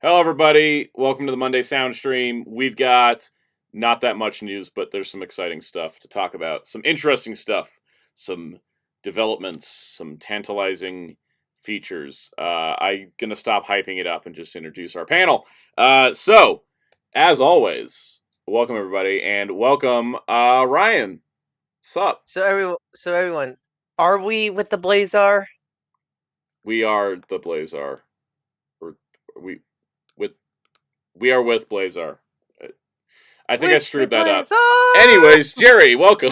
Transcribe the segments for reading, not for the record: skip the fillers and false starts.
Hello, everybody. Welcome to the Monday Sound Stream. We've got not that much news, but there's some exciting stuff to talk about. Some interesting stuff, some developments, some tantalizing features. I'm going to stop hyping it up and just introduce our panel. So, as always, welcome, everybody, and welcome, Ryan. What's up? So everyone, are we with the Blazar? We are the Blazar. We are with Blazar. I think I screwed that up. Anyways, Jerry, welcome.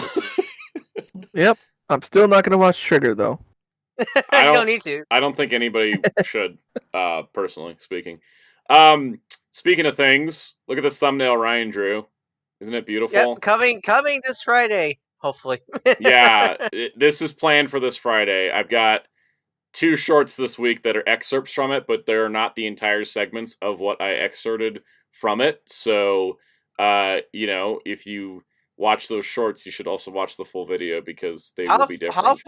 Yep. I'm still not going to watch Trigger, though. I don't need to. I don't think anybody should, personally speaking. Speaking of things, look at this thumbnail Ryan drew. Isn't it beautiful? Yep, coming this Friday, hopefully. Yeah, this is planned for this Friday. I've got 2 shorts this week that are excerpts from it, but they're not the entire segments of what I excerpted from it. So, if you watch those shorts, you should also watch the full video because they will be different.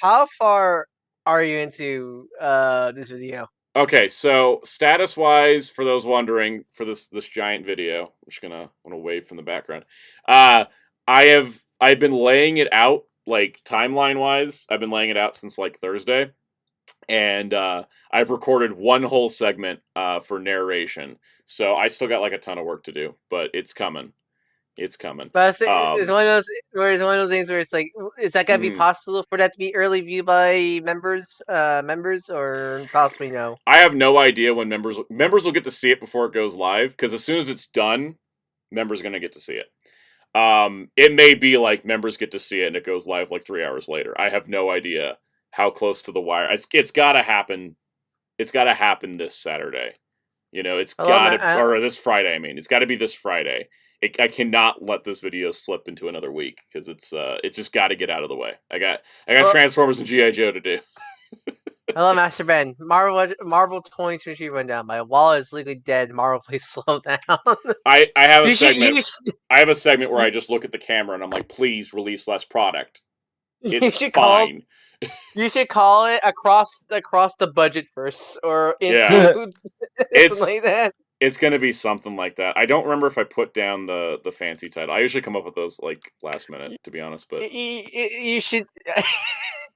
How far are you into this video? Okay, so status-wise, for those wondering, for this giant video, I'm just gonna wave from the background. I've been laying it out, like, timeline-wise. I've been laying it out since like Thursday. And I've recorded one whole segment for narration, so I still got like a ton of work to do, but it's coming. It's coming. But it's one of those things where it's like, is that gonna be possible for that to be early viewed by members, or possibly no? I have no idea when members will get to see it before it goes live, because as soon as it's done, members are gonna get to see it. It may be like members get to see it and it goes live like 3 hours later. I have no idea how close to the wire. It's got to happen. It's got to happen this Saturday. It's got to, or this Friday. I mean, it's got to be this Friday. I cannot let this video slip into another week because it's just got to get out of the way. I got Transformers and G.I. Joe to do. Hello, Master Ben. Marvel 2023 rundown. My wallet is legally dead. Marvel, please slow down. I have a segment. I have a segment where I just look at the camera and I'm like, please release less product. It's fine. You should call it across the budget first, or it's like that. It's gonna be something like that. I don't remember if I put down the fancy title. I usually come up with those like last minute, to be honest. But you should.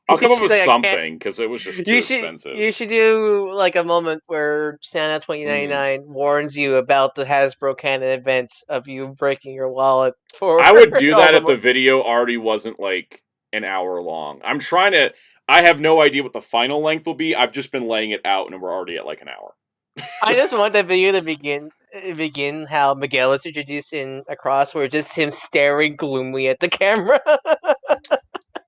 I'll come up with something because it was just too expensive. You should do like a moment where Santa 2099 warns you about the Hasbro canon event of you breaking your wallet. I would do that if the video already wasn't like an hour long. I have no idea what the final length will be. I've just been laying it out and we're already at like an hour. I just want the video to begin how Miguel is introduced in Across, where just him staring gloomily at the camera.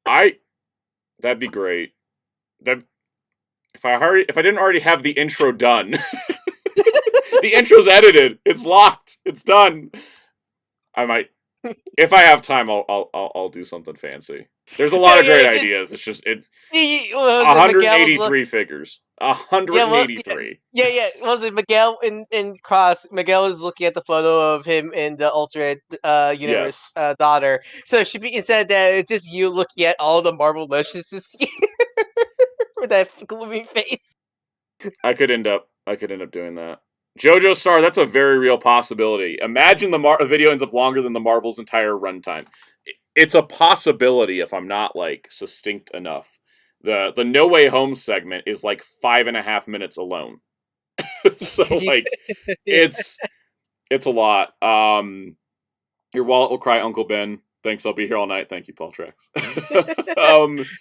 That'd be great. If I didn't already have the intro done. The intro's edited. It's locked. It's done. I might, if I have time, I'll do something fancy. There's a lot of great ideas. It's just 183 figures. 183. Was it Miguel in Cross? Miguel is looking at the photo of him in the alternate universe daughter. So it should be, instead of that, it's just you looking at all the Marvel Legends to see with that gloomy face. I could end up doing that. JoJo Star, that's a very real possibility. Imagine the video ends up longer than the Marvel's entire runtime. It's a possibility if I'm not like succinct enough. The No Way Home segment is like 5.5 minutes alone. So like it's a lot. Your wallet will cry, Uncle Ben. Thanks, I'll be here all night. Thank you, Paul Trex.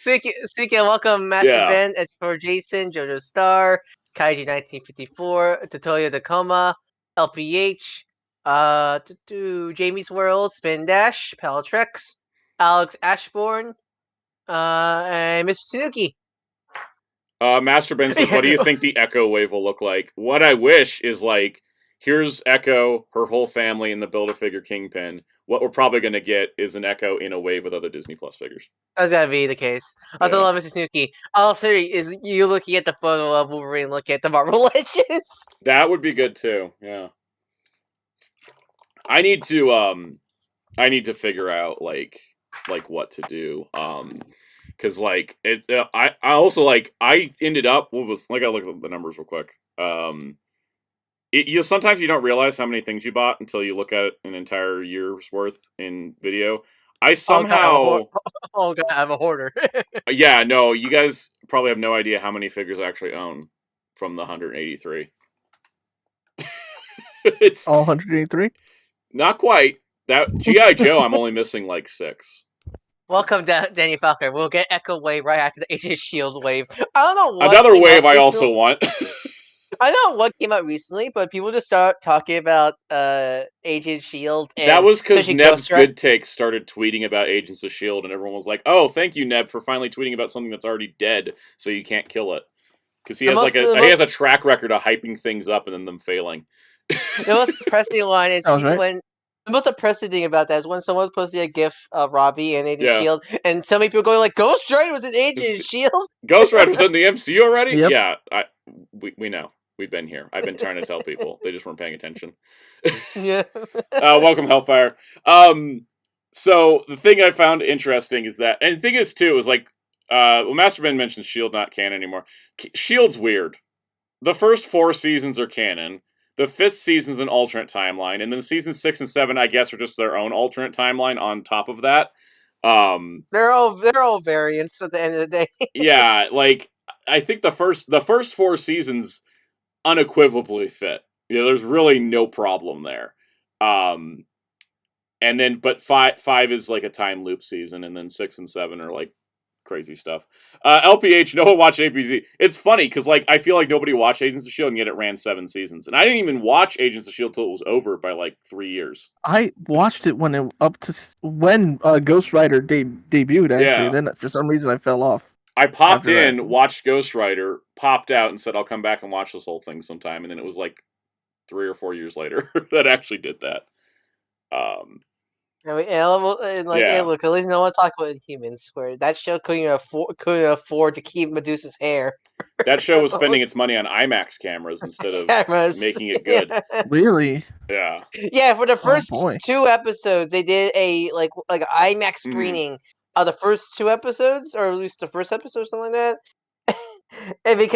Thank you, welcome, Master Ben, as for Jason, JoJo Star, Kaiji 1954, Totoya Tacoma, LPH, Jamie's World, Spin Dash, Paltrex, Alex Ashbourne, and Mr. Suzuki. Master Ben says, what do you think the Echo Wave will look like? What I wish is like, here's Echo, her whole family, and the Build-A-Figure Kingpin. What we're probably going to get is an Echo in a wave with other Disney Plus figures. That's gotta be the case. Also, love Mr. Suzuki. Also, is you looking at the photo of Wolverine looking at the Marvel Legends? That would be good too. Yeah. I need to figure out like what to do. Because like it's I also like I ended up I gotta look at the numbers real quick. Sometimes you don't realize how many things you bought until you look at an entire year's worth in video. I somehow... Oh god, I'm a hoarder. Yeah, no, you guys probably have no idea how many figures I actually own from the 183. It's all 183. not quite. That G.I. Joe, I'm only missing like 6. Welcome, Danny Falconer. We'll get Echo Wave right after the Agent Shield wave. I don't know what Another came wave up I recently. also want. I don't know what came out recently, but people just start talking about Agent Shield. And that was because especially Neb's Ghost Rider. Good Takes started tweeting about Agents of S.H.I.E.L.D., and everyone was like, oh, thank you, Neb, for finally tweeting about something that's already dead, so you can't kill it. Because he has a track record of hyping things up and then them failing. The most depressing line is when the most depressing thing about that is when someone's posting a GIF of Robbie and Agent Shield, and so many people going like, "Ghost Rider was an Agent Shield." Ghost Rider was in the MCU already. Yep. Yeah, we know. We've been here. I've been trying to tell people. They just weren't paying attention. Yeah. Welcome, Hellfire. So the thing I found interesting is that, and the thing is too, is like, Masterman mentioned S.H.I.E.L.D. not canon anymore. S.H.I.E.L.D.'s weird. The first 4 seasons are canon. The 5th season's an alternate timeline, and then seasons 6 and 7, I guess, are just their own alternate timeline on top of that. They're all variants at the end of the day. Yeah, like I think the first 4 seasons unequivocally fit. Yeah, there's really no problem there. And then, but 5 is like a time loop season, and then 6 and 7 are like crazy stuff. LPH, no one watched APZ. It's funny because like I feel like nobody watched Agents of S.H.I.E.L.D. and yet it ran 7 seasons, and I didn't even watch Agents of S.H.I.E.L.D. till it was over by like 3 years. I watched it when Ghost Rider debuted actually. Yeah. And then for some reason I fell off. I popped in, watched Ghost Rider, popped out, and said I'll come back and watch this whole thing sometime. And then it was like 3 or 4 years later that I actually did that. Hey, look, at least no one talk about Inhumans, where that show couldn't afford to keep Medusa's hair. That show was spending its money on IMAX cameras instead of making it good. Really? Yeah. Yeah, for the first 2 episodes, they did a like an IMAX screening of the first 2 episodes, or at least the first episode, or something like that. And they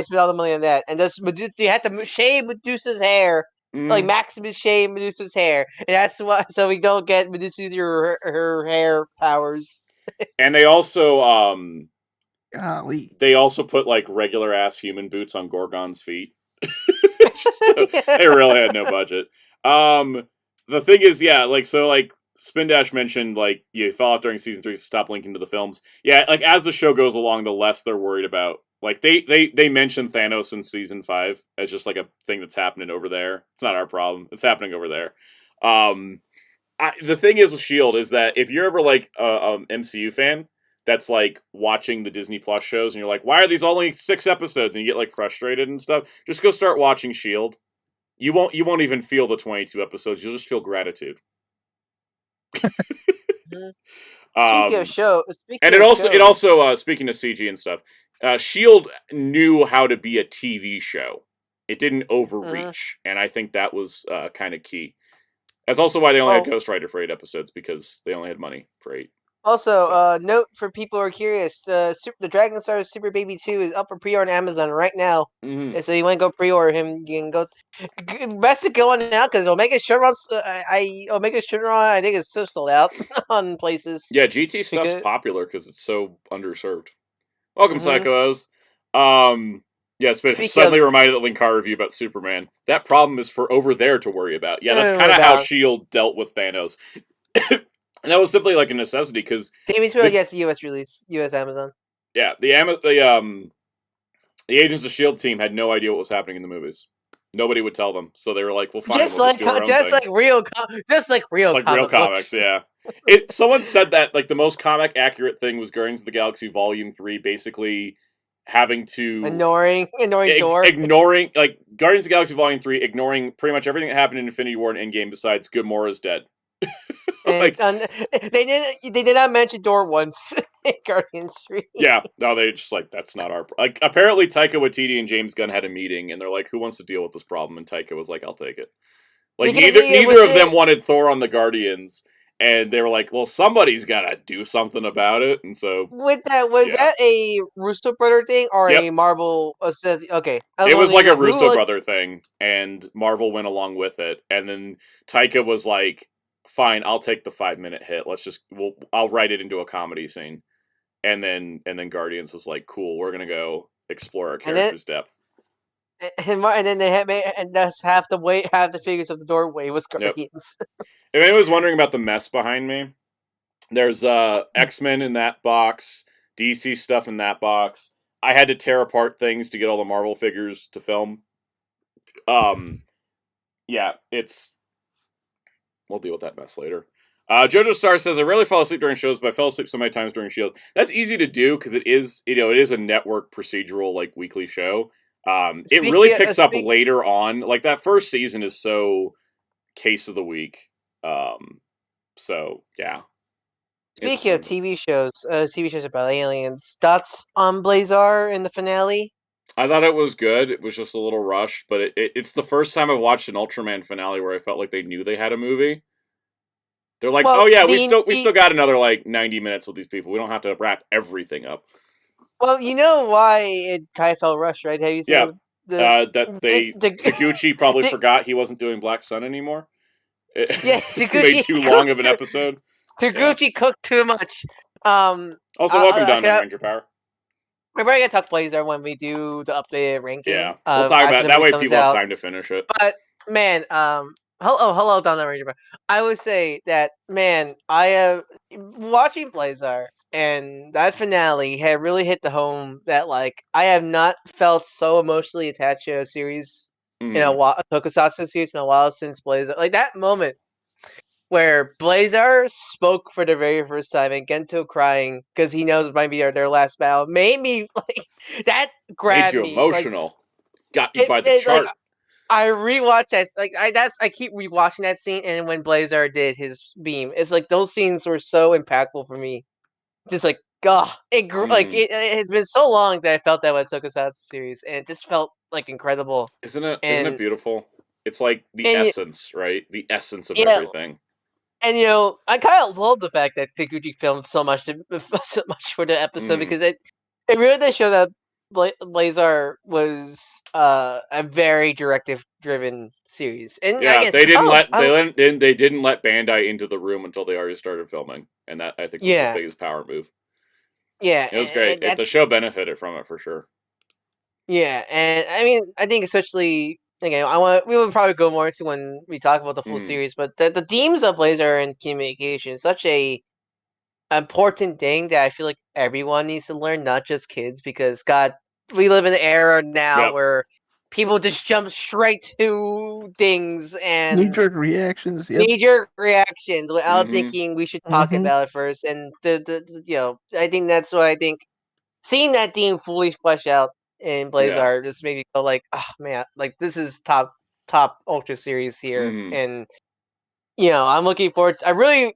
spent all the money on that, and you had to shave Medusa's hair. Like Maximus shave Medusa's hair, and that's why. So we don't get Medusa's her hair powers. And they also golly, they also put like regular ass human boots on Gorgon's feet. They really had no budget. The thing is, yeah, like so, like Spin Dash mentioned, like you fell out during season 3, stop linking to the films. Yeah, like as the show goes along, the less they're worried about. Like they mentioned Thanos in season 5 as just like a thing that's happening over there. It's not our problem. It's happening over there. The thing is with S.H.I.E.L.D. is that if you're ever like a MCU fan that's like watching the Disney Plus shows and you're like, why are these only 6 episodes? And you get like frustrated and stuff. Just go start watching S.H.I.E.L.D. You won't even feel the 22 episodes. You'll just feel gratitude. Speaking of show, it also speaking of CG and stuff, S.H.I.E.L.D. knew how to be a TV show. It didn't overreach, and I think that was kind of key. That's also why they only had Ghost Rider for 8 episodes, because they only had money for 8. Also, note for people who are curious, the Dragon Star Super Baby 2 is up for pre-order on Amazon right now. So you want to go pre-order him, you can go. Best to go on now, because Omega Shenron, I think is so sold out on places. Yeah, GT stuff's popular because it's so underserved. Welcome, Psychos. Yes, but suddenly reminded of Linkar review about Superman. That problem is for over there to worry about. Yeah, that's kind of how S.H.I.E.L.D. dealt with Thanos. And that was simply like a necessity because yes, US release, US Amazon. Yeah, the Agents of S.H.I.E.L.D. team had no idea what was happening in the movies. Nobody would tell them, so they were like, "Well, fine, we'll just do our own thing." Just like real comics, yeah. Someone said that like the most comic accurate thing was Guardians of the Galaxy Volume 3, basically having to ignoring like Guardians of the Galaxy Volume 3, ignoring pretty much everything that happened in Infinity War and Endgame besides Gamora's dead. Like, they did not mention Thor once in Guardians 3. Yeah, no, they just like that's not our like. Apparently, Taika Waititi and James Gunn had a meeting, and they're like, "Who wants to deal with this problem?" And Taika was like, "I'll take it." Like neither of them wanted Thor on the Guardians, And they were like, well, somebody's got to do something about it. And so... With that, was that a Russo brother thing or a Marvel? Okay. It was like a Russo brother thing, and Marvel went along with it. And then Taika was like, fine, I'll take the 5-minute hit. I'll write it into a comedy scene. And then Guardians was like, cool, we're going to go explore our character's depth. And then they had and that's half the figures of the doorway was Guardians. If anyone's wondering about the mess behind me, there's X-Men in that box, DC stuff in that box. I had to tear apart things to get all the Marvel figures to film. Yeah, we'll deal with that mess later. Jojo Star says, I rarely fall asleep during shows, but I fell asleep so many times during S.H.I.E.L.D. That's easy to do because it is a network procedural, like, weekly show. It really picks up later on. Like, that first season is so case of the week. So, yeah. Speaking of TV shows about aliens, thoughts on Blazar in the finale? I thought it was good. It was just a little rushed, but it's the first time I've watched an Ultraman finale where I felt like they knew they had a movie. They're like, well, oh yeah, we still got another like 90 minutes with these people. We don't have to wrap everything up. Well, you know why it kind of felt rushed, right? Have you seen Taguchi probably forgot he wasn't doing Black Sun anymore. Taguchi made too long of an episode. Taguchi cooked too much. Also, welcome down to Ranger Power. We're probably gonna talk Blazar when we do the updated ranking. Yeah, we'll talk about it. That way people have time to finish it. But man, hello, down to Ranger Power. I would say that, man, I have watching Blazar and that finale had really hit the home that, like, I have not felt so emotionally attached to a series in a Tokusatsu series in a while since Blazar. Like, that moment where Blazar spoke for the very first time and Gento crying because he knows it might be their last battle made me, like, that grabbed me. Made you emotional. Like, got you by the chart. Like, I rewatched that. Like, I keep rewatching that scene, and when Blazar did his beam, it's like those scenes were so impactful for me. Just like, God, like it's been so long that I felt that with Tokusatsu series, and it just felt like incredible. Isn't it beautiful? It's like the essence, right? The essence of everything. And I kind of love the fact that Taguchi filmed so much for the episode because it really did show that Blazar was a very directive-driven series, and again, they didn't let Bandai into the room until they already started filming, and that I think was the biggest power move. Yeah, it was great. The show benefited from it for sure. Yeah, and I mean, I think especially again, we will probably go more into when we talk about the full series, but the themes of Blazar and communication is such a important thing that I feel like everyone needs to learn, not just kids, because God, we live in an era now where people just jump straight to things and knee-jerk reactions without thinking we should talk about it first. And I think that's why I think seeing that theme fully flesh out in Blazar just made me feel like, oh man, like this is top Ultra series here, and I'm looking forward to.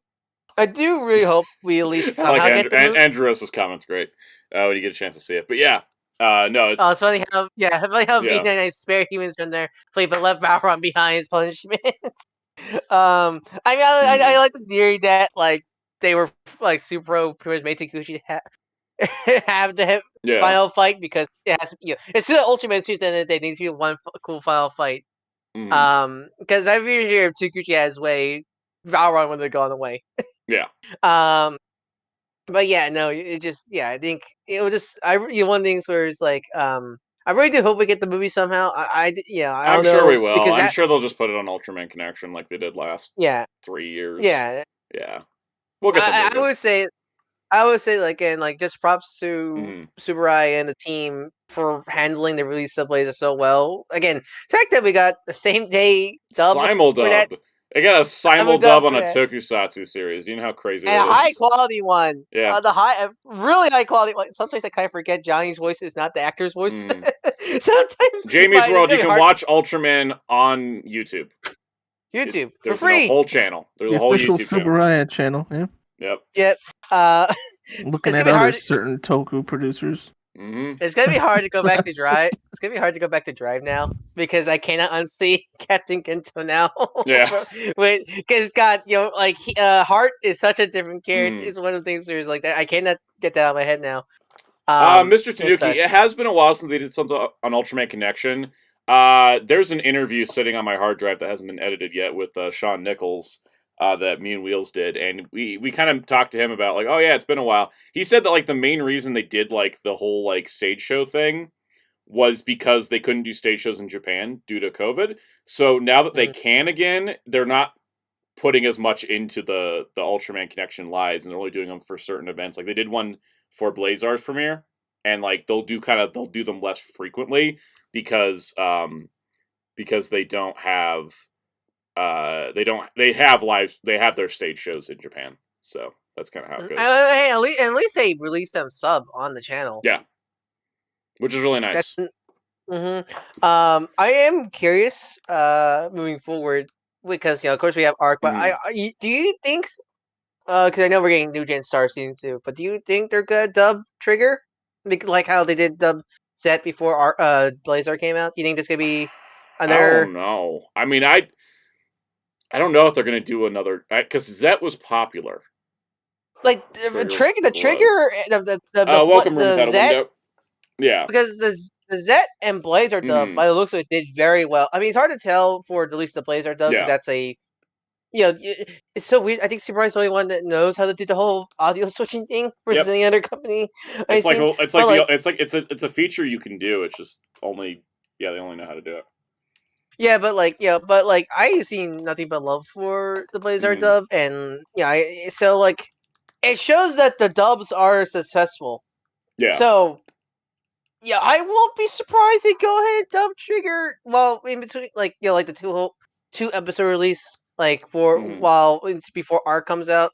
I do really hope we at least somehow get the movie. Andrew's comments great when you get a chance to see it. But yeah, no, it's funny how V99 spare humans from there play, but left Valron behind his punishment. I mean, I like the theory that like they were like Super pretty much made Taguchi have the final fight because it has to, it's still Ultraman series, and there needs to be one cool final fight. Because every year if Taguchi has way, Valron would have gone away. Yeah. But yeah, no, it just I think it was just one of the things where it's like I really do hope we get the movie somehow. I'm sure we will. I'm sure they'll just put it on Ultraman Connection like they did last 3 years. Yeah. We'll get the movie. I would say like, and like, just props to Subarai and the team for handling the release of Blazar so well. Again, the fact that we got the same day dub simuldub. I got a simuldub on a Tokusatsu series. Do you know how crazy that is? A high quality one. Yeah. Really high quality one. Sometimes I kind of forget Johnny's voice is not the actor's voice. Sometimes Jamie's World, you can watch Ultraman on YouTube. For free. There's a whole channel. There's a whole YouTube Super Riot channel. Yeah. Yep. Looking at other certain Toku producers. Mm-hmm. It's gonna be hard to go back to Drive. It's gonna be hard to go back to Drive now because I cannot unsee Captain Gento now. Yeah. Wait, because God, like Heart is such a different character. Mm. It's one of the things where it's like that. I cannot get that out of my head now. Mr. It's Tanuki, it has been a while since they did something on Ultraman Connection. There's an interview sitting on my hard drive that hasn't been edited yet with Sean Nichols that me and Wheels did, and we kind of talked to him about like, oh yeah, it's been a while. He said that like the main reason they did like the whole like stage show thing was because they couldn't do stage shows in Japan due to COVID. So now that they can again, they're not putting as much into the Ultraman Connection lives, and they're only doing them for certain events. Like they did one for Blazar's premiere, and like they'll do them less frequently because they don't have they have their stage shows in Japan. So that's kind of how it goes. Hey, at least they released some sub on the channel. Yeah, which is really nice. I am curious moving forward because of course we have Arc, but do you think because I know we're getting new gen Star season 2, but do you think they're gonna dub Trigger like how they did dub Zet before Blazar came out? Do you think this could be another? I don't know. I mean, I don't know if they're gonna do another because Zet was popular. Like the Trigger, Welcome Room the Without a Zet, Window. Yeah, because the Zet and Blazar dub, by the looks of it, did very well. I mean, it's hard to tell for at least the Blazar dub because that's a it's so weird. I think Super is the only one that knows how to do the whole audio switching thing versus any other company. It's a feature you can do. It's just only they only know how to do it. Yeah, but I've seen nothing but love for the Blazar dub, and so like it shows that the dubs are successful. Yeah. So I won't be surprised they go ahead and dub Trigger. Well, in between, like the two episode release, like before Arc comes out,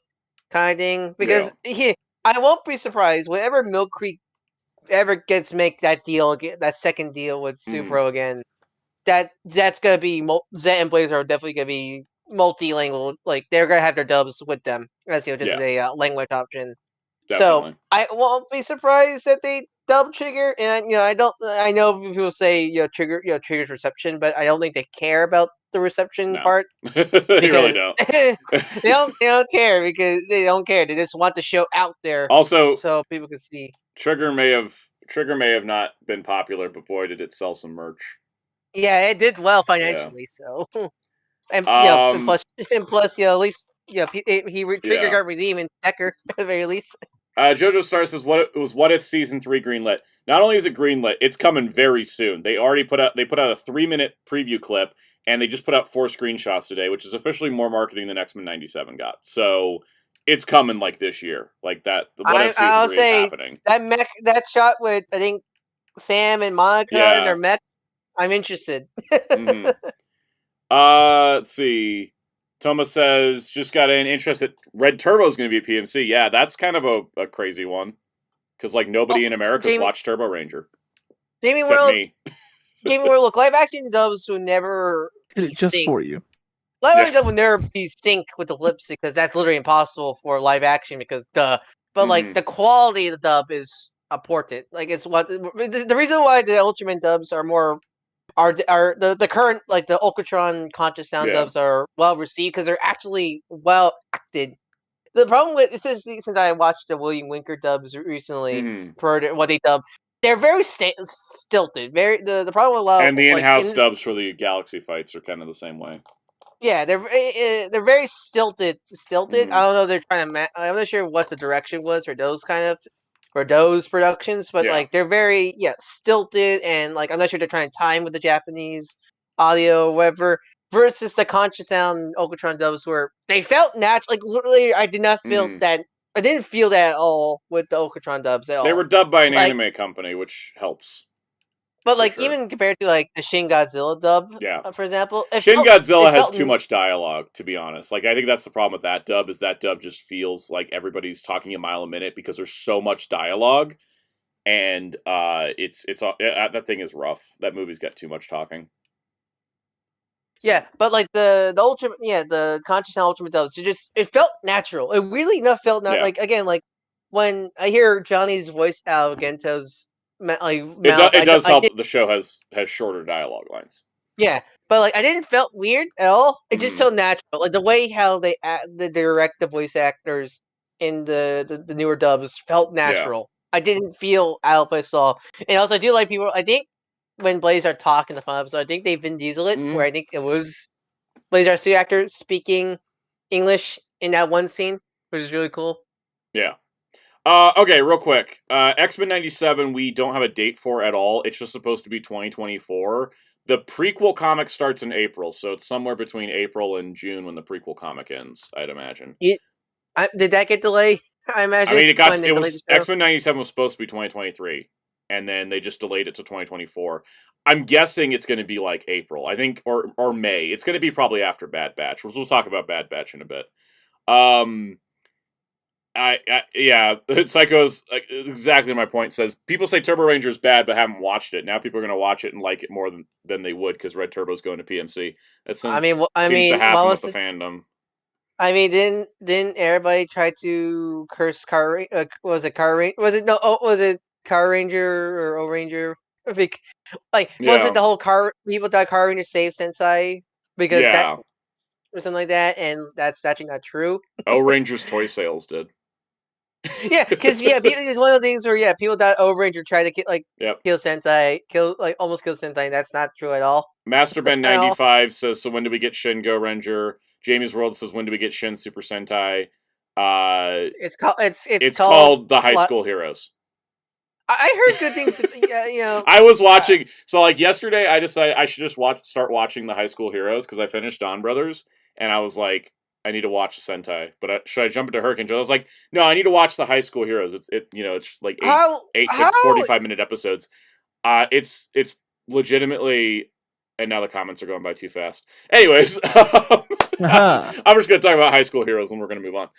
kind of thing. Because I won't be surprised whenever Mill Creek ever make that deal again, that second deal with Supro again. That's gonna be Zet and Blazer are definitely gonna be multilingual. Like they're gonna have their dubs with them as just as a language option. Definitely. So I won't be surprised that they dub Trigger, and I know people say Trigger's reception, but I don't think they care about the reception part. They really don't. they don't care because they don't care. They just want the show out there, also, so people can see. Trigger may have not been popular, but boy, did it sell some merch. Yeah, it did well financially. So, and plus, at least Trigger got redeemed in Decker at the very least. Jojo Star says, "What if season 3 greenlit? Not only is it greenlit, it's coming very soon. They already put out a 3-minute preview clip, and they just put out 4 screenshots today, which is officially more marketing than X-Men '97 got. So it's coming like this year, like that. What if season 3 is happening? That shot with I think Sam and Monica and their mech. I'm interested. Let's see. Thomas says, just got an interest that Red Turbo is going to be a PMC. Yeah, that's kind of a crazy one. Because, like, nobody in America's watched Turbo Ranger. Jamie World, look, live action dubs would never be just synced. for you. Live action dub would never be synced with the lips because that's literally impossible for live action because but like the quality of the dub is important. Like it's the reason why the Ultraman dubs are more are the current like the Ultratron Conscious Sound dubs are well received because they're actually well acted. The problem with since I watched the William Winker dubs recently for what they dub, they're very stilted. The problem with a lot and the in-house dubs for the Galaxy fights are kind of the same way. Yeah, they're very stilted. I don't know. They're trying to. I'm not sure what the direction was for those productions, but like they're very stilted, and like I'm not sure they're trying to time with the Japanese audio or whatever. Versus the Conscious Sound Ultratron dubs, where they felt natural. Like literally, I did not feel that. I didn't feel that at all with the Ultratron dubs at all. They were dubbed by an anime company, which helps. But like even compared to like the Shin Godzilla dub, for example, Shin Godzilla has too much dialogue. To be honest, like I think that's the problem with that dub. Is that dub just feels like everybody's talking a mile a minute because there's so much dialogue, and that thing is rough. That movie's got too much talking. So. Yeah, but like the Ultraman, the Conscious Sound Ultraman dubs, it felt natural. It really felt like again like when I hear Johnny's voice out of Gento's It does help that the show has shorter dialogue lines. Yeah, but like I didn't felt weird at all. It's just Mhm. so natural. Like the way how they direct the voice actors in the newer dubs felt natural. I didn't feel out of place at all. And also, I do like people. I think when Blazar talked in the final episode, I think they Vin Diesel it, where I think it was Blazar suit actor speaking English in that one scene, which is really cool. Yeah. Okay, real quick. X-Men 97, we don't have a date for at all. It's just supposed to be 2024. The prequel comic starts in April, so it's somewhere between April and June when the prequel comic ends, I'd imagine. Did that get delayed? I imagine. I mean, it was X-Men 97 was supposed to be 2023, and then they just delayed it to 2024. I'm guessing it's going to be like April, I think, or May. It's going to be probably after Bad Batch. We'll talk about Bad Batch in a bit. Yeah, Psycho's exactly my point. Says people say Turbo Ranger is bad, but haven't watched it. Now people are going to watch it and like it more than they would because Red Turbo's going to PMC. That seems to happen with the fandom. I mean, didn't everybody try to curse Car? Was it Car Ranger? Was it no? Oh, was it Car Ranger or O Ranger? Was it the whole people thought Car Ranger saved Sensei because that or something like that, and that's actually not true. O Ranger's toy sales did. Yeah, because it's one of the things where people thought O Ranger tried to kill Sentai, almost kill Sentai. And that's not true at all. Masterben 95 says, so when do we get Shin Go Ranger? Jamie's World says, when do we get Shin Super Sentai? It's called the High School Heroes. I heard good things. I was watching. So yesterday, I decided I should just start watching the High School Heroes because I finished Dawn Brothers, and I was like, I need to watch the Sentai. But should I jump into Hurricane Joe? I was like, no, I need to watch the High School Heroes. It's like 45-minute episodes. It's legitimately. And now the comments are going by too fast. Anyways, I'm just going to talk about High School Heroes and we're going to move on.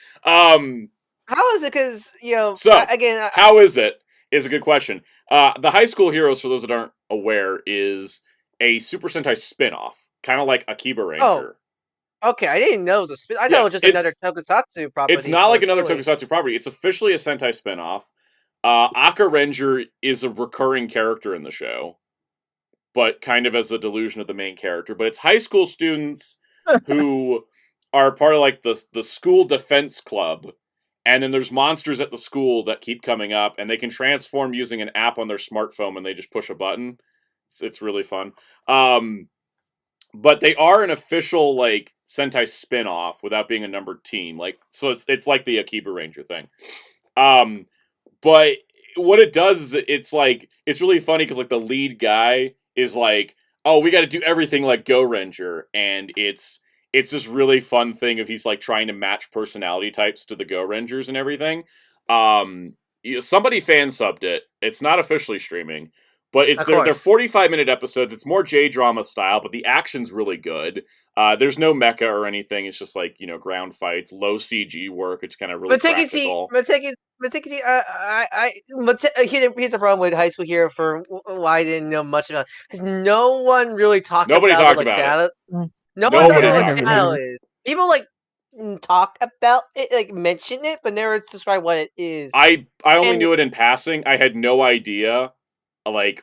How is it? Because, how is it? Is a good question. The High School Heroes, for those that aren't aware, is a Super Sentai spin-off. Kind of like Akiba Ranger. Oh, okay. I didn't know it was a spin. I know it was just another Tokusatsu property. It's not like another Tokusatsu property. It's officially a Sentai spin-off. Aka Ranger is a recurring character in the show, but kind of as a delusion of the main character. But it's high school students who are part of the school defense club. And then there's monsters at the school that keep coming up, and they can transform using an app on their smartphone, and they just push a button. It's really fun. But they are an official Sentai spin-off without being a numbered team. So it's like the Akiba Ranger thing. But what it does is it's really funny because the lead guy is oh, we got to do everything like Go Ranger, and it's this really fun thing of he's trying to match personality types to the Go Rangers and everything. Somebody fan subbed it. It's not officially streaming, but they're 45-minute episodes. It's more J-drama style, but the action's really good. There's no mecha or anything. It's just ground fights, low CG work. It's kind of really practical. Here's the problem with High School Hero for why I didn't know much about it. Because no one really talked about it. No one talked about what style is. People talk about it, mention it, but never describe what it is. I only knew it in passing. I had no idea.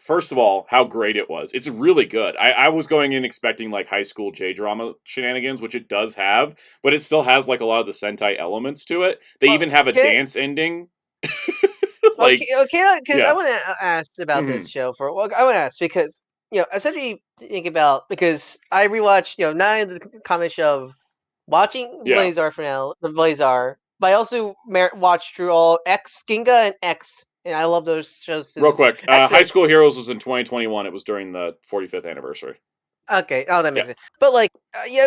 First of all, how great it was. It's really good. I was going in expecting high school J-drama shenanigans, which it does have, but it still has a lot of the Sentai elements to it. They even have a dance ending. Because I want to ask about this show I want to ask because essentially think about because I rewatched not in the comic of watching Blazar for now, the Blazar, but I also watched through all X, Ginga, and X. And I love those shows. Real quick, High School Heroes was in 2021. It was during the 45th anniversary. Okay, that makes sense. But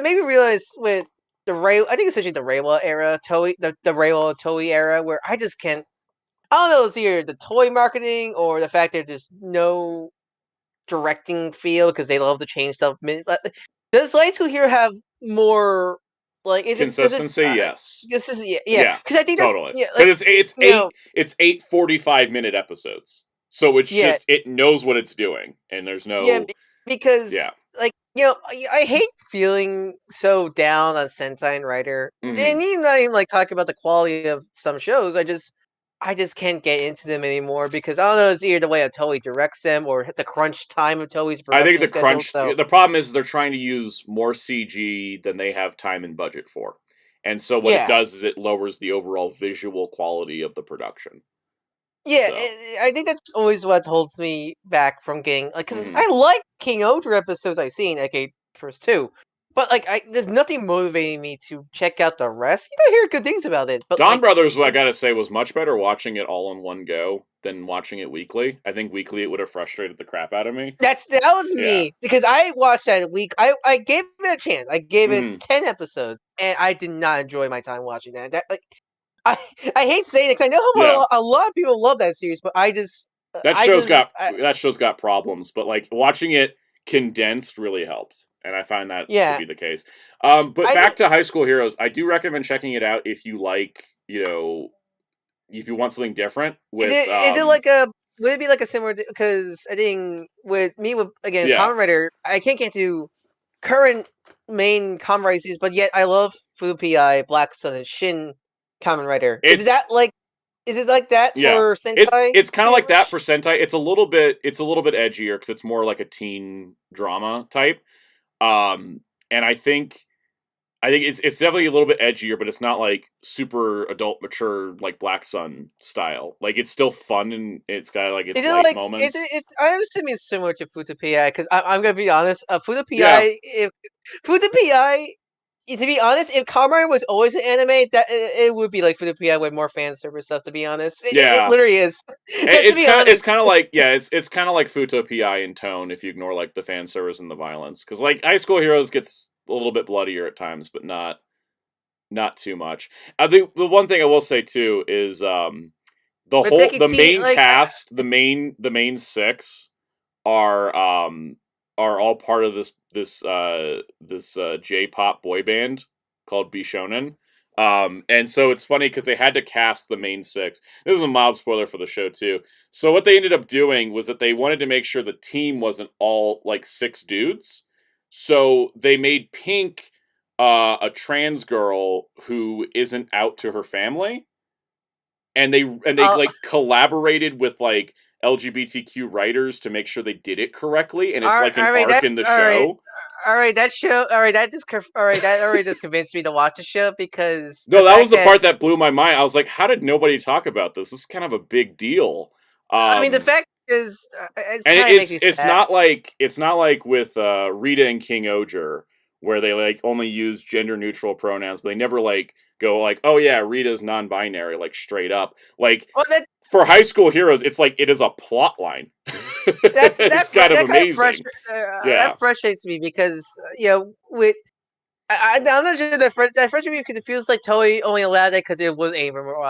maybe realize with the I think it's actually the Reiwa era, the Reiwa Toei era, where I just can't. I don't know, it's either the toy marketing or the fact that there's no directing feel because they love to change stuff. Does High School Hero have more? Consistency, yes. This is because I think totally because it's 8 45-minute episodes, so it's just it knows what it's doing, and there's no because I hate feeling so down on Sentai and Rider, and even not even talking about the quality of some shows. I just can't get into them anymore because I don't know, it's either the way Toei directs them or the crunch time of Toei's I think production schedule. So the problem is they're trying to use more CG than they have time and budget for. And so what it yeah, does is it lowers the overall visual quality of the production. yeah, So, I think that's always what holds me back from getting like because mhm. I like King Odra episodes I've seen, okay, first two, but like there's nothing motivating me to check out the rest. You know, I hear good things about it, but Dawn like Brothers, I it, gotta say, was much better watching it all in one go than watching it weekly. I think weekly it would have frustrated the crap out of me. that was Yeah. me because I watched that week. I gave it a chance. I gave it Mhm. 10 episodes, and I did not enjoy my time watching that. That like I I hate saying it because I know Yeah. a lot of people love that series, but That show's got problems, but like watching it condensed really helped, and I find that to yeah. be the case. But I back think to High School Heroes, I do recommend checking it out if you like, if you want something different with is it like a would it be like a similar because I think with me with again yeah. Kamen Rider I can't get to current main Kamen Rider series, but yet I love Fu Pi, Black Sun, and Shin Kamen Rider. It's Is it like that yeah. for It's Sentai? it's kind of Pretty like that much. for Sentai. It's a little bit edgier because it's more like a teen drama type. Um, and I think it's definitely a little bit edgier, but it's not like super adult mature like Black Sun style. Like it's still fun and it's got like its Is it light like is moments. it? I assume it's similar to Futa Pi because I'm gonna be honest. Futa Yeah, Pi, if Futa Pi, to be honest, if Kamen Rider was always an anime, that it would be like Futa Pi with more fan service stuff. To be honest, it yeah. literally is. To be It's honest, kind of like yeah, it's kind of like Futo Pi in tone if you ignore like the fan service and the violence because like High School Heroes gets a little bit bloodier at times, but not too much. I think the one thing I will say too is but Teki the T, main cast, the main six are are all part of this J-pop boy band called Bishonen. And so it's funny because they had to cast the main six. This is a mild spoiler for the show too. So what they ended up doing was that they wanted to make sure the team wasn't all like six dudes. So they made Pink a trans girl who isn't out to her family, and they uh, like collaborated with like LGBTQ writers to make sure they did it correctly, and it's like an all right, arc that in the all right. show. All right, that show. All right, that just. All right, that already just convinced me to watch the show because the No, that was fact the that part that blew my mind. I was like, how did nobody talk about this? This is kind of a big deal. I mean, the Um, fact is, it and kind of makes me it's sad. not like with Rita and King Oger where they like only use gender neutral pronouns, but they never like go like, oh yeah, Rita's non-binary, like straight up. Like Well, for High School Heroes, it's like it is a plot line. It's kind of that kind of amazing. that Yeah. frustrates me because with I'm not sure that frustrates me because it feels like Toei only allowed that because it was aimed at more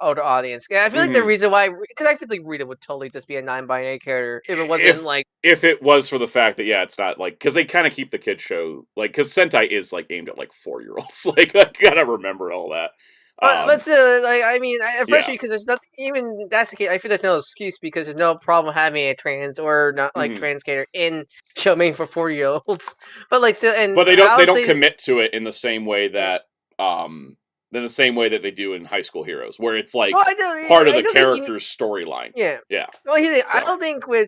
older audience. And I feel like the Hmm. reason why because I feel like Rita would totally just be a non-binary character if it wasn't If like. if it was for the fact that yeah, it's not like because they kind of keep the kid show like because Sentai is like aimed at like 4-year-olds. Like I gotta remember all that. But still, like I mean, I'm Yeah. frustrated because there's nothing. Even that's the case. I feel there's no excuse because there's no problem having a trans or not like Hmm. trans character in show made for 4-year-olds. But like still, and But they don't honestly, commit to it in the same way yeah. that they do in High School Heroes, where it's like Well, part of I the don't think you. character's storyline. Yeah. Yeah. Well, I So don't think with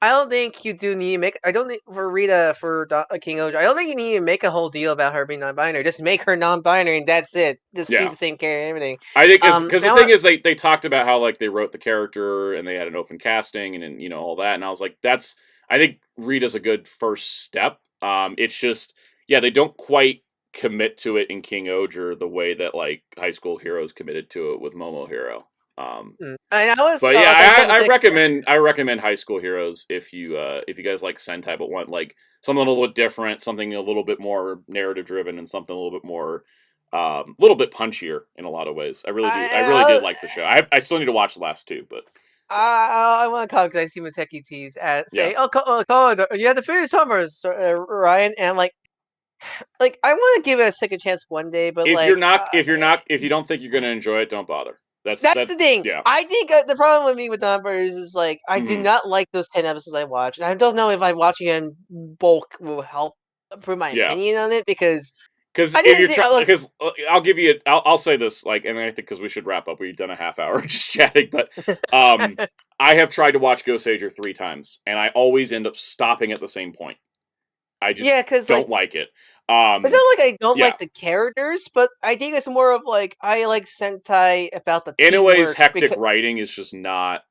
I don't think you do need to make. I don't think for Rita for King Oja. I don't think you need to make a whole deal about her being non-binary. Just make her non-binary and that's it. Just be yeah. the same character and everything. I think because the Now thing is they talked about how like they wrote the character and they had an open casting and all that, and I was like that's I think Rita's a good first step. It's just yeah they don't quite commit to it in King Oger the way that like High School Heroes committed to it with Momohiro. and I was But yeah, I saw I mistake. recommend High School Heroes if you guys like Sentai but want like something a little bit different, something a little bit more narrative driven, and something a little bit more little bit punchier in a lot of ways. I really do. I really did like the show. I still need to watch the last two, but I want to call because I see Maseki T's at yeah. say, "Oh, you have to finish summers, Ryan." And I'm like I want to give it a second chance one day, but like, If you don't think you're gonna enjoy it, don't bother. that's the thing. Yeah. I think the problem with me with Don Burgers is like I did Hmm. not like those 10 episodes I watched, and I don't know if I watching it in bulk will help improve my Yeah. opinion on it because Because if you're trying, because I'll give you, I'll say this, like, and I think because we should wrap up, we've done a half hour just chatting, but I have tried to watch Ghost Sager 3 times, and I always end up stopping at the same point. I just don't like it. It's not like I don't like the characters, but I think it's more of like I like Sentai about the teamwork. Inoue hectic writing is just not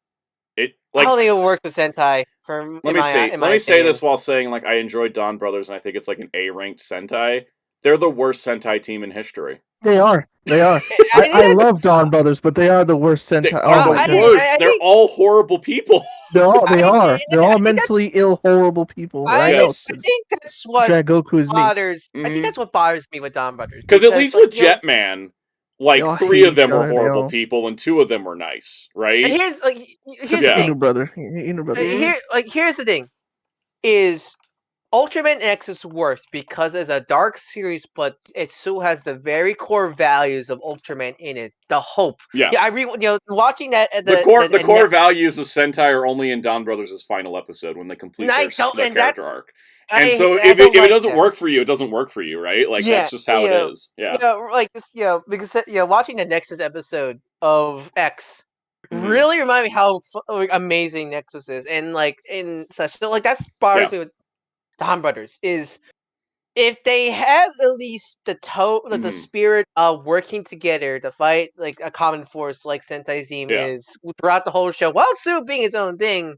it. Like, I don't think it works with Sentai. Let me say this while saying like I enjoyed Dawn Brothers, and I think it's like an A-ranked Sentai. They're the worst Sentai team in history. They are. I love Dawn Brothers, but they are the worst Sentai. They are the worst. They're all horrible people. They are. They're all mentally ill, horrible people. I know. I think that's what bothers. I think that's what bothers me with Dawn Brothers. Because at least with Jetman, like 3 of them were horrible people, and 2 of them were nice, right? And here's the thing, brother. Here's the thing: is Ultraman X is worse because it's a dark series, but it still has the very core values of Ultraman in it. The hope. Yeah. Watching that. The core values of Sentai are only in Dawn Brothers' final episode when they complete their character arc. And so if it doesn't work for you, it doesn't work for you, right? Like that's just how it is. Yeah. Because watching the Nexus episode of X really reminded me how amazing Nexus is, and like in such like that's bothers me with Dawn Brothers is if they have at least the spirit of working together to fight like a common force like Sentai Zeme is throughout the whole show, while still being its own thing.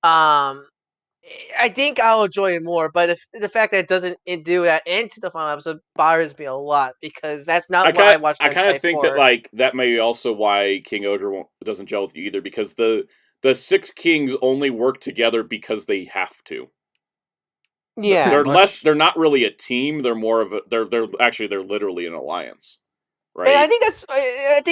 I think I'll enjoy it more, but the fact that it doesn't do that into the final episode bothers me a lot because that's not why I watched. I kind of think that like that may be also why King Odra doesn't gel with you either, because the 6 kings only work together because they have to. Yeah, they're not really a team. They're more of a they're literally an alliance, right? And I think that's I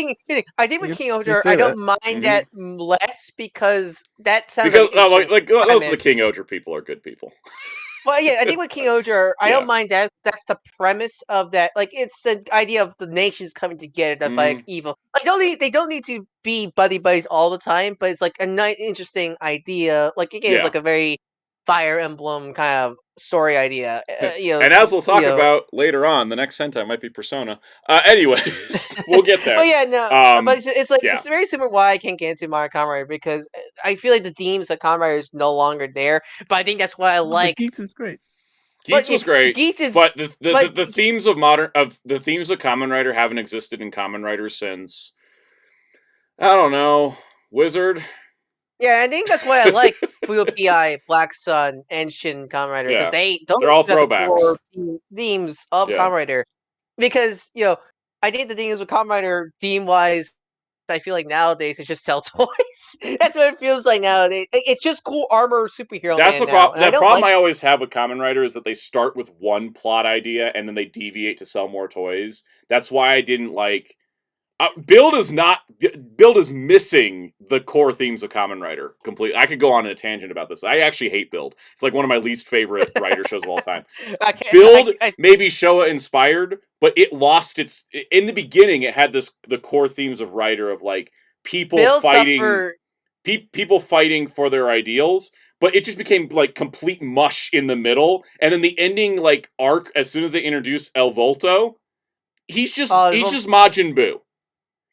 think with King Odra I don't mind that less because that sounds like most of the King Odra people are good people. Well, yeah, I think with King Odra I don't mind that. That's the premise of that. Like it's the idea of the nations coming together to fight evil. Like they don't need to be buddies all the time, but it's like a nice, interesting idea. Like again, it's like a very Fire Emblem kind of story idea. And as we'll talk about later on, the next Sentai might be Persona. Anyways, we'll get there. But yeah, no. But it's like it's very similar why I can't get into Modern Kamen Rider because I feel like the themes of Kamen Rider is no longer there. But I think that's why I like. Geats is great. Geats was great. But the themes of Kamen Rider haven't existed in Kamen Rider since I don't know, Wizard. Yeah, I think that's why I like Fuyo PI, Black Sun, and Shin Kamen Rider because they're all throwbacks. The themes of Kamen Rider. Because I think the thing is with Kamen Rider theme wise, I feel like nowadays it's just sell toys. That's what it feels like nowadays. It's just cool armor superhero. That's the problem. The problem I always have with Kamen Rider is that they start with one plot idea and then they deviate to sell more toys. That's why I didn't like. Build is missing the core themes of Kamen Rider completely. I could go on a tangent about this. I actually hate Build. It's like one of my least favorite Rider shows of all time. Build maybe Showa inspired, but it lost its. In the beginning, it had the core themes of Rider of like people fighting for their ideals. But it just became like complete mush in the middle, and then the ending like arc. As soon as they introduce El Volto, he's just Majin Buu.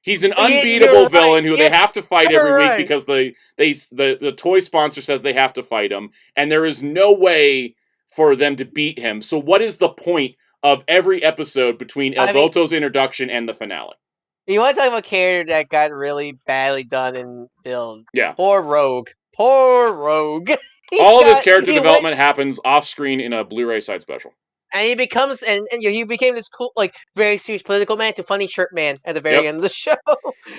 He's an unbeatable villain who they have to fight every week because the toy sponsor says they have to fight him, and there is no way for them to beat him. So what is the point of every episode between El Volto's introduction and the finale? You want to talk about a character that got really badly done in Build? Yeah. Poor Rogue. All of his character development happens off screen in a Blu-ray side special. And he becomes, and he became this cool, like, very serious political man to funny shirt man at the very end of the show.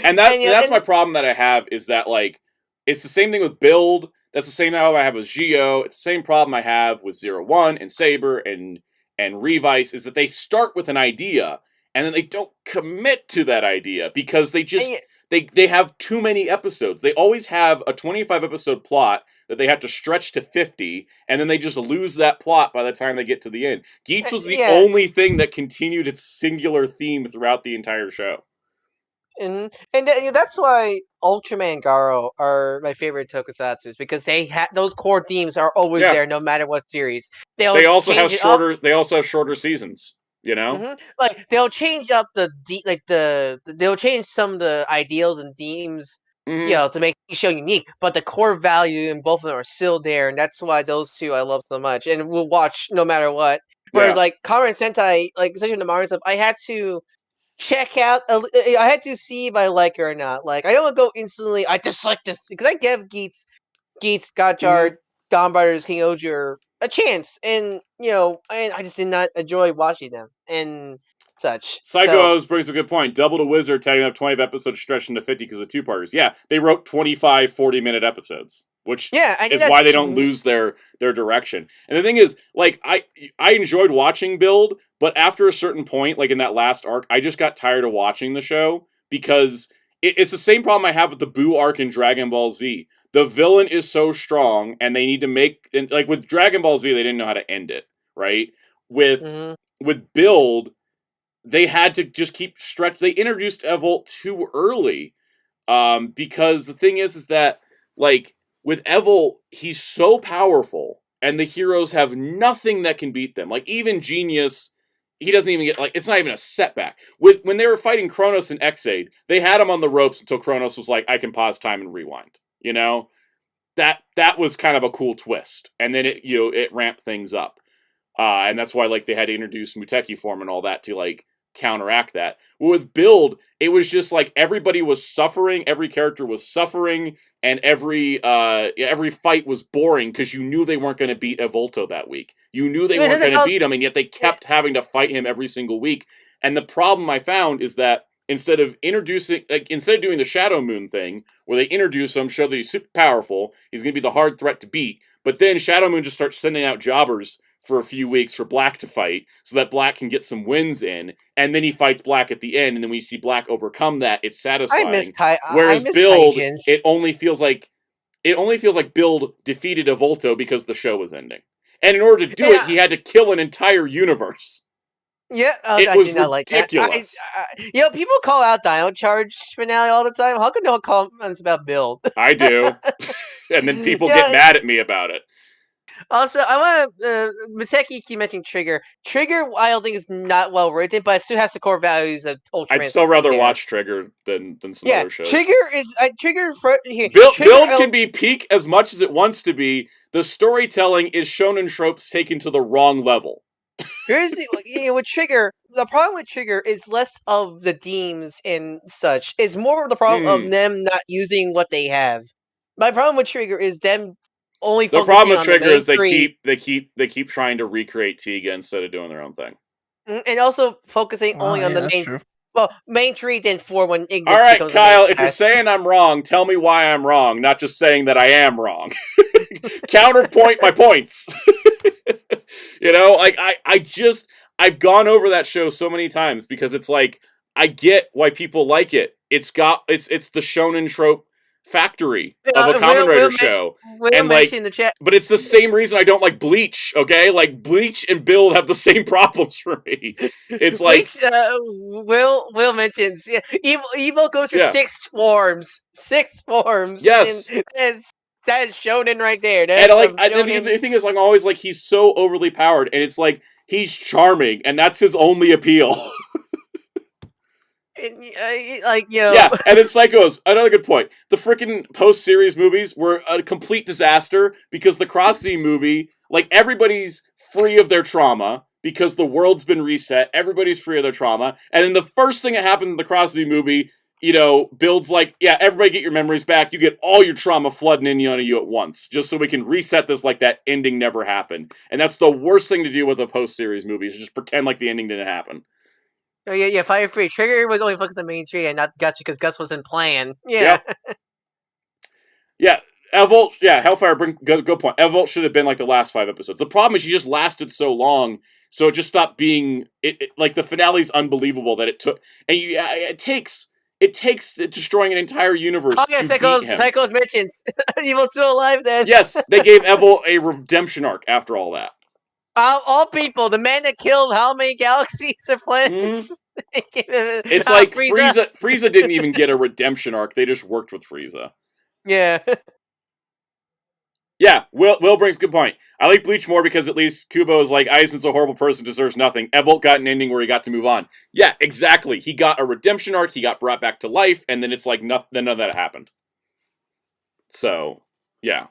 And that's my problem that I have, is that, like, it's the same thing with Build, that's the same problem I have with Geo, it's the same problem I have with 01 and Saber and Revice, is that they start with an idea, and then they don't commit to that idea, because they just, they have too many episodes. They always have a 25-episode plot that they have to stretch to 50, and then they just lose that plot by the time they get to the end. Geats was the only thing that continued its singular theme throughout the entire show. And that's why Ultraman Garo are my favorite tokusatsus, because they those core themes are always there no matter what series. They also have shorter seasons. You know? Like they'll change up they'll change some of the ideals and themes, to make the show unique. But the core value in both of them are still there, and that's why those two I love so much, and we'll watch no matter what. Whereas like Kamen and Sentai, like especially the Mario stuff, I had to check out. I had to see if I like it or not. Like I don't go instantly. I dislike this because I give Geats, Gotchard, Dawn Riders, King Oger a chance, and and I just did not enjoy watching them and such. Psycho O's brings a good point. Double the Wizard tagging up 20 episodes stretched into 50 because of two-parters. Yeah, they wrote 25 40-minute episodes, which is why they don't lose their direction. And the thing is, like, I enjoyed watching Build, but after a certain point, like in that last arc, I just got tired of watching the show because it's the same problem I have with the Boo arc in Dragon Ball Z. The villain is so strong, and they need to make... And like, with Dragon Ball Z, they didn't know how to end it, right? With Build, they had to just keep stretch. They introduced Evolt too early, because the thing is that, like, with Evolt, he's so powerful, and the heroes have nothing that can beat them. Like, even Genius... He doesn't even get, like, it's not even a setback. When they were fighting Kronos and Exade, they had him on the ropes until Kronos was like, I can pause time and rewind. You know? That was kind of a cool twist. And then it ramped things up. And that's why, like, they had to introduce Muteki form and all that to, like, counteract that. With Build, it was just like everybody was suffering, every character was suffering, and every fight was boring because you knew they weren't going to beat Evolto that week. You knew they weren't going to beat him, and yet they kept having to fight him every single week. And the problem I found is that instead of doing the Shadow Moon thing, where they introduce him, show that he's super powerful, he's going to be the hard threat to beat, but then Shadow Moon just starts sending out jobbers for a few weeks for Black to fight, so that Black can get some wins in, and then he fights Black at the end, and then when you see Black overcome that, it's satisfying. Whereas Build, it only feels like Build defeated Evolto because the show was ending. And in order to do it, he had to kill an entire universe. Yeah, it was ridiculous. People call out Dino Charge finale all the time. How come no one comments about Build? I do. And then people get mad at me about it. Also, I want to... Muteki keep mentioning Trigger. Trigger, I don't think is not well written, but it still has the core values of Ultraman. I'd still rather watch Trigger than some other shows. Trigger is... Build can be peak as much as it wants to be. The storytelling is shonen tropes taken to the wrong level. Here's with Trigger, the problem with Trigger is less of the themes and such. It's more of the problem of them not using what they have. My problem with Trigger is them only focusing on the main three. The problem with Trigger is they keep trying to recreate Tiga instead of doing their own thing. And also focusing only on the main... Well, main three, then 4 when Ignis all right, Kyle, if you're saying I'm wrong, tell me why I'm wrong, not just saying that I am wrong. Counterpoint my points. Like, I've gone over that show so many times because it's like, I get why people like it. It's the shonen trope factory of a Kamen Rider show. And like, in the chat. But it's the same reason I don't like Bleach, okay? Like, Bleach and Build have the same problems for me. It's like... Will mentions, Evil goes through 6 forms. 6 forms. Yes. And that is shonen right there. And the thing is, like, always like, he's so overly powered, and it's like, he's charming, and that's his only appeal. Yeah, and then Psycho's another good point. The freaking post-series movies were a complete disaster because the Cross Z movie, like, everybody's free of their trauma because the world's been reset. Everybody's free of their trauma, and then the first thing that happens in the Cross Z movie, Build's like, yeah, everybody get your memories back. You get all your trauma flooding in on you at once, just so we can reset this like that ending never happened. And that's the worst thing to do with a post-series movie, is just pretend like the ending didn't happen. Oh, yeah, Fire Free. Trigger was only focused on the main tree and not Guts because Guts wasn't playing. Yeah. Yep. Yeah, Evolt, Hellfire, good point. Evolt should have been like the last 5 episodes. The problem is she just lasted so long, so it just stopped being... like, the finale's unbelievable that it took... And it takes destroying an entire universe to beat him. Psycho's mentions. Evil's still alive then. Yes, they gave Evolt a redemption arc after all that. All people, the man that killed how many galaxies or planets? It's like Frieza didn't even get a redemption arc. They just worked with Frieza. Yeah. Yeah, Will brings a good point. I like Bleach more because at least Kubo is like, Aizen's a horrible person, deserves nothing. Evolt got an ending where he got to move on. Yeah, exactly. He got a redemption arc, he got brought back to life, and then it's like then none of that happened. So, yeah.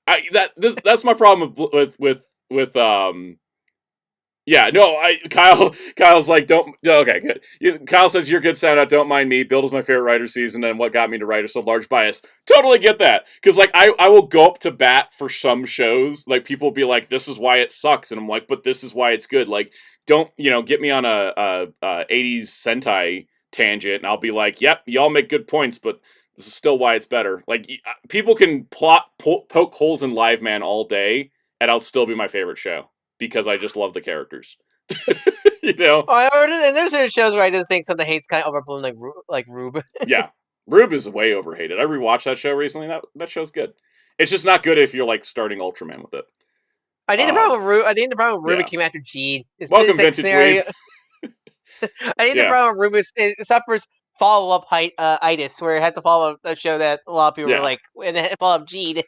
That's my problem with yeah, no, Kyle's like, don't, okay, good. Kyle says, you're good, Soundout, don't mind me. Build is my favorite Rider season, and what got me to Rider, so large bias. Totally get that. Because, like, I will go up to bat for some shows. Like, people will be like, this is why it sucks. And I'm like, but this is why it's good. Like, don't, get me on a 80s Sentai tangent, and I'll be like, yep, y'all make good points, but this is still why it's better. Like, people can poke holes in Live Man all day, and I'll still be my favorite show. Because I just love the characters, Oh, and there's certain shows where I just think some of the hate's kind of overblown, like Rube. Yeah, Rube is way overhated. I rewatched that show recently. That show's good. It's just not good if you're like starting Ultraman with it. I think the problem with Rube came after Gene. Welcome, Vintage Weeb. I think the problem with Rube is it suffers follow-up itis, where it has to follow a show that a lot of people were like, and then follow up Gene.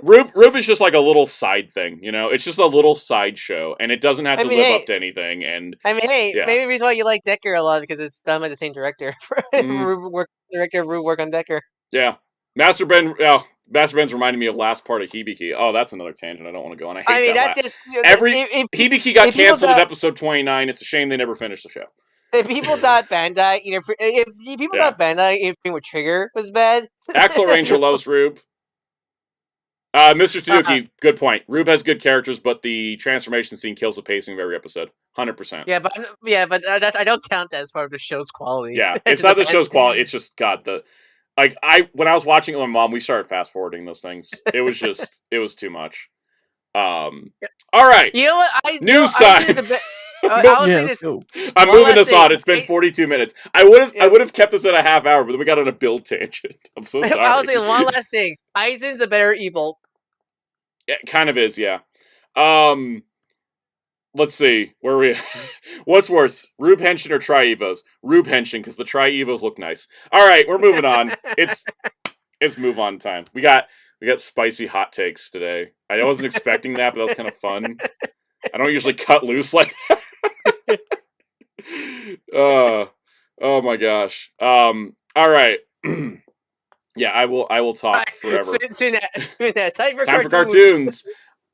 Rube is just like a little side thing, It's just a little side show, and it doesn't have to live up to anything. And maybe the reason why you like Decker a lot because it's done by the same director. Director of Rube work on Decker. Yeah, Master Ben's reminding me of last part of Hibiki. Oh, that's another tangent I don't want to go on. I hate that. Hibiki got canceled at episode 29. It's a shame they never finished the show. If people thought Bandai, if people thought Bandai anything with Trigger was bad, Axel Ranger loves Rube. Mr. Tanuki, good point. Rube has good characters, but the transformation scene kills the pacing of every episode. 100%. Yeah, but I don't count that as part of the show's quality. Yeah, it's not the show's quality. It's just when I was watching it with my mom, we started fast forwarding those things. It was just it was too much. All right. You know what? News time. I'm moving us on. It's been 42 minutes. I would have kept us at a half hour, but then we got on a build tangent. I'm so sorry. I was saying one last thing. Aizen's a better evil. It kind of is, yeah. Let's see. Where are we? What's worse, Rube Henshin or Tri-Evos? Rube Henshin, because the Tri-Evos look nice. All right, we're moving on. It's move on time. We got spicy hot takes today. I wasn't expecting that, but that was kind of fun. I don't usually cut loose like that. Oh my gosh. All right. Yeah, I will talk forever. Soon time for cartoons.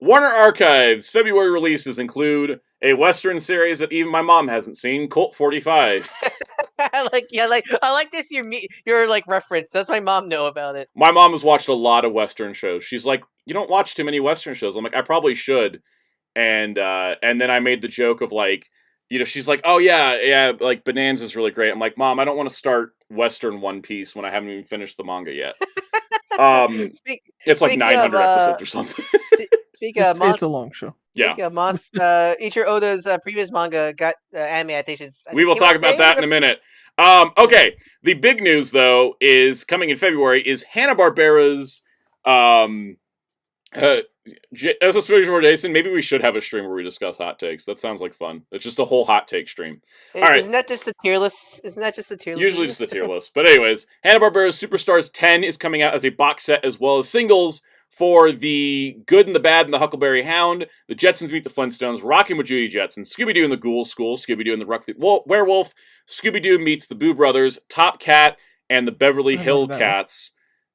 Warner Archives February releases include a Western series that even my mom hasn't seen, Colt 45. I like this your like reference. Does my mom know about it? My mom has watched a lot of Western shows. She's like, you don't watch too many Western shows. I'm like, I probably should. And then I made the joke of like, she's like, oh yeah, like Bonanza's really great. I'm like, Mom, I don't want to start Western One Piece when I haven't even finished the manga yet. It's like 900 episodes or something. It's a long show. Yeah. Ichiro Oda's previous manga got anime adaptations. We will talk about that in a minute. Okay. The big news, though, is coming in February is Hanna-Barbera's as a stream for Jason, maybe we should have a stream where we discuss hot takes. That sounds like fun. It's just a whole hot take stream. Isn't that just a tier list? Usually just a tier list. But anyways, Hanna-Barbera's Superstars 10 is coming out as a box set as well as singles for The Good and the Bad and the Huckleberry Hound, The Jetsons Meet the Flintstones, Rockin' with Judy Jetson, Scooby-Doo and the Ghoul School, Scooby-Doo and the Ruck the Werewolf, Scooby-Doo Meets the Boo Brothers, Top Cat and the Beverly Hill Cats,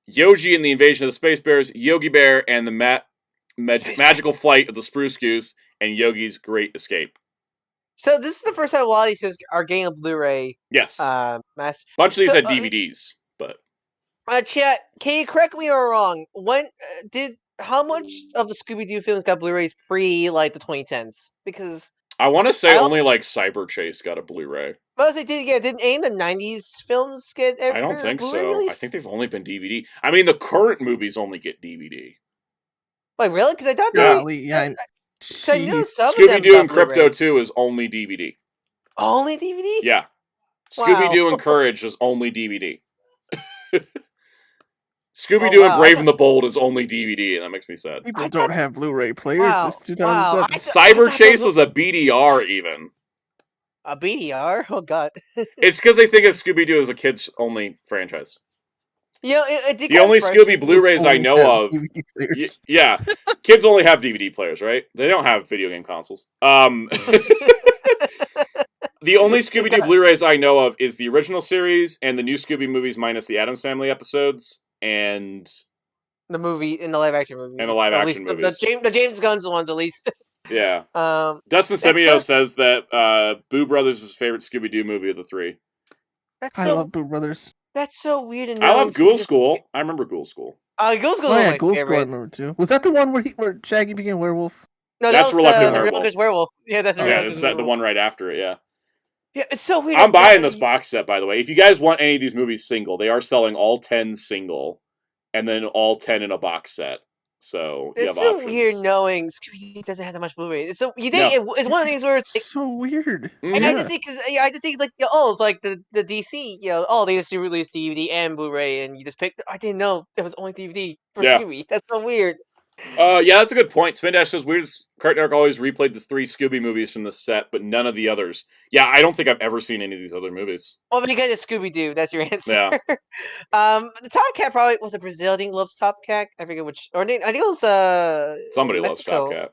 Yogi and the Invasion of the Space Bears, Yogi Bear and the Magical Flight of the Spruce Goose, and Yogi's Great Escape. So this is the first time a lot of these things are getting a Blu-ray. Yes. Bunch of these had DVDs, but... Chat, can you correct me or wrong? How much of the Scooby-Doo films got Blu-rays pre, like, the 2010s? Because... I want to say only, like, Cyber Chase got a Blu-ray. But didn't any of the 90s films get I don't think so. Release? I think they've only been DVD. I mean, the current movies only get DVD. Wait, really? Because I thought I knew some Scooby-Doo and Crypto 2 is only DVD. Only DVD? Yeah. Scooby-Doo and Courage is only DVD. Scooby-Doo and Brave and the Bold is only DVD, and that makes me sad. People don't have Blu-ray players. It's 2007. Cyber Chase was a BDR, even. A BDR? Oh, God. It's because they think of Scooby-Doo as a kids-only franchise. it did The kind of only frustrate Scooby me. Blu-rays I only know have of, DVD players. yeah, kids only have DVD players, right? They don't have video game consoles. The only Scooby-Doo Blu-rays I know of is the original series and the new Scooby movies minus the Addams Family episodes and the movie in the live action movies. the live At action least movies. the James Gunn's ones at least. Yeah. Dustin That's Semio so says that Boo Brothers is his favorite Scooby-Doo movie of the three. that's I so love Boo Brothers. that's so weird and I knowing love Ghoul Scooby-Doo. School. I remember Ghoul School. Ghoul School Oh was yeah, my Ghoul School I favorite. remember too. Was that the one where Shaggy became werewolf? No, That's that was Reluctant the Werewolf. Reluctant Werewolf. Yeah, that's the Oh, Yeah, Reluctant it's the Werewolf. one right after it, yeah. Yeah, it's so weird. I'm buying this box set, by the way. If you guys want any of these movies single, they are selling all 10 single and then all 10 in a box set. So you It's have so options. weird knowing Scooby doesn't have that much Blu-ray. It's so you No. think it's one of the things where it's like, so weird. and I just think it's like it's like the DC they just release DVD and Blu-ray and you just pick. I didn't know it was only DVD for Yeah. Scooby. That's so weird. Yeah, that's a good point. Spin Dash says Weirdest Cartoon Network always replayed the 3 Scooby movies from the set, but none of the others. Yeah, I don't think I've ever seen any of these other movies. Well, because it's Scooby-Doo, that's your answer. Yeah. The Top Cat probably was a Brazilian loves Top Cat. I forget which, or I think it was Somebody Mexico. loves Top Cat.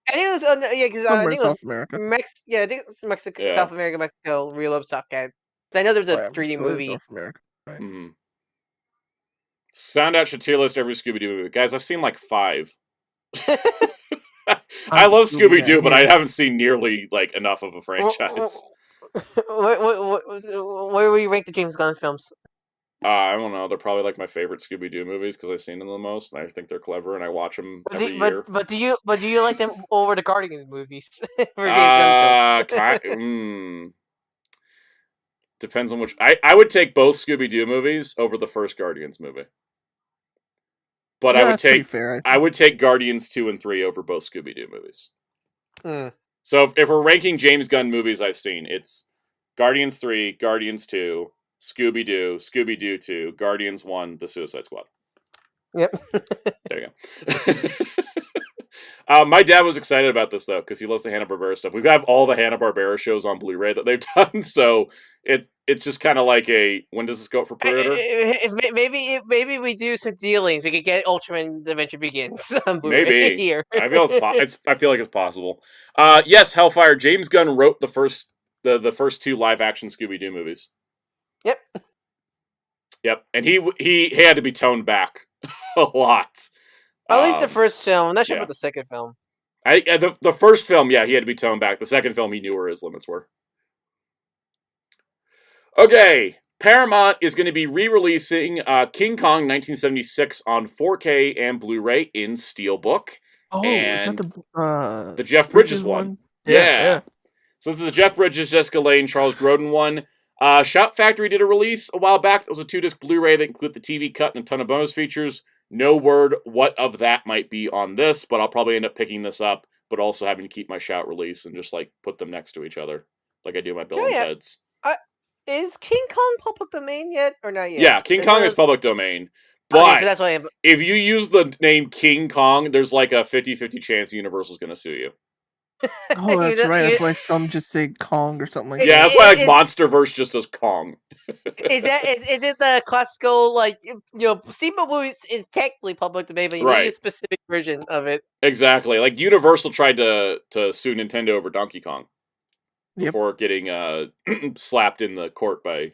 I think it was because I Somewhere in think it was South America. I think it's Mexico, Yeah. South America, Mexico. Really loves Top Cat. I know there's a Oh, yeah, 3D so it is movie. North America. Right. Mm-hmm. Soundout should tier list every Scooby-Doo movie. Guys, I've seen like 5. I love Scooby-Doo, but I haven't seen nearly like enough of a franchise. Where will you rank the James Gunn films? I don't know. They're probably like my favorite Scooby-Doo movies because I've seen them the most, and I think they're clever, and I watch them every year. But do you like them over the Guardian movies for James Gunn films? Depends on which. I would take both Scooby-Doo movies over the first Guardians movie. But Yeah, I would that's pretty take fair, I would take Guardians 2 and 3 over both Scooby-Doo movies. So if we're ranking James Gunn movies I've seen, it's Guardians 3, Guardians 2, Scooby-Doo, Scooby-Doo 2, Guardians 1, The Suicide Squad. Yep. There you go. My dad was excited about this, though, because he loves the Hanna-Barbera stuff. We've got all the Hanna-Barbera shows on Blu-ray that they've done, so it's just kind of like a, when does this go up for pre-order? Maybe we do some dealings. We could get Ultraman Adventure Begins on Blu-ray Maybe. here. I feel I feel like it's possible. Yes, Hellfire. James Gunn wrote the first 2 live-action Scooby-Doo movies. Yep, and he had to be toned back a lot. At least the first film. I'm not sure yeah. about the second film. The first film, yeah, he had to be toned back. The second film, he knew where his limits were. Okay, Paramount is going to be re-releasing King Kong 1976 on 4K and Blu-ray in Steelbook. Oh, and is that the Jeff Bridges one? Yeah. So this is the Jeff Bridges, Jessica Lange, Charles Grodin one. Shout Factory did a release a while back. That was a 2-disc Blu-ray that included the TV cut and a ton of bonus features. No word what of that might be on this, but I'll probably end up picking this up, but also having to keep my Shout release and just like put them next to each other, like I do my Bill and Ted's. Is King Kong public domain yet or not yet? Yeah, King Kong is public domain. But okay, so that's why if you use the name King Kong, there's like a 50-50 chance Universal's going to sue you. Oh, that's right. That's why some just say Kong or something like that. Yeah, that's why like MonsterVerse just does Kong. Is it the classical Steamboat movies is technically public domain, but you need a specific version of it. Exactly. Like Universal tried to sue Nintendo over Donkey Kong before getting slapped in the court by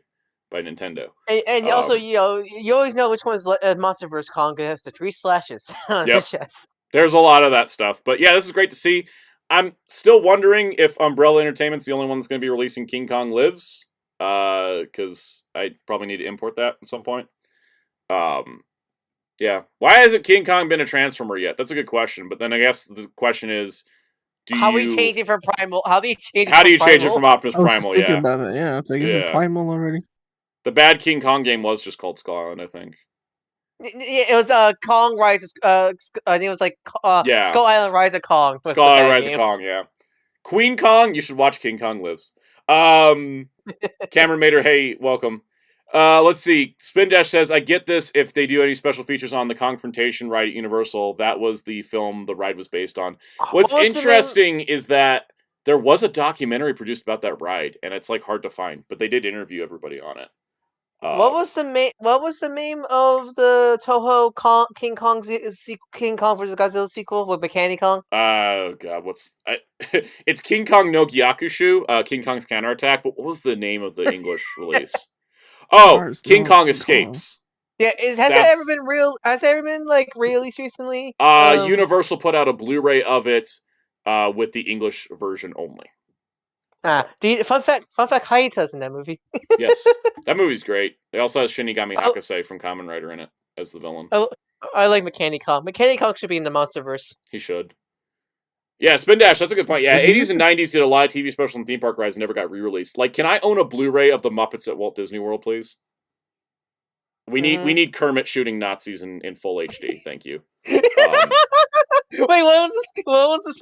Nintendo. And also, you always know which one's MonsterVerse Kong because it has the 3 slashes on the chest. There's a lot of that stuff. But yeah, this is great to see. I'm still wondering if Umbrella Entertainment's the only one that's going to be releasing King Kong Lives. Because I probably need to import that at some point. Yeah. Why hasn't King Kong been a Transformer yet? That's a good question. But then I guess the question is, how do you change it from Primal? How do you change it from Optimus Primal? I was thinking about it. Yeah, it's like, is it Primal already? The bad King Kong game was just called Skull Island, I think. It was Kong Rise. I think it was like Skull Island Rise of Kong. Skull Island Rise of Kong, yeah. Queen Kong, you should watch King Kong Lives. Cameron Mater, hey, welcome. Let's see. Spin Dash says, I get this if they do any special features on the Confrontation ride at Universal. That was the film the ride was based on. What's interesting is that there was a documentary produced about that ride, and it's like hard to find, but they did interview everybody on it. What was the name of the Toho King Kong King Kong vs Godzilla sequel with Mechanic Kong? Oh god, it's King Kong no Gyakushu, King Kong's counterattack, but what was the name of the English release? Oh, Cars, King no, Kong King Kong. Escapes. Yeah, has that ever been real? Has that ever been like released recently? Universal put out a Blu-ray of it with the English version only. Fun fact, Hayata's in that movie. Yes, that movie's great. It also has Shinigami Hakase from Kamen Rider in it as the villain. I like Mechanic Kong. Mechanic Kong should be in the MonsterVerse. He should. Yeah, Spin Dash, that's a good point. Yeah, 80s and 90s did a lot of TV specials and theme park rides never got re-released. Like, can I own a Blu-ray of the Muppets at Walt Disney World, please? We need Kermit shooting Nazis in full HD. Thank you. Wait, what was this?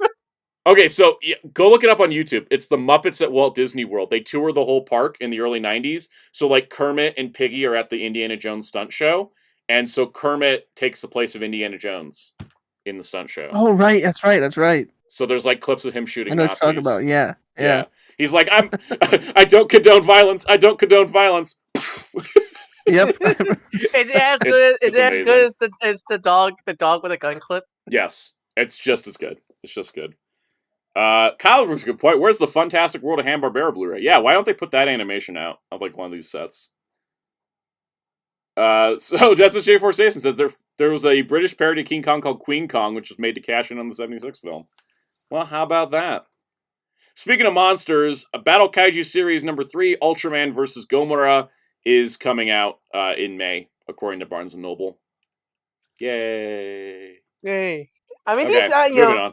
Okay, so go look it up on YouTube. It's the Muppets at Walt Disney World. They tour the whole park in the early 90s. So, like, Kermit and Piggy are at the Indiana Jones stunt show. And so Kermit takes the place of Indiana Jones in the stunt show. Oh, right. That's right. So there's, like, clips of him shooting I know Nazis. what you're talking about. Yeah. He's like, I don't condone violence. I don't condone violence. Yep. It's as good as the dog with a gun clip. Yes. It's just as good. It's just good. Kyle brings a good point. Where's the Funtastic World of Hanna-Barbera Blu-ray? Yeah, why don't they put that animation out of like one of these sets? So Justice J4 Jason says there was a British parody of King Kong called Queen Kong, which was made to cash in on the 76 film. Well, how about that? Speaking of monsters, Battle Kaiju Series number 3, Ultraman vs. Gomora, is coming out in May, according to Barnes & Noble. Yay. I mean, okay, these, moving on.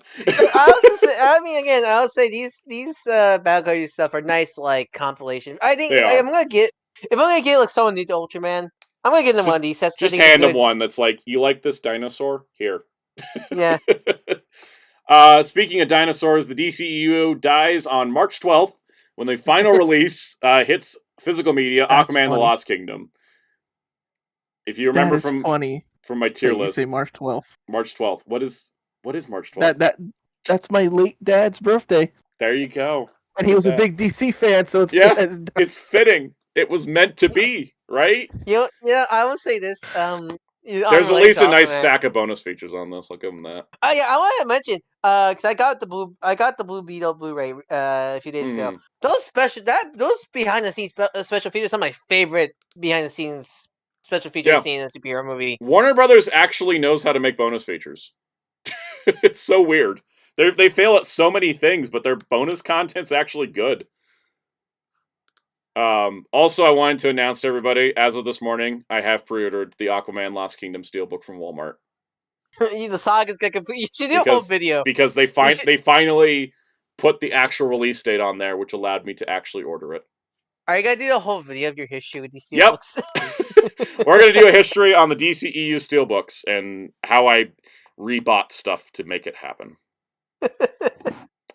I'll say these Battle Kaiju stuff are nice, like compilation. I think if I'm gonna get like someone new to Ultraman, I'm gonna get them one of these sets. Just hand them one that's like, you like this dinosaur? Here. Yeah. Speaking of dinosaurs, the DCEU dies on March 12th when the final release hits physical media. That's Aquaman: The Lost Kingdom. If you remember from my tier list, you say March 12th. March 12th. What is March 12th? That's my late dad's birthday. There you go. And he was a big DC fan, so it's fitting. It was meant to be, right? Yeah, I will say this. There's at least a nice stack of bonus features on this. I'll give them that. Oh yeah, I want to mention because I got the Blue Beetle Blu-ray a few days ago. Those behind the scenes special features, some of my favorite behind the scenes special features I've seen in a superhero movie. Warner Brothers actually knows how to make bonus features. It's so weird. They fail at so many things, but their bonus content's actually good. Also, I wanted to announce to everybody, as of this morning, I have pre-ordered the Aquaman Lost Kingdom Steelbook from Walmart. The saga's got complete. You should do a whole video. Because they finally put the actual release date on there, which allowed me to actually order it. Are you gonna do a whole video of your history with these steelbooks? Yep. We're gonna do a history on the DCEU steelbooks and how I rebought stuff to make it happen.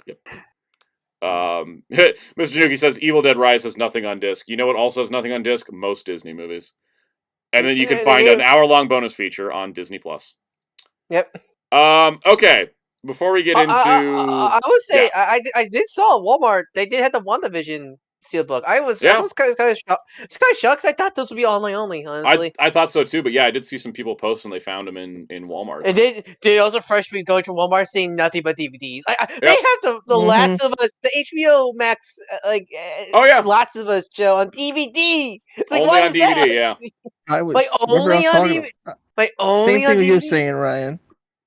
Yep. Mr. Januki says Evil Dead Rise has nothing on disc. You know what also has nothing on disc? Most Disney movies. And then you can find an hour-long bonus feature on Disney Plus. Yep. Okay. Before we get into, I would say I did saw at Walmart. They did have the WandaVision steelbook. I was kind of shocked. It's kind of shocked. I thought those would be online only. Honestly, I thought so too. But yeah, I did see some people post and they found them in Walmart. And they also fresh me going to Walmart seeing nothing but DVDs. They have the Last of Us, the HBO Max, Last of Us show on DVD. Like, only on DVD, yeah. I was only on DVD. Same thing you're saying, Ryan.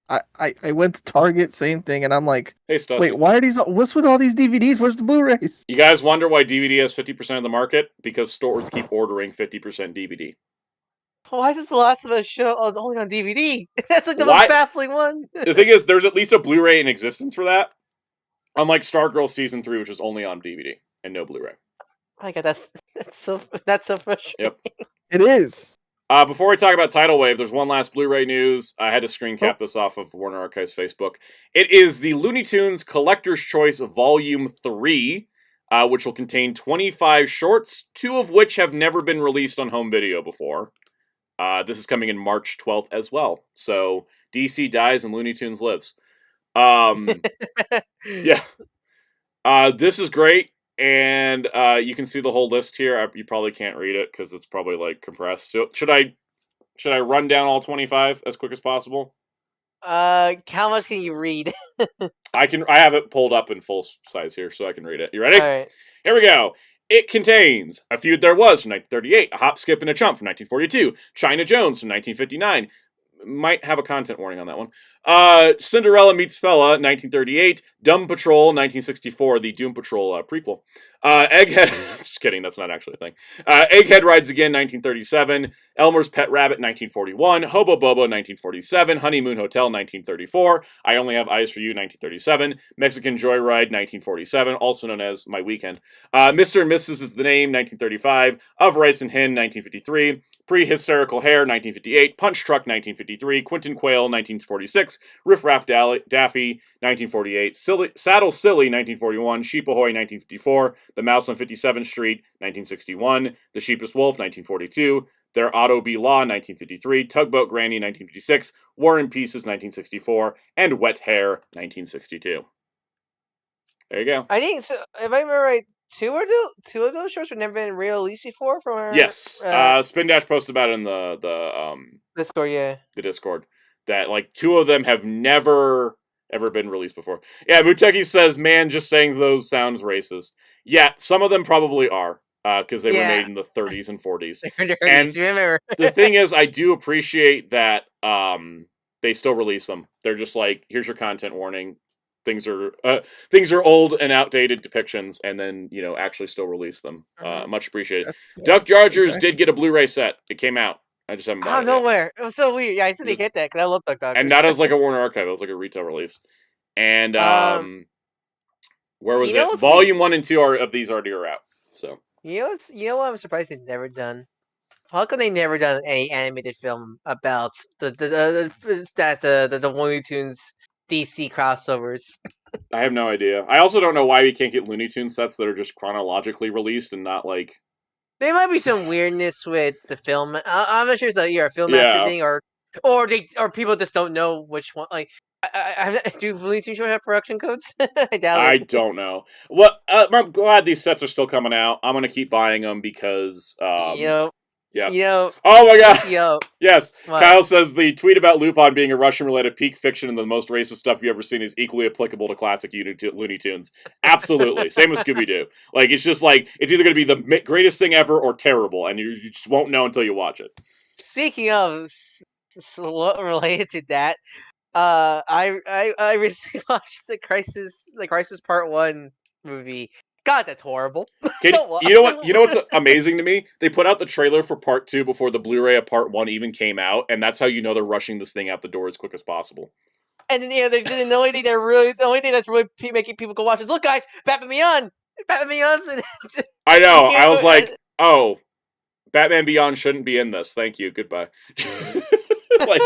I went to Target, same thing, and I'm like, hey, Stussy. Wait, why are these? What's with all these DVDs? Where's the Blu-rays? You guys wonder why DVD has 50% of the market? Because stores keep ordering 50% DVD. Why does The Last of Us show is only on DVD? That's like the most baffling one. The thing is, there's at least a Blu-ray in existence for that. Unlike Stargirl Season 3, which is only on DVD and no Blu-ray. Oh my god, that's so frustrating. Yep. It is. Before we talk about Tidal Wave, there's one last Blu-ray news. I had to screen cap this off of Warner Archive's Facebook. It is the Looney Tunes Collector's Choice Volume 3, which will contain 25 shorts, 2 of which have never been released on home video before. This is coming in March 12th as well. So DC dies and Looney Tunes lives. Yeah. This is great. And you can see the whole list here. You probably can't read it because it's probably like compressed. So should I run down all 25 as quick as possible? How much can you read? I have it pulled up in full size here, so I can read it. You ready? All right. Here we go. It contains A Feud There Was from 1938, A Hop, Skip, and a Chump from 1942, China Jones from 1959. Might have a content warning on that one. Cinderella Meets Fella, 1938. Dumb Patrol, 1964, the Doom Patrol prequel. Egghead, just kidding, that's not actually a thing. Egghead Rides Again, 1937. Elmer's Pet Rabbit, 1941. Hobo Bobo, 1947. Honeymoon Hotel, 1934. I Only Have Eyes for You, 1937. Mexican Joyride, 1947, also known as My Weekend. Mr. and Mrs. Is the Name, 1935. Of Rice and Hen, 1953. Pre-Hysterical Hair, 1958. Punch Truck, 1953. Quentin Quayle, 1946. Riff Raff Daffy, 1948. Saddle Silly, 1941. Sheep Ahoy, 1954. The Mouse on 57th Street, 1961. The Sheepish Wolf, 1942. Their Otto B. Law, 1953. Tugboat Granny, 1956. War and Pieces, 1964. And Wet Hair, 1962. There you go. I think, so, if I remember right, two of those shorts have never been released before from our... Yes. Spin Dash posted about it in the Discord, yeah. The Discord. That, like, two of them have never ever been released before. Yeah, Muteki says, man, just saying those sounds racist. Yeah, some of them probably are. Because they were made in the 30s and 40s. And remember. The thing is, I do appreciate that they still release them. They're just like, here's your content warning. Things are old and outdated depictions, and then actually still release them. Much appreciated. Duck Dodgers did get a Blu-ray set. It came out. I just haven't bought it. Nowhere. It was so weird. Yeah, I said they get that because I love Duck Dodgers. And not as like a Warner Archive. It was like a retail release. And where was it? Volume 1 and 2 of these already are out. So you know what I'm surprised they've never done. How come they never done any animated film about the Looney Tunes DC crossovers? I have no idea. I also don't know why we can't get Looney Tunes sets that are just chronologically released and not like. There might be some weirdness with the film. I'm not sure it's a film master thing or people just don't know which one. Like, do Looney Tunes have production codes? I doubt it. I don't know. Well, I'm glad these sets are still coming out. I'm gonna keep buying them because. Yeah. Oh my god. Yes. What? Kyle says the tweet about Lupin being a Russian-related peak fiction and the most racist stuff you've ever seen is equally applicable to classic Looney Tunes. Absolutely. Same with Scooby-Doo. Like, it's just like, it's either going to be the greatest thing ever or terrible, and you just won't know until you watch it. Speaking of related to that, I recently watched the Crisis Part 1 movie. God, that's horrible. You know what's amazing to me? They put out the trailer for Part 2 before the Blu-ray of Part 1 even came out, and that's how you know they're rushing this thing out the door as quick as possible. And then the only thing that's really making people go watch is, look, guys, Batman Beyond. I know. I was like, oh, Batman Beyond shouldn't be in this. Thank you. Goodbye. Like,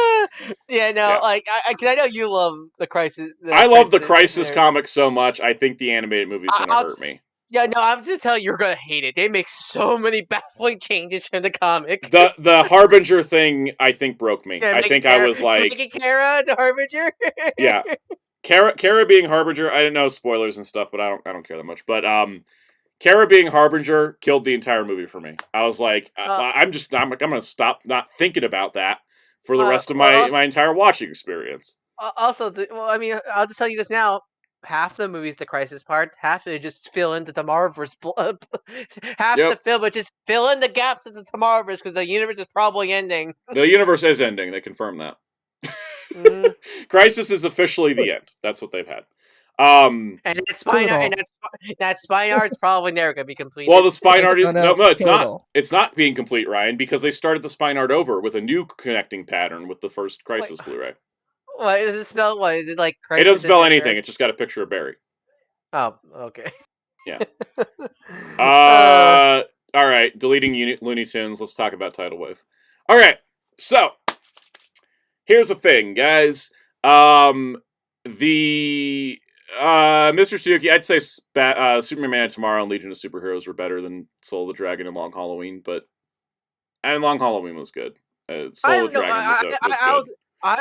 I know you love the Crisis. I love the Crisis comic so much. I think the animated movie is going to hurt me. Yeah, no, I'm just telling you, you're going to hate it. They make so many baffling changes from the comic. The Harbinger thing, I think, broke me. I think I was like, making Kara the Harbinger. Yeah, Kara being Harbinger. I didn't know spoilers and stuff, but I don't care that much. But Kara being Harbinger killed the entire movie for me. I was like, I'm going to stop not thinking about that for the rest of my entire watching experience. Also, I'll just tell you this now. Half the movie's the Crisis part. Half they just fill into Tomorrowverse. Half the film, but just fill in the gaps of the Tomorrowverse because the universe is probably ending. The universe is ending. They confirmed that. Crisis is officially the end. That's what they've had. And that spine art's probably never gonna be completed. Well, the spine art, no, it's not. It's not being complete, Ryan, because they started the spine art over with a new connecting pattern with the first Crisis Blu-ray. What does it spell? What is it like? Crisis? It doesn't spell anything. It just got a picture of Barry. Oh, okay. Yeah. All right. Deleting Looney Tunes. Let's talk about Tidal Wave. All right. So here's the thing, guys. Mr. Suzuki, I'd say Superman Man Tomorrow and Legion of Superheroes were better than Soul of the Dragon and Long Halloween, but Long Halloween was good. Soul of the Dragon was good.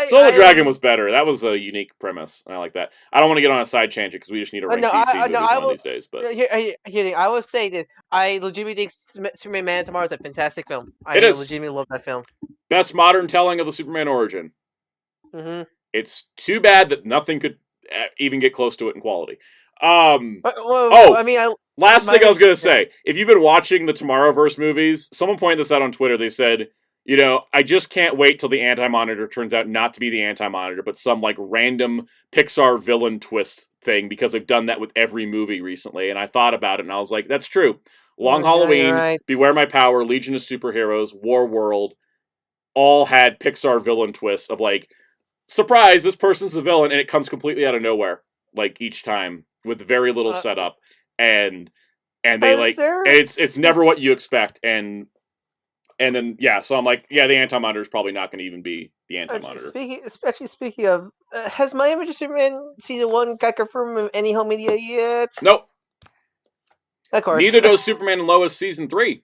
Soul of the Dragon was better. That was a unique premise. I like that. I don't want to get on a side tangent because we just need to rank DC movies one of these days. But I will say that I legitimately think Superman Man of Tomorrow is a fantastic film. I legitimately love that film. Best modern telling of the Superman origin. Mm-hmm. It's too bad that nothing could even get close to it in quality. Last thing I was going to say, if you've been watching the Tomorrowverse movies, someone pointed this out on Twitter. They said, I just can't wait till the Anti-Monitor turns out not to be the Anti-Monitor, but some like random Pixar villain twist thing, because they've done that with every movie recently. And I thought about it, and I was like, that's true. Long Halloween, right. Beware My Power, Legion of Superheroes, War World, all had Pixar villain twists of like, surprise, this person's the villain, and it comes completely out of nowhere, like each time with very little setup, and they like it's never what you expect, and then so I'm like, the Anti-Monitor is probably not going to even be the Anti-Monitor. Speaking of, has My Image of Superman season 1 got confirmed with any home media yet? Nope. Of course. Neither does Superman and Lois season 3.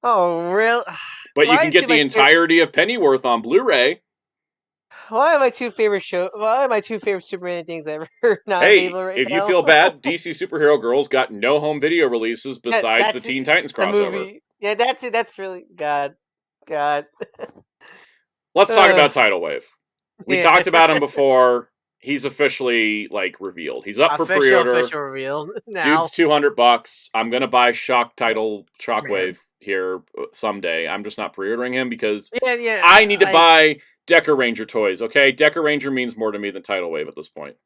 Oh, really? But you can get the entirety of Pennyworth on Blu-ray. Why are my two favorite Superman things ever not available right now? If you feel bad, DC Superhero Girls got no home video releases besides the Teen Titans crossover. The movie. Yeah, that's it. That's really God. Let's talk about Tidal Wave. We talked about him before. He's officially revealed. He's up for pre-order. Official reveal now. Dude's $200. I'm gonna buy Shockwave here someday. I'm just not pre-ordering him because I need to buy Decker Ranger toys. Okay, Decker Ranger means more to me than Tidal Wave at this point.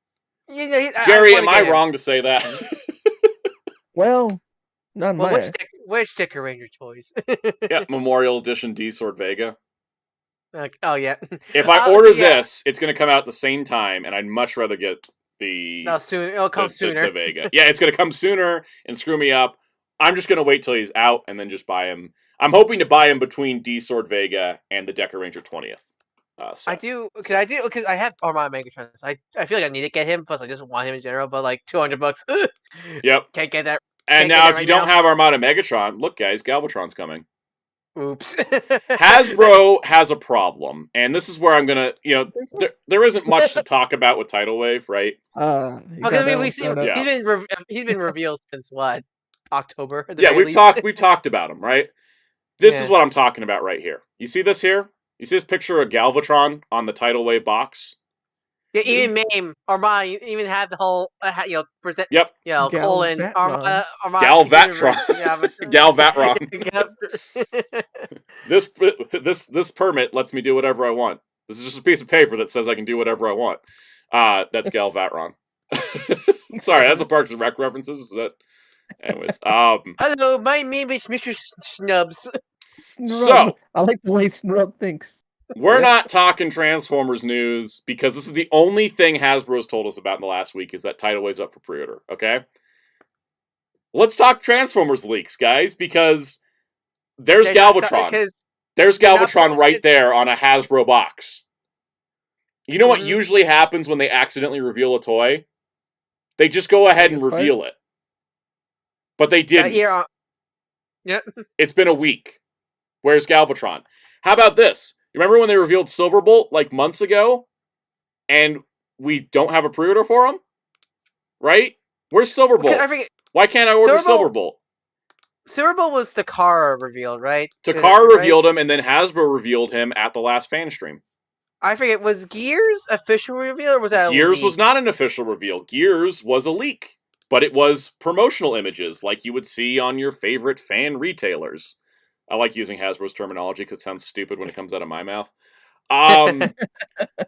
Jerry, am I wrong to say that? Well, not mine. Which Decker Ranger toys? Memorial Edition D Sword Vega. Oh yeah. If I order this, it's going to come out at the same time, and I'd much rather get the. No, soon. It'll come sooner. The Vega. Yeah, it's going to come sooner and screw me up. I'm just going to wait till he's out and then just buy him. I'm hoping to buy him between D Sword Vega and the Decker Ranger 20th. I do because I have Armada Megatrons. I feel like I need to get him. Plus, I just want him in general. But $200. Yep. Can't get that. And now, if you don't have Armada Megatron, look, guys, Galvatron's coming. Oops. Hasbro has a problem, and this is where I'm gonna, there isn't much to talk about with Tidal Wave, right? He's been revealed since what, October? We've talked about him, right? This is what I'm talking about right here. You see this here? You see this picture of Galvatron on the Tidal Wave box? Yeah, even MAME, Armada, even had the whole, present. Yep. Colon, Armada. Galvatron. Galvatron. This permit lets me do whatever I want. This is just a piece of paper that says I can do whatever I want. That's Galvatron. Sorry, that's a Parks and Rec references. Is that? Anyways, hello, my name is Mr. Snubs. So I like the way Snub thinks. We're not talking Transformers news because this is the only thing Hasbro's told us about in the last week is that Tidal Wave's up for pre-order, okay? Let's talk Transformers leaks, guys, because there's Galvatron. There's Galvatron right there on a Hasbro box. You know what usually happens when they accidentally reveal a toy? They just go ahead and reveal it. But they didn't. It's been a week. Where's Galvatron? How about this? You remember when they revealed Silverbolt months ago? And we don't have a pre-order for him? Right? Where's Silverbolt? Why can't I order Silverbolt? Silverbolt was Takara revealed, right? Takara revealed him, and then Hasbro revealed him at the last fan stream. I forget, was Gears official reveal, or was that Gears was not an official reveal. Gears was a leak. But it was promotional images, like you would see on your favorite fan retailers. I like using Hasbro's terminology because it sounds stupid when it comes out of my mouth.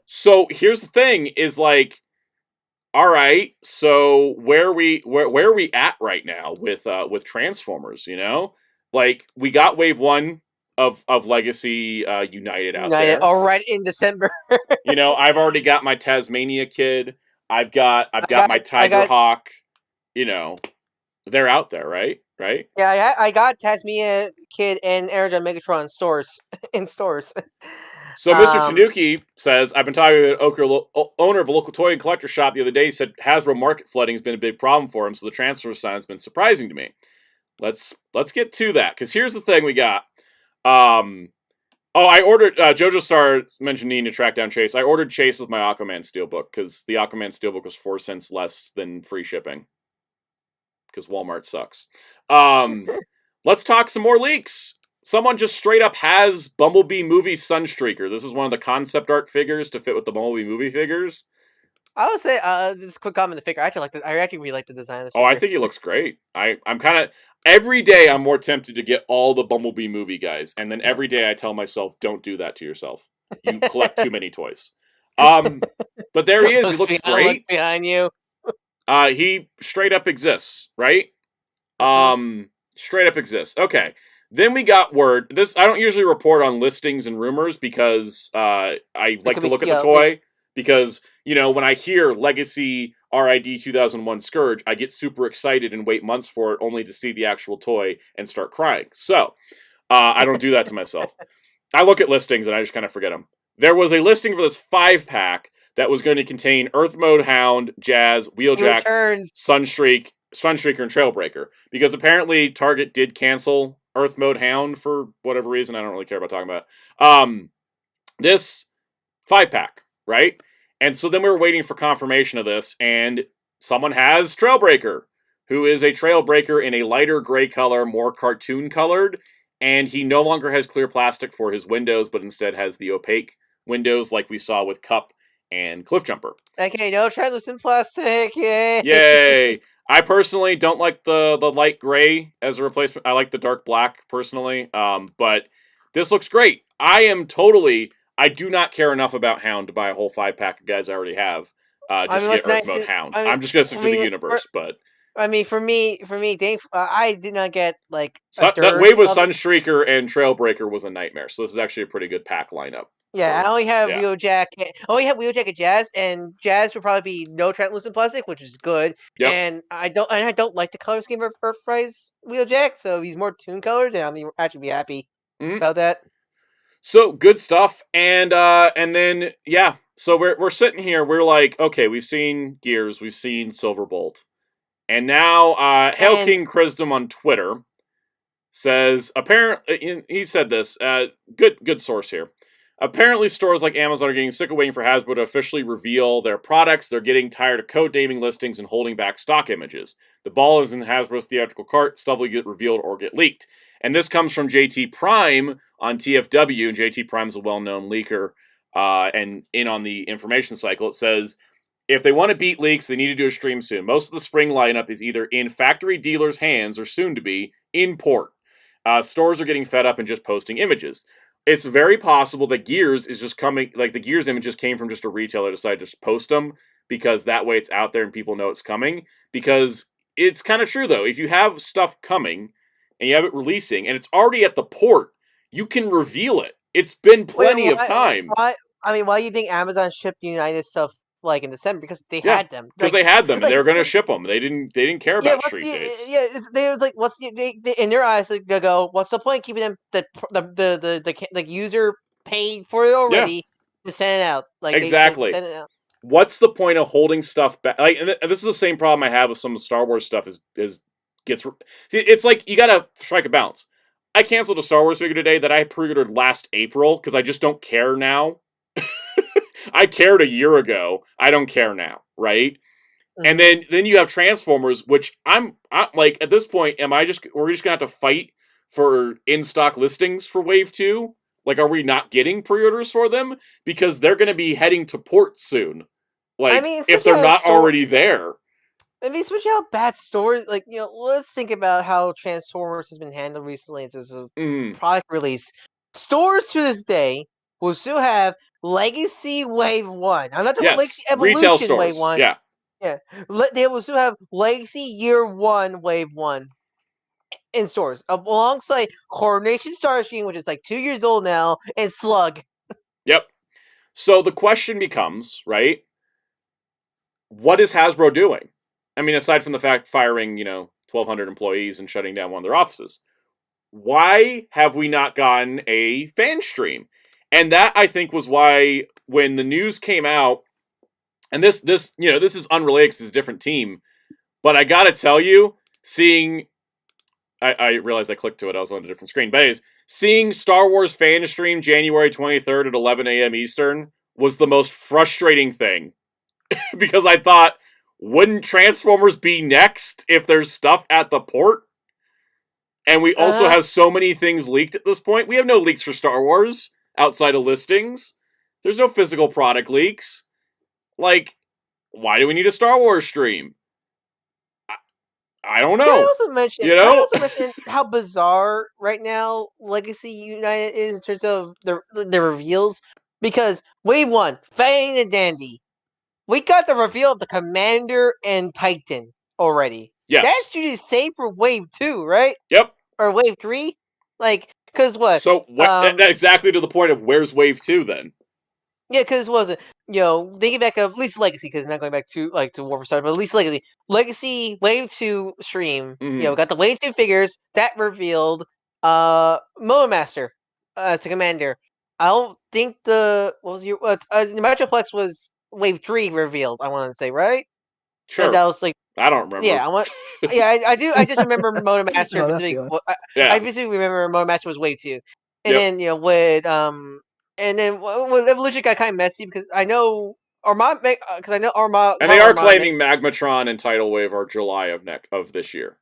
So here's the thing: is all right. So where are we at right now with Transformers? We got Wave 1 of Legacy United out there. All right, in December. I've already got my Tasmania Kid. I've got my Tigerhawk. They're out there, right? Right? Yeah, I got Tasmania Kid and Aerodrome Megatron in stores. So Mr. Tanuki says, I've been talking to an owner of a local toy and collector shop the other day. He said Hasbro market flooding has been a big problem for him, so the transfer sign has been surprising to me. Let's get to that, because here's the thing we got. Oh, I ordered, Jojo Star mentioned needing to track down Chase. I ordered Chase with my Aquaman Steelbook, because the Aquaman Steelbook was 4 cents less than free shipping. Because Walmart sucks. Let's talk some more leaks. Someone just straight up has Bumblebee movie Sunstreaker. This is one of the concept art figures to fit with the Bumblebee movie figures. I would say, just a quick comment on the figure. I actually really like the design of this figure. I think he looks great. I'm kind of... Every day I'm more tempted to get all the Bumblebee movie guys. And then every day I tell myself, don't do that to yourself. You collect too many toys. But there he is. He looks great. Look behind you. He straight up exists, right? Straight up exists. Okay. Then we got word. I don't usually report on listings and rumors because I like to look at the toy. Because, when I hear Legacy RID 2001 Scourge, I get super excited and wait months for it only to see the actual toy and start crying. So, I don't do that to myself. I look at listings and I just kind of forget them. There was a listing for this 5-pack that was going to contain Earth Mode Hound, Jazz, Wheeljack, Sunstreaker, and Trailbreaker. Because apparently Target did cancel Earth Mode Hound for whatever reason. I don't really care about talking about it. This 5-pack, right? And so then we were waiting for confirmation of this, and someone has Trailbreaker, who is a Trailbreaker in a lighter gray color, more cartoon colored, and he no longer has clear plastic for his windows, but instead has the opaque windows like we saw with Cup and Cliffjumper. Okay, no translucent plastic, yay! Yay! I personally don't like the light gray as a replacement. I like the dark black, personally, but this looks great. I do not care enough about Hound to buy a whole 5-pack of guys I already have. Just to get Earth Mode Hound. I'm just gonna stick to the universe, but for me, Dave, I did not get like that wave with Sunstreaker and Trailbreaker was a nightmare. So this is actually a pretty good pack lineup. Yeah, I only have Wheeljack. I only have Wheeljack and Jazz, and Jazz would probably be no translucent plastic, which is good. Yep. And I don't like the color scheme of Earthrise Wheeljack, so he's more toon colored, and I'm actually be happy about that. So good stuff, and then so we're sitting here, we're like, okay, we've seen Gears, we've seen Silverbolt, and now Hail King Chrisdom on Twitter says, apparently he said this, good source here. Apparently, stores like Amazon are getting sick of waiting for Hasbro to officially reveal their products. They're getting tired of code-naming listings and holding back stock images. The ball is in Hasbro's theatrical cart. Stuff will get revealed or get leaked. And this comes from JT Prime on TFW. And JT Prime is a well-known leaker and in on the information cycle. It says, if they want to beat leaks, they need to do a stream soon. Most of the spring lineup is either in factory dealers' hands or soon to be in port. Stores are getting fed up and just posting images. It's very possible that Gears is just coming, like the Gears images came from just a retailer decided to just post them because that way it's out there and people know it's coming. Because it's kind of true though, if you have stuff coming and you have it releasing and it's already at the port, you can reveal it. It's been plenty of time. Why do you think Amazon shipped United stuff like in December? Because they had them. Because they had them and they were going to ship them. They didn't care about street dates. Yeah, they was like, they in their eyes they go, what's the point of keeping them the user paid for it already to send it out? Like exactly. They send it out. What's the point of holding stuff back? Like, and this is the same problem I have with some of Star Wars stuff. It's like you gotta strike a balance. I canceled a Star Wars figure today that I pre-ordered last April because I just don't care now. I cared a year ago. I don't care now, right? Mm-hmm. And then you have Transformers, which I'm like at this point, we're just gonna have to fight for in-stock listings for Wave 2? Like, are we not getting pre-orders for them? Because they're gonna be heading to port soon. Like, if they're not already there. I mean, especially how bad stores, like, let's think about how Transformers has been handled recently in terms of product release. Stores to this day will still have Legacy Wave 1. I'm not talking about Legacy Evolution Wave 1. Yeah. They will still have Legacy Year 1 Wave 1 in stores, alongside Coronation Starscream, which is like 2 years old now, and Slug. Yep. So the question becomes, right, what is Hasbro doing? I mean, aside from the fact firing, 1,200 employees and shutting down one of their offices, why have we not gotten a fan stream? And that, I think, was why when the news came out, and this is unrelated because it's a different team, but I gotta tell you, seeing I realized I clicked to it. I was on a different screen. But anyways, seeing Star Wars fan stream January 23rd at 11 a.m. Eastern was the most frustrating thing. Because I thought, wouldn't Transformers be next if there's stuff at the port? And we also have so many things leaked at this point. We have no leaks for Star Wars outside of listings. There's no physical product leaks. Like, why do we need a Star Wars stream? I don't know. Can I also mention, you know? how bizarre right now Legacy United is in terms of the reveals? Because Wave 1, fine and dandy. We got the reveal of the Commander and Titan already. Yes. That's usually safe for Wave 2, right? Yep. Or Wave 3? Like, because what? So, what? Exactly to the point of where's Wave 2 then? Yeah, because what was it? Thinking back of at least Legacy, because not going back to War for Star, but at least Legacy Wave 2 stream. Mm-hmm. Got the Wave 2 figures that revealed Moto Master as the Commander. I don't think the Metroplex was Wave 3 revealed. I want to say, right? Sure. And that was like, I don't remember. Yeah, I do. I just remember Moto Master No, specific. yeah. I specifically remember Moto Master was Wave 2, and then with with Evolution got kind of messy because I know Armand, because I know Armand, and they are claiming Magmatron and Tidal Wave are July of this year.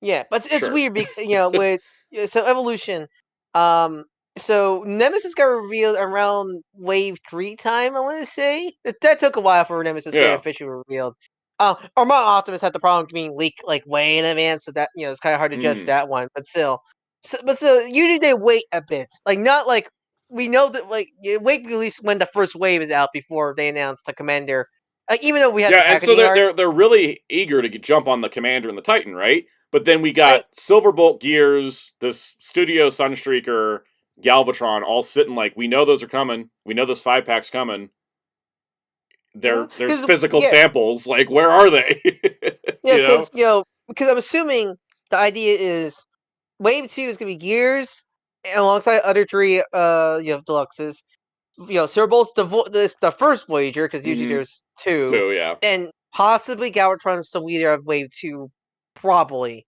Yeah, but it's weird because with so Evolution, so Nemesis got revealed around Wave 3 time. I want to say that took a while for Nemesis to get officially revealed. Armand Optimus had the problem being leaked like way in advance, so that it's kind of hard to judge that one. But still, so usually they wait a bit, like not like we know that like wait at least when the first wave is out before they announce the Commander. Like even though we have the packaging and so they're really eager to jump on the Commander and the Titan, right? But then we got Silverbolt Gears, this Studio Sunstreaker, Galvatron, all sitting like we know those are coming. We know this 5-pack's coming. There's physical samples. Like, where are they? Because I'm assuming the idea is Wave 2 is gonna be Gears alongside other 3 deluxes. Silverbolt's the first Voyager because usually there's 2. 2, yeah. And possibly Galvatron's the leader of Wave 2, probably.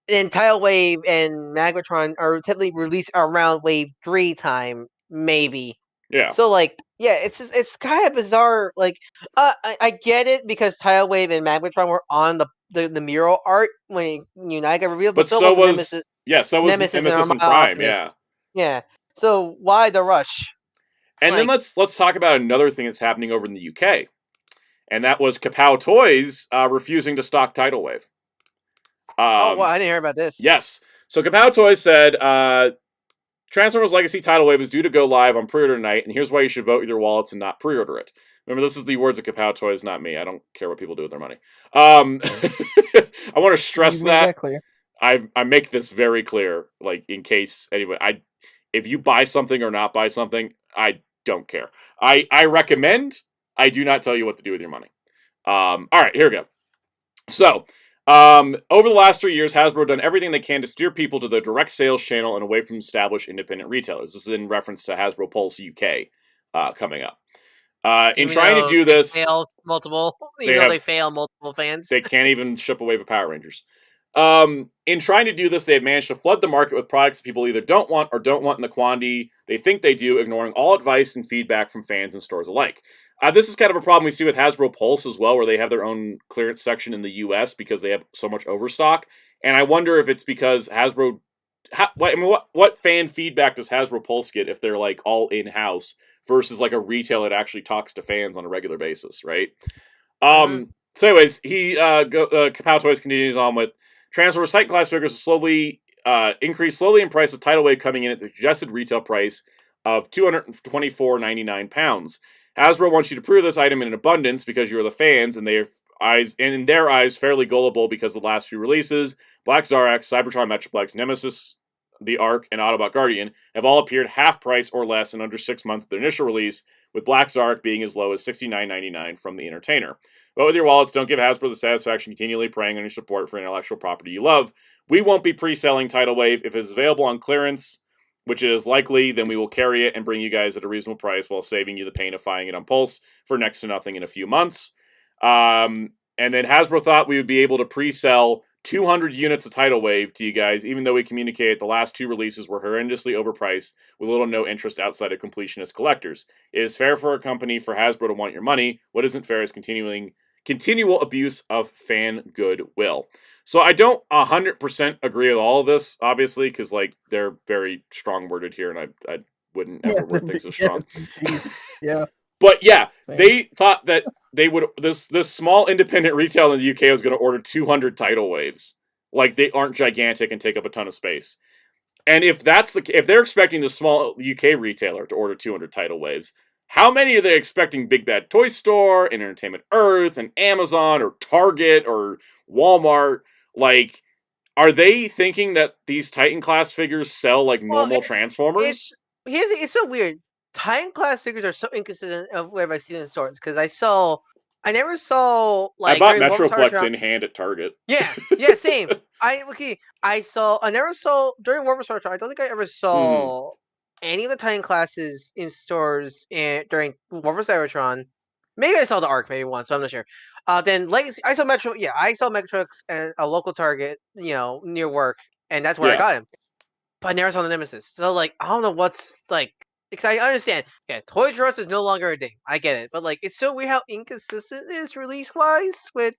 And Tidal Wave and Magmatron are typically released around Wave 3 time, maybe. Yeah. So it's kind of bizarre. Like I get it because Tidal Wave and Magmatron were on the mural art when Unite got revealed, but so was Nemesis. Yeah, so was Nemesis and Prime. Yeah. Yeah. So why the rush? And then let's talk about another thing that's happening over in the UK, and that was Kapow Toys refusing to stock Tidal Wave. Well, I didn't hear about this. Yes. So Kapow Toys said, Transformers Legacy Tidal Wave is due to go live on pre-order night, and here's why you should vote with your wallets and not pre-order it. Remember, this is the words of Kapow Toys, not me. I don't care what people do with their money. I want to stress that. Clear. I make this very clear, like in case anyway. If you buy something or not buy something, I don't care. I recommend. I do not tell you what to do with your money. All right, here we go. So, over the last 3 years, Hasbro done everything they can to steer people to the direct sales channel and away from established independent retailers. This is in reference to Hasbro Pulse UK coming up. In trying to do this, they fail multiple fans. They can't even ship a wave of Power Rangers. In trying to do this, they have managed to flood the market with products people either don't want or don't want in the quantity they think they do, ignoring all advice and feedback from fans and stores alike. This is kind of a problem we see with Hasbro Pulse as well, where they have their own clearance section in the US because they have so much overstock. And I wonder if it's because Hasbro... what fan feedback does Hasbro Pulse get if they're like all in-house versus like a retailer that actually talks to fans on a regular basis, right? So anyways, Kapow Toys continues on with Transformers Titan class figures increase slowly in price, with Tidal Wave coming in at the suggested retail price of £224.99. Hasbro wants you to prove this item in abundance because you're the fans, and in their eyes, fairly gullible because the last few releases, Black Zarak, Cybertron Metroplex, Nemesis, the Ark, and Autobot Guardian, have all appeared half price or less in under 6 months of their initial release, with Black Zarak being as low as $69.99 from the Entertainer. But with your wallets, don't give Hasbro the satisfaction continually preying on your support for intellectual property you love. We won't be pre-selling Tidal Wave. If it's available on clearance, which is likely, then we will carry it and bring you guys at a reasonable price while saving you the pain of buying it on Pulse for next to nothing in a few months. And then Hasbro thought we would be able to pre-sell 200 units of Tidal Wave to you guys, even though we communicated the last 2 releases were horrendously overpriced with little no interest outside of completionist collectors. It is fair for a company for Hasbro to want your money. What isn't fair is continual abuse of fan goodwill. So I don't 100% agree with all of this, obviously, because like they're very strong-worded here, and I wouldn't ever word things so strong. Yeah. But yeah, Same. they thought that they would this small independent retail in the UK was going to order 200 Tidal Waves. Like they aren't gigantic and take up a ton of space. And if they're expecting the small UK retailer to order 200 Tidal Waves, how many are they expecting Big Bad Toy Store and Entertainment Earth and Amazon or Target or Walmart? Like, are they thinking that these Titan class figures sell like normal Transformers? It's so weird. Titan class figures are so inconsistent of where I've seen in stores because I never saw like I bought during Metroplex in hand at Target. Yeah, same. I never saw during Warhammer Star Trek. I don't think I ever saw any of the Titan classes in stores during Warhammer Cybertron. Maybe I saw the Arc maybe once, so I'm not sure. Then Legacy, I saw Metro. Yeah, I saw Megatrucks at a local Target, near work, and that's where I got him. But I never saw the Nemesis. So like, I don't know what's like. Because I understand, yeah, Toys R Us is no longer a thing. I get it, but like, it's so weird how inconsistent it is release-wise with.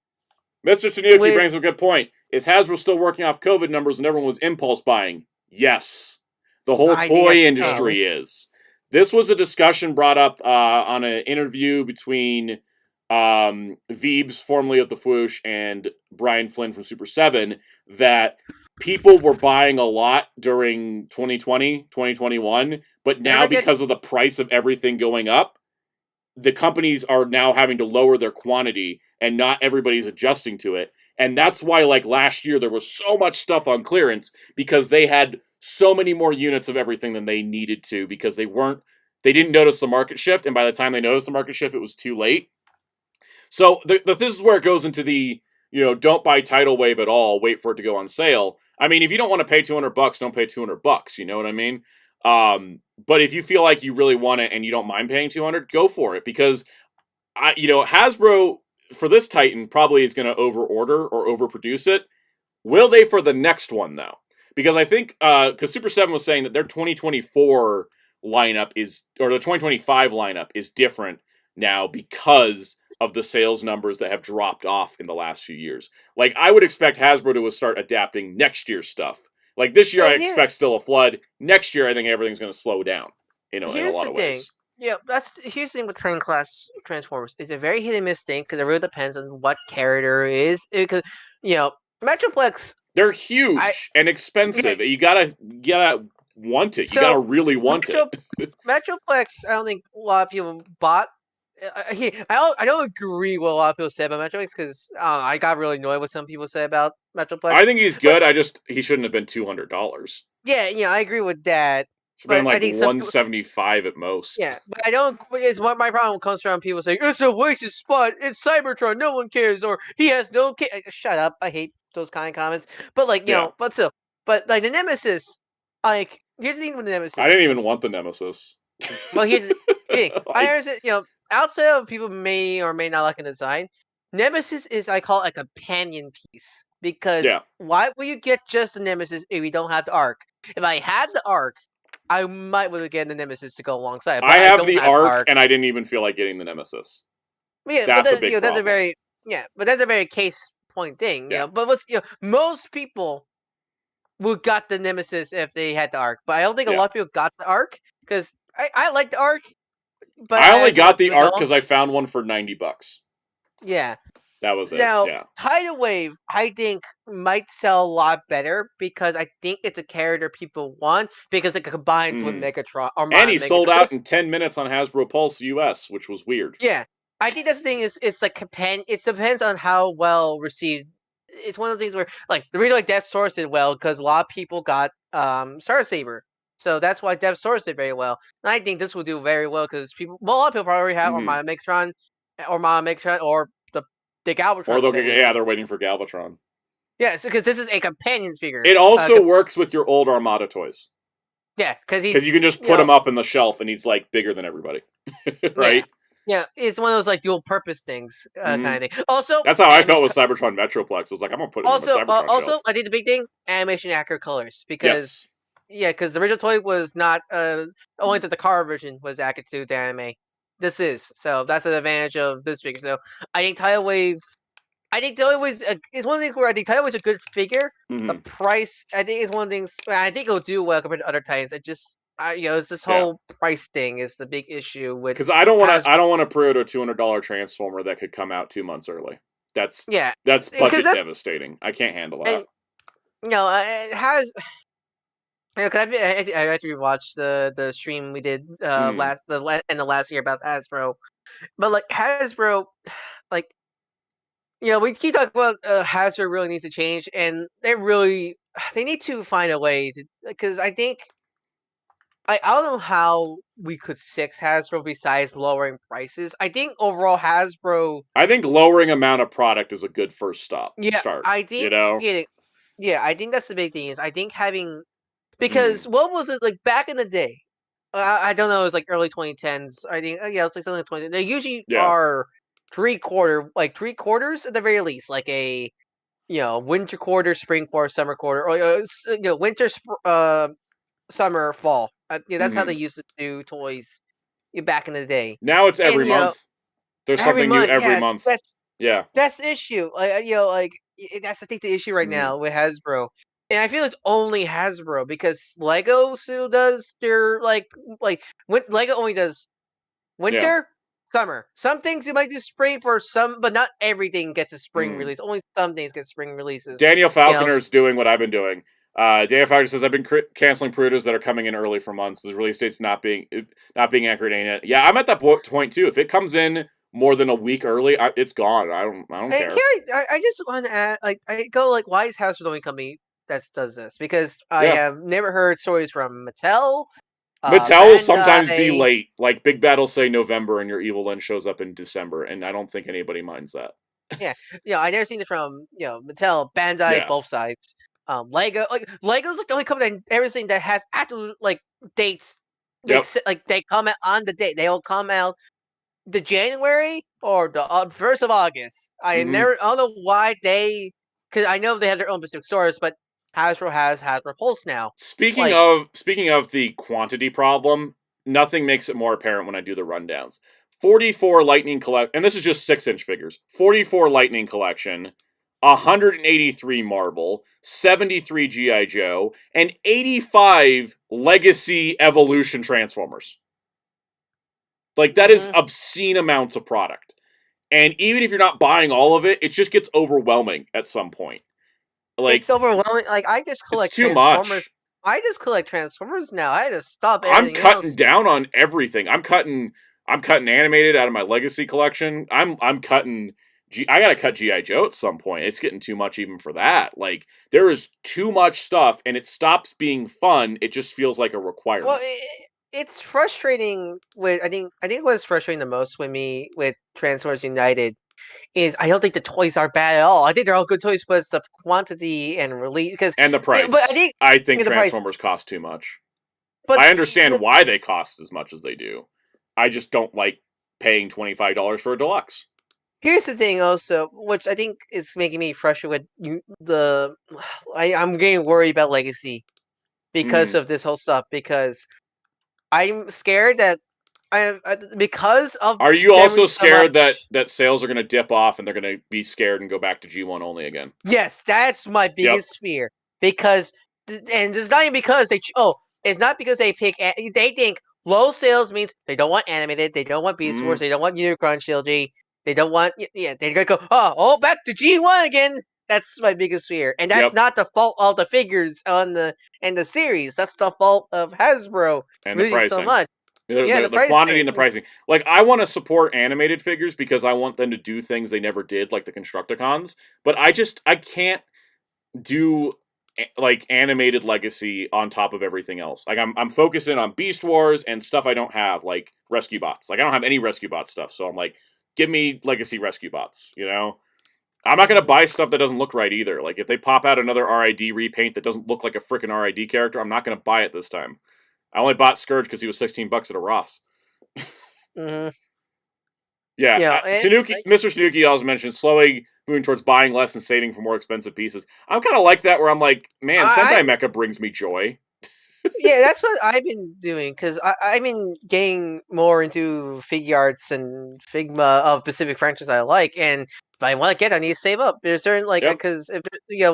Mr. Tanuki brings up a good point. Is Hasbro still working off COVID numbers when everyone was impulse buying? Yes. The whole toy industry is. This was a discussion brought up on an interview between Veebs, formerly of the Fwoosh, and Brian Flynn from Super 7, that people were buying a lot during 2020, 2021, but now because of the price of everything going up, the companies are now having to lower their quantity, and not everybody's adjusting to it. And that's why, like, last year, there was so much stuff on clearance, because they had so many more units of everything than they needed to, because they didn't notice the market shift, and by the time they noticed the market shift, it was too late. So this is where it goes into the, don't buy Tidal Wave at all, wait for it to go on sale. I mean, if you don't want to pay $200, don't pay $200, you know what I mean? But if you feel like you really want it and you don't mind paying $200, go for it, because Hasbro for this Titan probably is going to overorder or overproduce it. Will they for the next one though? Because I think because Super 7 was saying that their 2024 lineup or the 2025 lineup is different now because of the sales numbers that have dropped off in the last few years. Like, I would expect Hasbro to start adapting next year's stuff. Like, this year I expect still a flood. Next year I think everything's going to slow down, in a lot of ways. Yeah, here's the thing with Titan class Transformers. It's a very hit and miss thing because it really depends on what character it is. Because Metroplex, they're huge and expensive. You gotta want it. You gotta really want it. Metroplex, I don't think a lot of people bought. I don't agree with what a lot of people say about Metroplex because I got really annoyed with some people say about Metroplex. I think he's good. He shouldn't have been $200. Yeah, I agree with that. It's been like $175 at most. Yeah, but I don't. It's what my problem comes from people saying it's a wasted spot. It's Cybertron. No one cares, or he has no. Shut up! I hate those kind of comments. But like but still, but like the Nemesis, like here's the thing with the Nemesis. I didn't even want the Nemesis. Well, here's the thing. I understand. Outside of people may or may not like the design, Nemesis is I call it a companion piece because why will you get just the Nemesis if you don't have the Arc? If I had the Arc, I might would have gotten the Nemesis to go alongside. But I have the Arc, and I didn't even feel like getting the Nemesis. Yeah, that's a big problem. That's a very case point thing. But most people would got the Nemesis if they had the Arc. But I don't think a lot of people got the Arc because I like the Arc. But I only got the Arc because I found one for $90. Yeah. That was it. Now, Tidal Wave, I think, might sell a lot better because I think it's a character people want because it combines with Megatron. And he sold out in 10 minutes on Hasbro Pulse US, which was weird. Yeah. I think that's the thing is it's like companion. It depends on how well received. It's one of those things where, like, the reason why Death Source did well because a lot of people got Star Saber. So that's why Death Source did very well. And I think this will do very well because a lot of people probably have Armada Megatron, or the Galvatron. Or they're waiting for Galvatron. Yeah, because this is a companion figure. It also works with your old Armada toys. Yeah, because you can just put him up in the shelf and he's like bigger than everybody, right? Yeah, it's one of those like dual purpose things, kind of thing. Also, that's how I felt with Cybertron Metroplex. I was like, I'm gonna put it on my Cybertron also, shelf. I think the big thing, animation accurate colors, Yes. because because the original toy was not only that the car version was accurate to the anime. This is, so that's an advantage of this figure. So I think Tidal Wave, it's one of the things where I think Tidal Wave's a good figure. The price, I think, is one of the things I think it'll do well compared to other Titans. It just, it's this whole price thing is the big issue with. Because I don't want to pre-order a $200 Transformer that could come out 2 months early. That's budget devastating. I can't handle that. It has. Cause I actually rewatched the stream we did last year about Hasbro, but like Hasbro, like we keep talking about Hasbro really needs to change, and they need to find a way to, because I think I don't know how we could fix Hasbro besides lowering prices. I think overall Hasbro. I think lowering amount of product is a good first start. I think I think that's the big thing is I think having. Because what was it like back in the day? I don't know. It was like early 2010s. I think it's like something like 20. They usually are three quarters at the very least, like a winter quarter, spring quarter, summer quarter, or winter, summer, fall. That's how they used to do toys back in the day. Now it's every month. There's something new every month. That's the issue. That's I think the issue right now with Hasbro. And I feel it's only Hasbro because Lego still does their Lego only does winter, summer. Some things you might do spring for some, but not everything gets a spring release. Only some things get spring releases. Daniel Falconer's doing what I've been doing. Daniel Falconer says I've been canceling pre-orders that are coming in early for months. The release date's not being accurate ain't it? Yeah, I'm at that point too. If it comes in more than a week early, it's gone. I don't care. I just want to add, why is Hasbro the only company that does this? Because I have never heard stories from Mattel. Mattel will sometimes be late. Like Big Bad will say November and your Evil Lens shows up in December, and I don't think anybody minds that. I never seen it from Mattel, Bandai, both sides. Lego, Lego's the only company that everything that has actual dates. They come out on the date. They'll come out the January or the 1st of August. I don't know why because I know they have their own specific stores, but Hasbro has Hasbro Pulse now. Speaking of the quantity problem, nothing makes it more apparent when I do the rundowns. 44 Lightning Collection, and this is just 6-inch figures. 44 Lightning Collection, 183 Marvel, 73 G.I. Joe, and 85 Legacy Evolution Transformers. That is obscene amounts of product. And even if you're not buying all of it, it just gets overwhelming at some point. It's overwhelming. I just collect Transformers. Much. I just collect Transformers now. I had to stop everything I'm cutting down on everything. I'm cutting animated out of my Legacy collection. I'm cutting I gotta cut G.I. Joe at some point. It's getting too much even for that. There is too much stuff and it stops being fun. It just feels like a requirement. Well, it's frustrating I think what's frustrating the most with Transformers United is I don't think the toys are bad at all. I think they're all good toys, but it's the quantity and release and the price. But I think Transformers cost too much. But I understand why they cost as much as they do. I just don't like paying $25 for a deluxe. Here's the thing, also, which I think is making me frustrated with I'm getting worried about Legacy because of this whole stuff. Because I'm scared that because of. Are you also scared that sales are going to dip off and they're going to be scared and go back to G1 only again? Yes, that's my biggest fear. Because, and it's not even because it's not because they think low sales means they don't want animated, they don't want Beast Wars, they don't want Unicron Trilogy, they don't want, they're going to go, back to G1 again. That's my biggest fear. And that's not the fault of the figures in the series. That's the fault of Hasbro. And the pricing. So much. The quantity and the pricing. I want to support animated figures because I want them to do things they never did, like the Constructicons. But I can't do animated Legacy on top of everything else. I'm focusing on Beast Wars and stuff I don't have, like Rescue Bots. I don't have any Rescue Bot stuff, so I'm like, give me Legacy Rescue Bots. I'm not gonna buy stuff that doesn't look right either. If they pop out another RID repaint that doesn't look like a freaking RID character, I'm not gonna buy it this time. I only bought Scourge because he was $16 at a Ross. Yeah, You know, Mr. Tanuki also mentioned slowly moving towards buying less and saving for more expensive pieces. I'm kind of like that, where I'm like, man, Sentai Mecha brings me joy. Yeah, that's what I've been doing, because I've been getting more into figure arts and Figma of specific franchises I like, and if I want to get, I need to save up. There's certain because if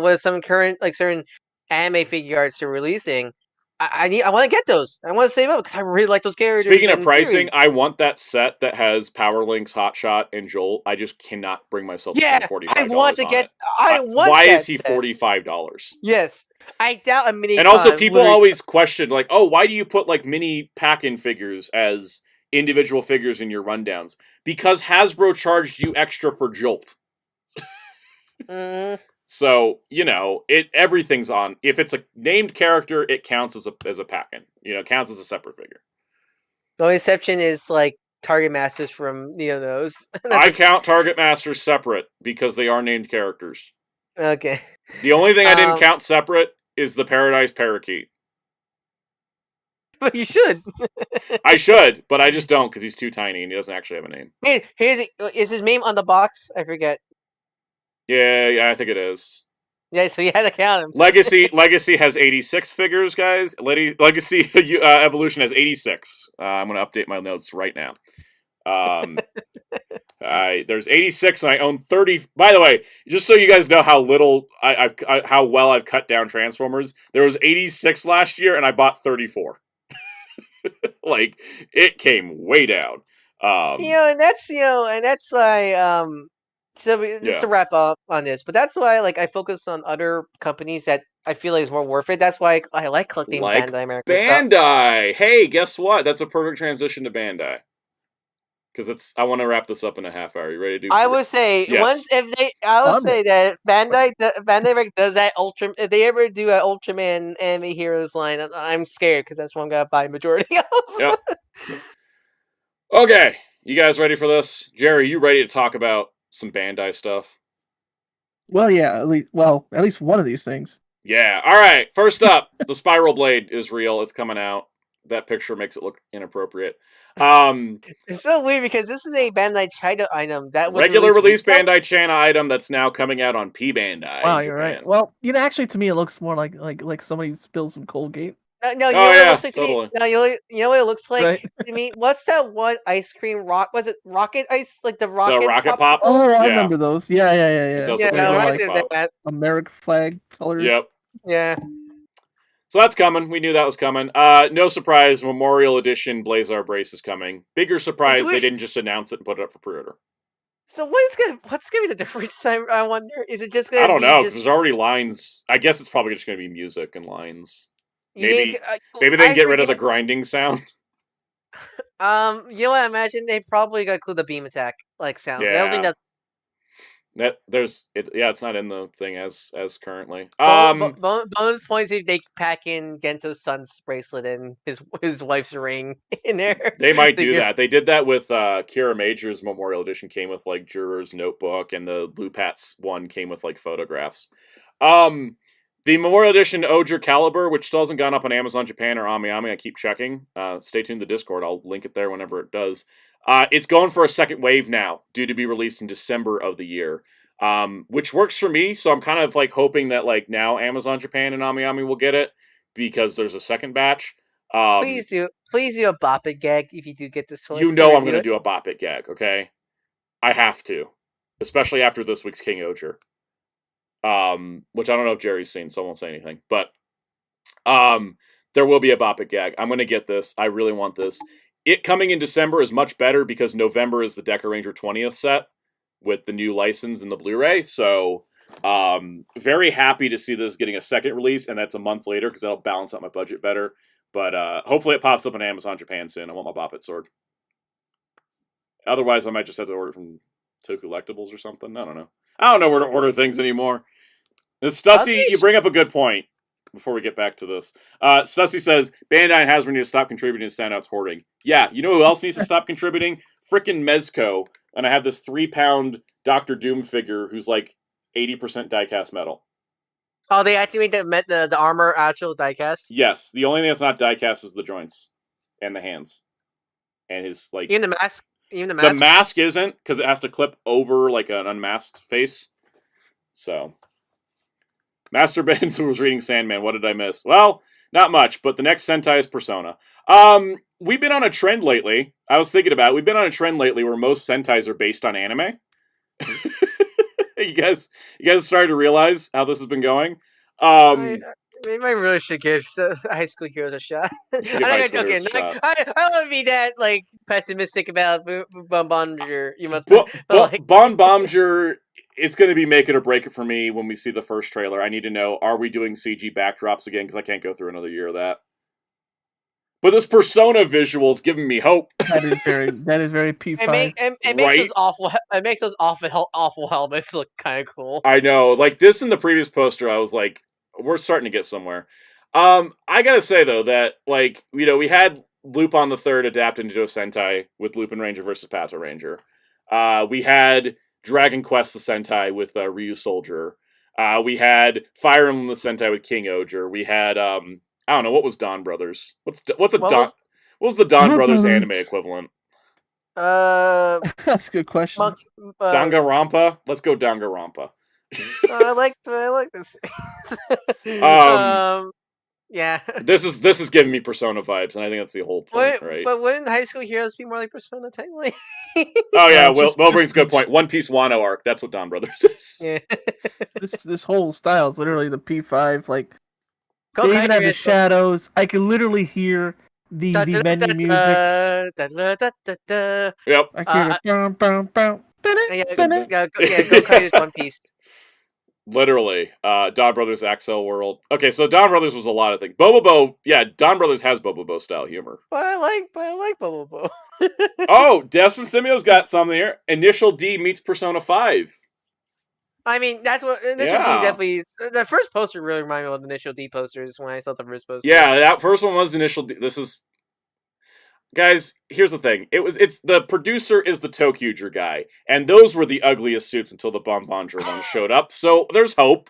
with some current certain anime figure arts they're releasing, I want to get those. I want to save up because I really like those characters. Speaking of pricing, series. I want that set that has Power Links, Hotshot, and Jolt. I just cannot bring myself to spend $45 I want to get. I want. Why that is he $45? Yes, I doubt a mini. And also, people always question, like, oh, why do you put like mini pack-in figures as individual figures in your rundowns? Because Hasbro charged you extra for Jolt. So, everything's on. If it's a named character, it counts as a pack-in. It counts as a separate figure. The only exception is like Target Masters from those. I count Target Masters separate because they are named characters. Okay. The only thing I didn't count separate is the Paradise Parakeet. But you should. I should, but I just don't because he's too tiny and he doesn't actually have a name. Is his name on the box? I forget. Yeah, I think it is. Yeah, so you had to count him. Legacy has 86 figures, guys. Legacy Evolution has 86. I'm going to update my notes right now. There's 86, and I own 30. By the way, just so you guys know how little how well I've cut down Transformers, there was 86 last year, and I bought 34. Like, it came way down. And that's why just to wrap up on this, but that's why I focus on other companies that I feel like is more worth it. That's why I like collecting Bandai America Bandai. stuff. Hey, guess what? That's a perfect transition to Bandai. Because I want to wrap this up in a half hour. You ready to do? I would say that Bandai does that if they ever do an Ultraman Anime Heroes line, I'm scared because that's what I'm gonna buy majority of. Yep. Okay, you guys ready for this? Jerry, you ready to talk about some Bandai stuff? Well, yeah, at least one of these things. Yeah. All right. First up, the Spiral Blade is real. It's coming out. That picture makes it look inappropriate. It's so weird because this is a Bandai China item that was regular release Bandai China item that's now coming out on P Bandai. Wow, you're right. Well, actually, to me, it looks more like somebody spilled some Colgate. No, what it looks like to totally. me. No, you know what it looks like to me. What's that one ice cream rock? Was it Rocket Ice? Like the Rocket? The Rocket Pops. Oh, I remember those. Yeah. It does look like that. American flag colors. Yep. Yeah. So that's coming. We knew that was coming. No surprise, Memorial Edition Blazar Brace is coming. Bigger surprise, they didn't just announce it and put it up for pre-order. So what's gonna be the difference? I wonder. Is it just gonna? I don't know because there's already lines. I guess it's probably just gonna be music and lines. Maybe they can get rid of the grinding sound. You know what? I imagine they probably got include the beam attack sound. Yeah. I don't think that's. It's not in the thing as currently. Bonus points if they pack in Gento's son's bracelet and his wife's ring in there. They might do that. They did that with Kira Major's Memorial Edition. Came with Juror's notebook, and the Lupats one came with photographs. The Memorial Edition Oger Caliber, which still hasn't gone up on Amazon Japan or AmiAmi, I keep checking. Stay tuned to the Discord. I'll link it there whenever it does. It's going for a second wave now, due to be released in December of the year, which works for me. So I'm kind of hoping that now Amazon Japan and AmiAmi will get it because there's a second batch. Please do a Bop It gag if you do get this one. I'm going to do a Bop It gag, okay? I have to, especially after this week's King Oger. Which I don't know if Jerry's seen, so I won't say anything. But there will be a Bop It gag. I'm going to get this. I really want this. It coming in December is much better because November is the Deca Ranger 20th set with the new license and the Blu-ray. So very happy to see this getting a second release, and that's a month later because that'll balance out my budget better. But hopefully it pops up on Amazon Japan soon. I want my Bop It sword. Otherwise, I might just have to order it from Tokusatsu or something. I don't know. I don't know where to order things anymore. Stussy, you bring up a good point before we get back to this. Stussy says, Bandai and Hasbro need to stop contributing to Soundout's hoarding. Yeah, you know who else needs to stop contributing? Frickin' Mezco. And I have this 3-pound Dr. Doom figure who's 80% diecast metal. Oh, they actually made the armor actual diecast? Yes, the only thing that's not diecast is the joints and the hands. And his, Even the mask? Even the The mask. mask isn't, because it has to clip over like an unmasked face. So, Master Benz was reading Sandman. What did I miss? Well, not much, but the next Sentai is Persona. We've been on a trend lately. I was thinking about it. We've been on a trend lately where most Sentais are based on anime. you guys started to realize how this has been going. Maybe I really should give High School Heroes a shot. You should give High School Heroes a shot. I don't want to be that like pessimistic about Bonbonjour. You must Bonbonjour. It's going to be make it or break it for me when we see the first trailer. I need to know, are we doing CG backdrops again? Because I can't go through another year of that. But this Persona visual is giving me hope. That is very P5. It makes those awful helmets look kind of cool. I know, like this in the previous poster, I was like, we're starting to get somewhere. I gotta say though that like we had Lupin the Third adapt into a Sentai with Lupin Ranger versus Pato Ranger. We had Dragon Quest the Sentai with Ryu Soldier. We had Fire Emblem the Sentai with King Oger. We had I don't know, what was Don Brothers? What was the Don Brothers anime equivalent? That's a good question. Danganronpa? Let's go Danganronpa. I like this. Yeah. This is giving me Persona vibes, and I think that's the whole point, right? But wouldn't High School Heroes be more like Persona technically? Oh yeah, Will brings a good point. One Piece Wano arc, that's what Don Brothers is. Yeah. This whole style is literally the P5, like They even have the shadows. I can literally hear the menu music. Yep. I hear Go Kai's One Piece. Literally, Don Brothers Axel World. Okay, so Don Brothers was a lot of things. Bobobo, yeah, Don Brothers has Bobobo style humor. But I like Bobobo. Oh, Destin Simio's got something here. Initial D meets Persona 5. I mean, that's what Initial D definitely. The first poster really reminded me of the Initial D posters when I saw the first poster. Yeah, that first one was Initial D. This is, guys. Here's the thing. It's the producer is the Tokuger guy, and those were the ugliest suits until the Bonbonjour one showed up. So there's hope.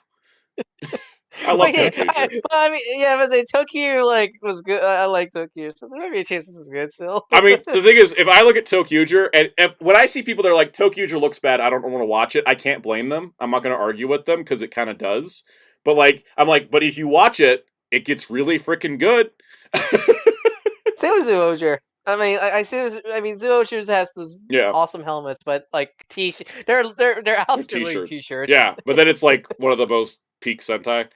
I love Tokuger. I mean, yeah, but Tokuger was good. I like Tokuger, so there might be a chance this is good still. I mean, the thing is, if I look at Tokuger, and when I see people that are like, Tokuger looks bad, I don't want to watch it, I can't blame them. I'm not going to argue with them, because it kind of does. But, but if you watch it, it gets really freaking good. Same with Zoojer. I mean, Zoojer has those awesome helmets, but, they're out t-shirts. Yeah, but then it's, one of the most peak Sentai.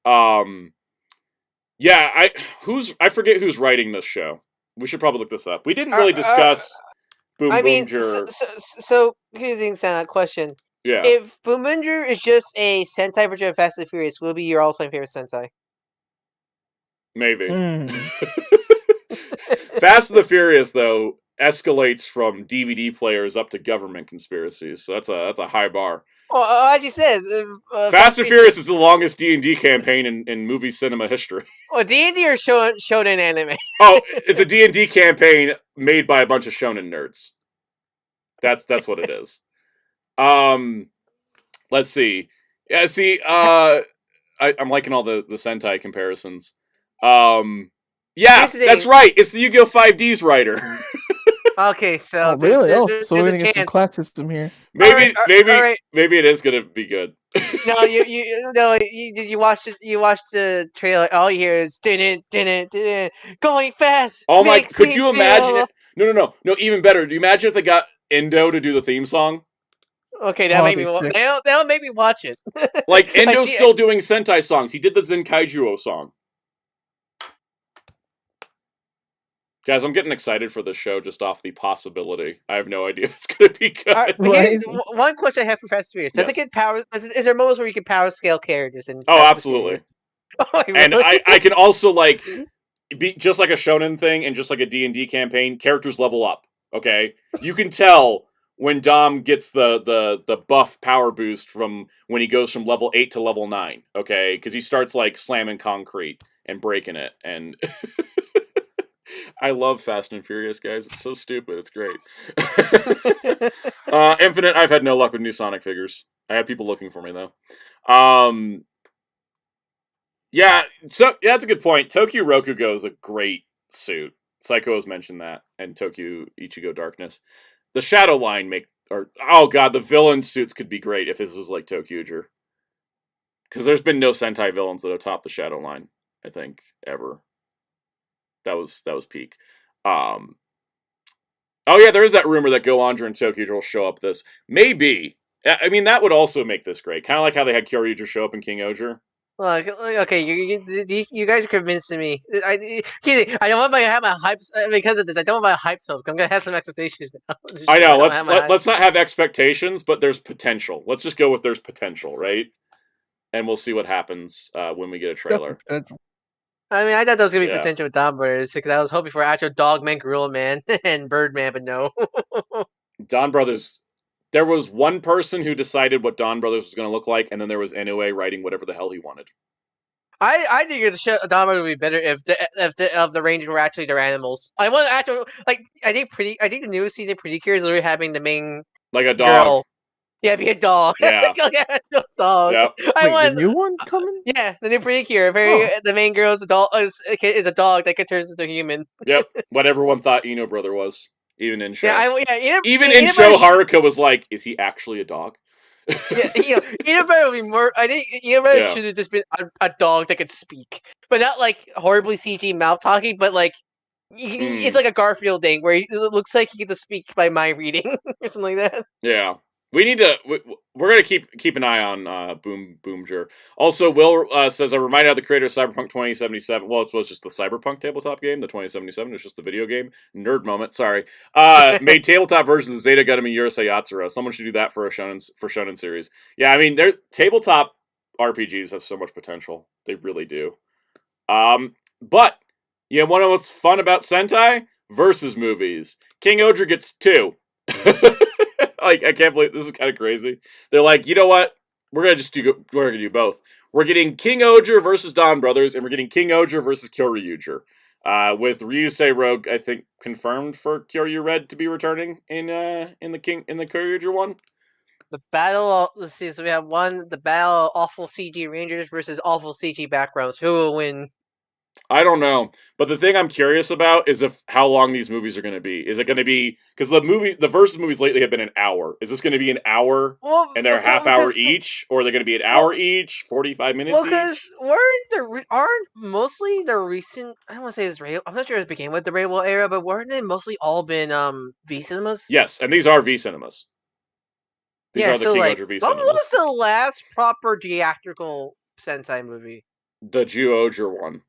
I forget who's writing this show. We should probably look this up. We didn't really discuss Boom-Boom-Jur. So here's the Sentai question. Yeah. If Boom-Boom-Jur is just a Sentai version of Fast and Furious, will it be your all-time favorite Sentai? Maybe. Fast and the Furious, though, escalates from DVD players up to government conspiracies. So that's a high bar. Well, as you said, Fast and Furious is the longest D&D campaign in movie cinema history. Well, D&D or shonen anime? Oh, it's a D&D campaign made by a bunch of shonen nerds. That's what it is. Let's see. Yeah, see, I'm liking all the Sentai comparisons. Yeah, that's right. It's the Yu-Gi-Oh! 5D's writer. Okay, so really? So we're gonna get some class system here. Maybe it is gonna be good. No, you watched it. You watched the trailer. All you hear is didn't going fast. Oh my! Could you imagine it? No. Even better. Do you imagine if they got Endo to do the theme song? Okay, that'll make me watch it. Like Endo's still doing Sentai songs. He did the Zenkaijuo song. Guys, I'm getting excited for this show just off the possibility. I have no idea if it's going to be good. Here's one question I have for Fast and Furious. Does it get power? Is there moments where you can power scale characters? Absolutely. Really? And I can also be just like a shonen thing and just like a D&D campaign. Characters level up. Okay, you can tell when Dom gets the buff power boost from when he goes from level 8 to level 9. Okay, because he starts slamming concrete and breaking it and. I love Fast and Furious, guys. It's so stupid. It's great. Infinite, I've had no luck with new Sonic figures. I have people looking for me, though. That's a good point. Tokyo Rokugo is a great suit. Psycho has mentioned that, and Tokyo Ichigo Darkness. The Shadow Line oh god, the villain suits could be great if this is like ToQger. Because there's been no Sentai villains that have topped the Shadow Line, I think, ever. That was peak. Oh yeah, there is that rumor that Go Andra and ToQger will show up this. Maybe. I mean, that would also make this great. Kind of like how they had Kyoryuger show up in King Oger. Look, okay, you guys are convincing me. I don't want my have my hype because of this. I don't want my hype so I'm gonna have some expectations now. I know. Let's not have expectations, but there's potential. Let's just go with there's potential, right? And we'll see what happens when we get a trailer. I mean, I thought there was gonna be potential with Don Brothers because I was hoping for actual Dogman, Gorilla Man, and Birdman, but no. Don Brothers. There was one person who decided what Don Brothers was going to look like, and then there was Inoue writing whatever the hell he wanted. I think the show Don Brothers would be better if the Rangers were actually their animals. I want actual like I think the newest season Pretty Cure is literally having the main like a dog. Girl. Yeah, be a dog. Yeah, a dog. Yep. The new one coming? Yeah, the new Pretty Cure. The main girl is a dog that can turn into a human. Yep, what everyone thought Ino Brother was. Even in show. Even in show, Haruka was like, is he actually a dog? Ino Brother would be more... I think Ino Brother should have just been a dog that could speak. But not like horribly CG mouth talking, but like it's like a Garfield thing where it looks like he can just speak by mind reading or something like that. Yeah. We need to. We're gonna keep an eye on Boomjer. Also, Will says, "I'm reminded of the creator of Cyberpunk 2077. Well, it was just the Cyberpunk tabletop game. The 2077 was just the video game. Nerd moment. Sorry. Made tabletop versions of Zeta Gundam and Urusei Yatsura. Someone should do that for shonen series. Yeah, I mean, their tabletop RPGs have so much potential. They really do. But you want to know what's fun about Sentai versus movies? King Oger gets 2. Like, I can't believe this is kind of crazy. They're like, you know what? We're gonna do both. We're getting King Oger versus Don Brothers, and we're getting King Oger versus Kyoryuger. With Ryusei Rogue, I think, confirmed for Kyoryu Red to be returning in the Kyoryuger one. The battle. Let's see. So we have the battle of awful CG Rangers versus awful CG backgrounds. Who will win? I don't know, but the thing I'm curious about is how long these movies are going to be. Is it going to be because the versus movies lately have been an hour? Is this going to be an hour and they're half hour each, or are they going to be an hour each, 45 minutes? Well, because aren't mostly the recent? I don't want to say this. I'm not sure it began with the Rainbow era, but weren't they mostly all been V cinemas? Yes, and these are V cinemas. These are the King Oger V cinemas. What was the last proper theatrical Sentai movie? The Ju Oger one.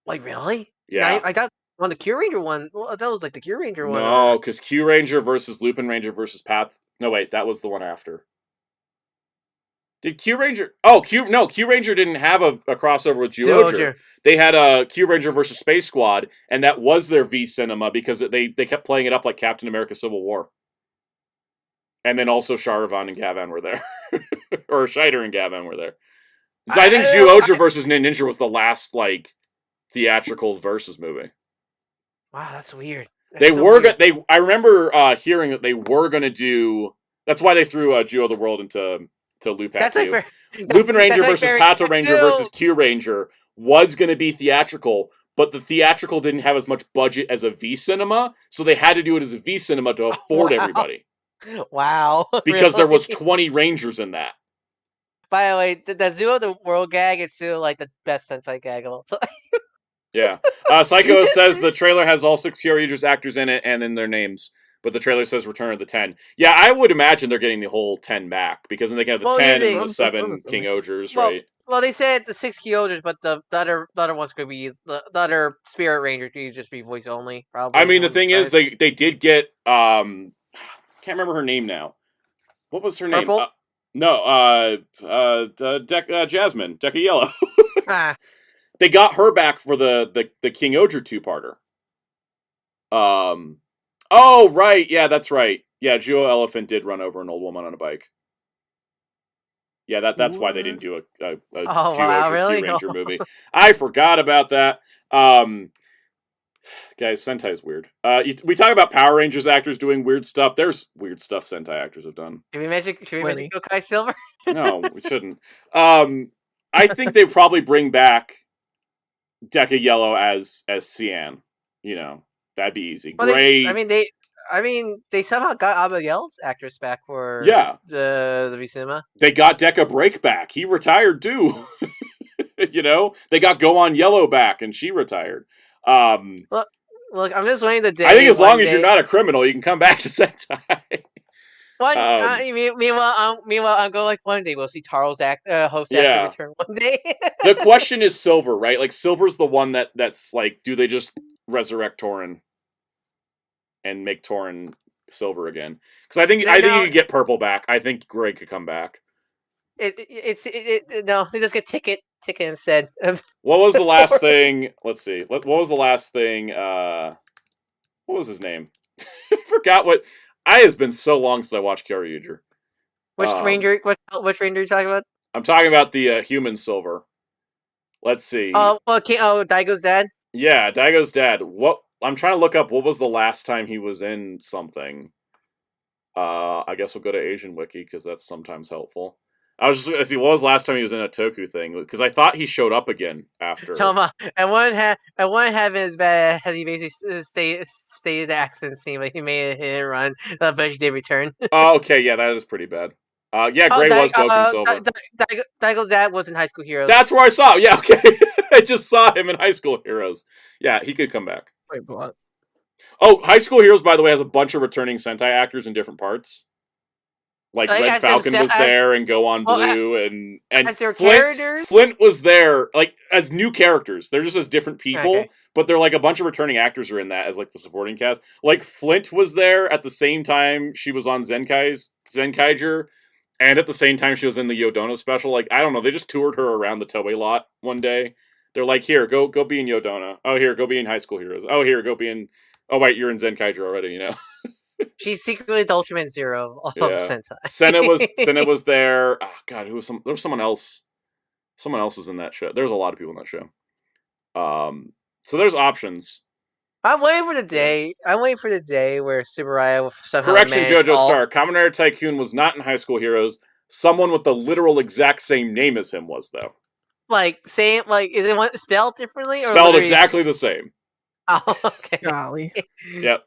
Like, really? Yeah. I got on the Q Ranger one. Well, that was like the Q Ranger one. No, because Q Ranger versus Lupin Ranger versus Pat. No, wait, that was the one after. Did Q Ranger? Oh, Q Ranger didn't have a crossover with Ju Oger. They had a Q Ranger versus Space Squad, and that was their V cinema because they kept playing it up like Captain America: Civil War. And then also Sharavan and Gavan were there, or Scheider and Gavan were there. So I think Ju Oger versus Ninja was the last theatrical versus movie. Wow, that's weird. I remember hearing that they were going to do. That's why they threw Geo of the World into Lupat. Lupin Ranger versus Pato Ranger versus Q Ranger was going to be theatrical, but the theatrical didn't have as much budget as a V cinema, so they had to do it as a V cinema to afford everybody. Wow. Because there was 20 Rangers in that. By the way, the Zoo of the World gag is still like the best Sentai gag of all time. Yeah. Psycho says the trailer has all 6 Kyoryuger's actors in it and in their names, but the trailer says Return of the 10. Yeah, I would imagine they're getting the whole 10 back, because then they can have the 10 and the 7 King Ogers, right? Well, they said the 6 King Ogers, but the other ones could be, the other Spirit Rangers could just be voice only, probably. I mean, the thing is, they did get, can't remember her name now. What was her name? Jasmine, Deca Yellow. They got her back for the King Oger 2-parter. Oh, right. Yeah, that's right. Yeah, Juo Elephant did run over an old woman on a bike. Yeah, that's why they didn't do a Juo really? Q Ranger movie. I forgot about that. Guys, Sentai's weird. We talk about Power Rangers actors doing weird stuff. There's weird stuff Sentai actors have done. Should we mention Yokai Silver? No, we shouldn't. I think they probably bring back Deca Yellow as Cian. You know, that'd be easy. Well, Gray. I mean, they somehow got Abigail's actress back for the V-Cinema. They got Deca Break back. He retired too. They got Go On Yellow back, and she retired. Look, I'm just waiting the day. I think as long as you're not a criminal, you can come back to Sentai. Meanwhile, I'll go like one day. We'll see Taro's host actor return one day. The question is Silver, right? Like Silver's the one that's like, do they just resurrect Tauren and make Tauren Silver again? Because I think you could get Purple back. I think Greg could come back. No, they just get Ticket instead. What was the last thing? Let's see. What was the last thing? What was his name? I forgot what. It's been so long since I watched Kyoryuger. Which Ranger? Which Ranger are you talking about? I'm talking about the human Silver. Let's see. Daigo's dad. Yeah, Daigo's dad. What? I'm trying to look up what was the last time he was in something. I guess we'll go to Asian Wiki because that's sometimes helpful. I was just going to see what was the last time he was in a Toku thing because I thought he showed up again after. Toma, I want to have it as bad as he basically stated the accent scene, but he made a hit and run. But he did return. Oh, okay, yeah, that is pretty bad. Gray was Goku Silver. Daigo's dad was in High School Heroes. That's where I saw him. Yeah, okay. I just saw him in High School Heroes. Yeah, he could come back. Wait, what? Oh, High School Heroes, by the way, has a bunch of returning Sentai actors in different parts. Like Red Falcon was there, and Go On Blue, and as their characters. Flint was there, like as new characters. They're just as different people, but they're like a bunch of returning actors are in that as like the supporting cast. Like Flint was there at the same time she was on Zenkaiger, and at the same time she was in the Yodona special. Like I don't know, they just toured her around the Toei lot one day. They're like, here, go be in Yodona. Oh, here, go be in High School Heroes. Oh, here, go be in. Oh wait, you're in Zenkaiger already, She's secretly the Ultraman Zero of Sentai. Senna was there. Oh god, there was someone else. Someone else was in that show. There was a lot of people in that show. So there's options. I'm waiting for the day. I'm waiting for the day where Subaraya will somehow Correction, JoJo Star. Kamen Rider Tycoon was not in High School Heroes. Someone with the literal exact same name as him was though. Like same, like is it spelled differently? Spelled exactly the same. Oh, okay. Golly. Yep.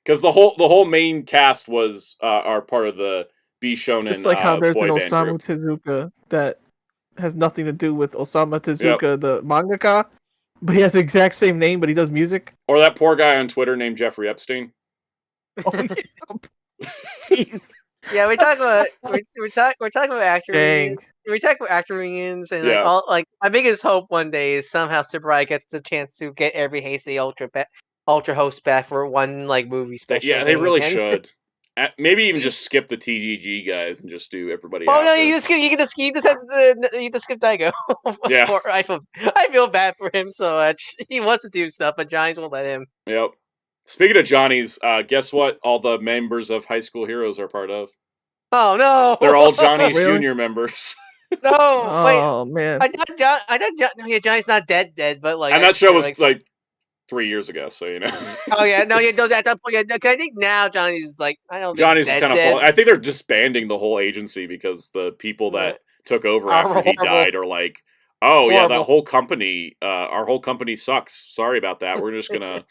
Because the whole main cast was are part of the B Shonen. It's like how there's an Osamu group. Tezuka that has nothing to do with Osamu Tezuka, the mangaka, but he has the exact same name, but he does music. Or that poor guy on Twitter named Jeffrey Epstein. Oh, yeah. Yeah, we're talking about actor reunions. We talk about actor reunions, and like my biggest hope one day is somehow Subaraya gets the chance to get every Heisei Ultra host back for one like movie special. Yeah, they really should. Maybe even just skip the TGG guys and just do everybody. Oh no, you just have to skip Daigo. Yeah, I feel bad for him so much. He wants to do stuff, but Johnny's won't let him. Yep. Speaking of Johnny's, guess what? All the members of High School Heroes are part of. Oh no! They're all Johnny's Junior members. No, oh man! I thought Johnny's not dead, but like I'm not sure it was like 3 years ago, so you know. Oh yeah, no, at that point, I think now Johnny's like I don't. Johnny's kind of. I think they're disbanding the whole agency because the people that took over after he died are like, oh yeah, that whole company, our whole company sucks. Sorry about that. We're just gonna.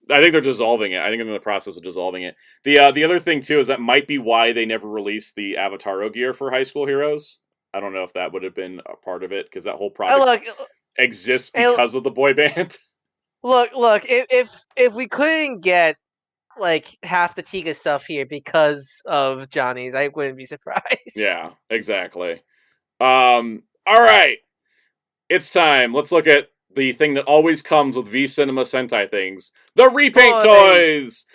I think they're dissolving it. I think they're in the process of dissolving it. The other thing too is that might be why they never released the Avataro gear for High School Heroes. I don't know if that would have been a part of it because that whole project exists because of the boy band. Look! If we couldn't get like half the Tiga stuff here because of Johnny's, I wouldn't be surprised. Yeah, exactly. All right, it's time. Let's look at the thing that always comes with V Cinema Sentai things: the repaint toys.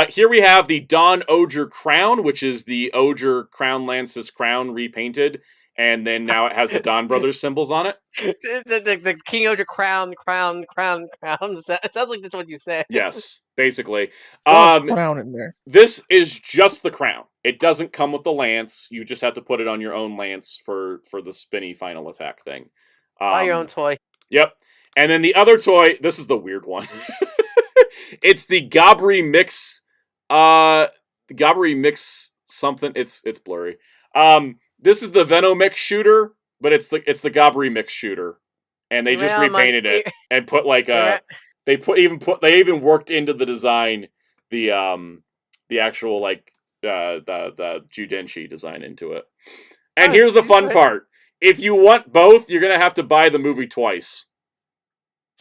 Here we have the Don Oger crown, which is the Oger Crown Lance's crown repainted. And then now it has the Don Brothers symbols on it. The King Oger crown. It sounds like that's what you said. Yes, basically. Crown in there. This is just the crown. It doesn't come with the lance. You just have to put it on your own lance for the spinny final attack thing. Buy your own toy. Yep. And then the other toy, this is the weird one. It's the Gabri Mix. Gabri Mix something. It's blurry. This is the Venomix shooter, but it's the Gabri Mix shooter, and they just repainted it and put like they even worked into the design the the actual like the Judenshi design into it. And here's the fun part: if you want both, you're gonna have to buy the movie twice.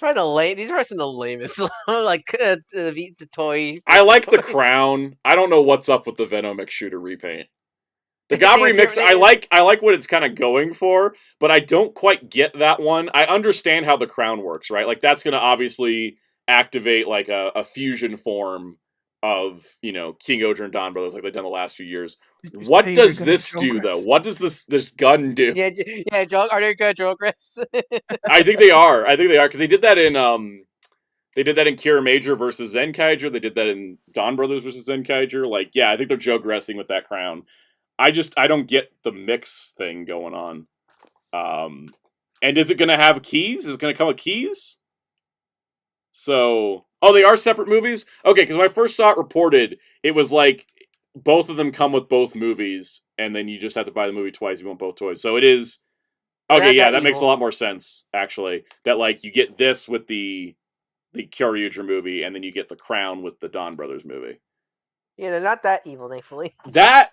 These are some of the lamest. Like the toy. I like the crown. I don't know what's up with the Venomix shooter repaint. The Gabri mix, I like what it's kind of going for, but I don't quite get that one. I understand how the crown works, right? Like that's gonna obviously activate like a fusion form of, you know, King Oger and Don Brothers like they've done the last few years. What does this do though? What does this gun do? Yeah, are they good progress? I think they are because they did that in Kira Major versus Zenkaiger. They did that in Don Brothers versus Zenkaiger. Like, yeah, I think they're progressing with that crown. I don't get the mix thing going on. And is it going to have keys? Is it going to come with keys? So, they are separate movies? Okay, because when I first saw it reported, it was like both of them come with both movies, and then you just have to buy the movie twice if you want both toys. So it is... Okay, yeah, that makes a lot more sense, actually. That, like, you get this with the Kyoryuger movie, and then you get the crown with the Don Brothers movie. Yeah, they're not that evil, thankfully. That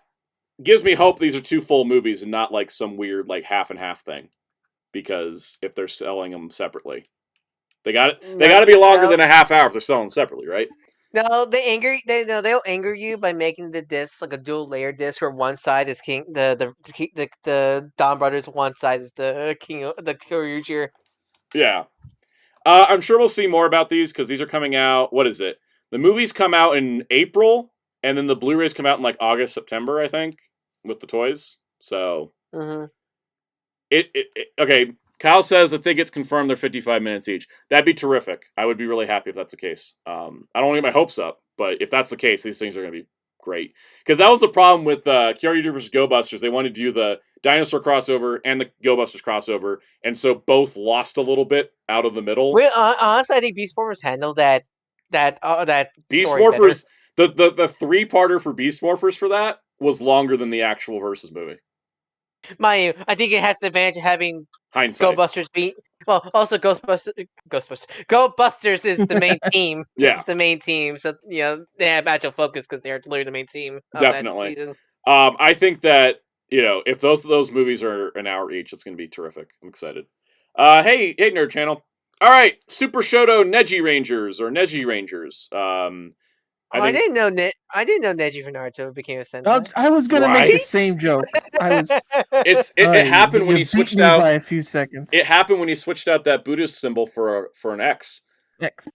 gives me hope these are two full movies and not like some weird like half and half thing, because if they're selling them separately, they got to be longer than a half hour if they're selling them separately, right? No, they'll anger you by making the disc like a dual layer disc where one side is the Don Brothers, one side is the Kyoryuger. Yeah, I'm sure we'll see more about these because these are coming out. What is it? The movies come out in April. And then the Blu-rays come out in like August, September, I think, with the toys. So, okay. Kyle says, I think it's confirmed they're 55 minutes each. That'd be terrific. I would be really happy if that's the case. I don't want to get my hopes up, but if that's the case, these things are going to be great. Because that was the problem with Kyoryuger vs. Go Busters. They wanted to do the dinosaur crossover and the Go Busters crossover, and so both lost a little bit out of the middle. Well, honestly, I think Beast Morphers handled that Beast Morphers. The 3-parter for Beast Morphers for that was longer than the actual Versus movie. Mind you, I think it has the advantage of having hindsight. Go Busters beat. Well, also Go Busters is the main team. Yeah, it's the main team. So you know they have actual focus because they're literally the main team. Definitely. That season. I think that if those movies are an hour each, it's going to be terrific. I'm excited. Hey Nerd Channel. All right, Super Shodo Neji Rangers or Neji Rangers. I didn't know Neji from Naruto became a Sentai. I was gonna make the same joke. It happened when he switched out by a few seconds. It happened when he switched out that Buddhist symbol for an X. X.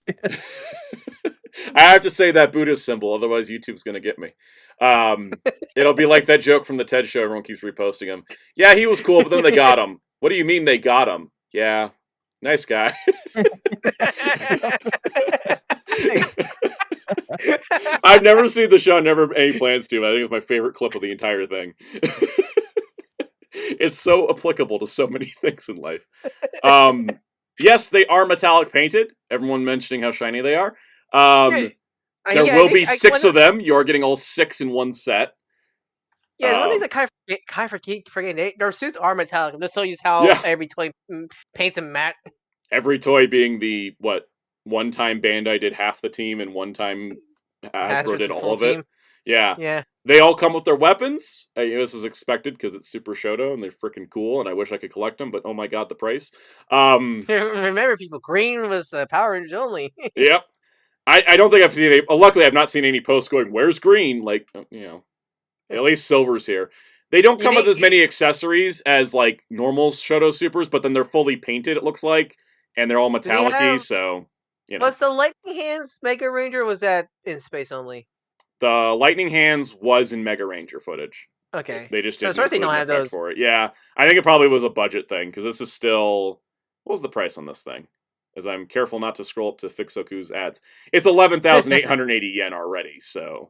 I have to say that Buddhist symbol, otherwise YouTube's gonna get me. It'll be like that joke from the TED show. Everyone keeps reposting him. Yeah, he was cool, but then they got him. What do you mean they got him? Yeah, nice guy. I've never seen the show, never any plans to. I think it's my favorite clip of the entire thing. It's so applicable to so many things in life. Yes, they are metallic painted. Everyone mentioning how shiny they are. There will be 6 of them. You're getting all 6 in one set. Yeah, one thing that kind of forgetting, their suits are metallic. This shows how every toy paints them matte. Every toy being the one time Bandai did half the team and one time Hasbro did all of it. Yeah. They all come with their weapons. This is expected because it's Super Shodo and they're freaking cool and I wish I could collect them, but oh my god, the price. Remember, people, green was Power Rangers only. Yep. I don't think I've seen any. Luckily, I've not seen any posts going, where's green? Like, at least silver's here. They don't come with as many accessories as like normal Shodo Supers, but then they're fully painted, it looks like, and they're all metallic-y, so... Was the Lightning Hands Mega Ranger, or was that in space only? The Lightning Hands was in Mega Ranger footage. Okay. They just didn't include an effect for it. Yeah, I think it probably was a budget thing, because this is still... What was the price on this thing? As I'm careful not to scroll up to Fixoku's ads. It's 11,880 yen already, so...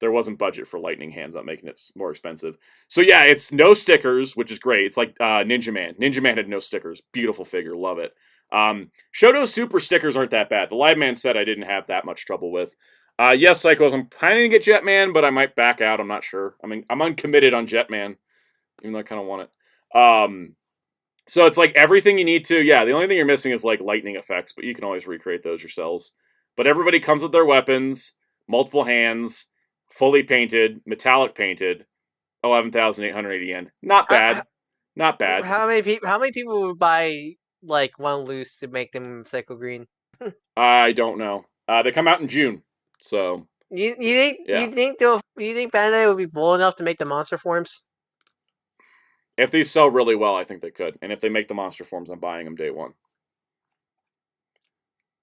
There wasn't budget for Lightning Hands, not making it more expensive. So yeah, it's no stickers, which is great. It's like Ninja Man. Ninja Man had no stickers. Beautiful figure. Love it. Shodo Super stickers aren't that bad. The Live Man said I didn't have that much trouble with. Yes, Psychos, I'm planning to get Jetman, but I might back out. I'm not sure. I mean, I'm uncommitted on Jetman, even though I kind of want it. So it's like everything you need to. Yeah, the only thing you're missing is like lightning effects, but you can always recreate those yourselves. But everybody comes with their weapons, multiple hands, fully painted, metallic painted, 11,880 yen. Not bad. Not bad. How many people would buy like one loose to make them Psycho Green? I don't know. They come out in June, so You think yeah. you think Bandai would be bold enough to make the monster forms? If these sell really well, I think they could. And if they make the monster forms, I'm buying them day one.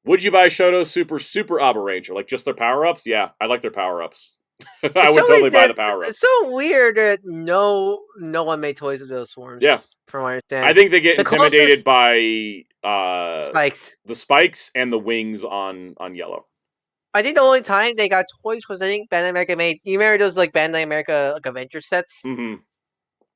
Would you buy Shodo Super Abba Ranger? Like just their power-ups? Yeah, I like their power-ups. I would totally buy the power-ups. It's so weird that no one made toys of those forms. Yeah. From what I understand. I think they get intimidated by spikes. The spikes and the wings on yellow. I think the only time they got toys was I think Bandai America made. You remember those like Bandai America like Avenger sets? Mm-hmm.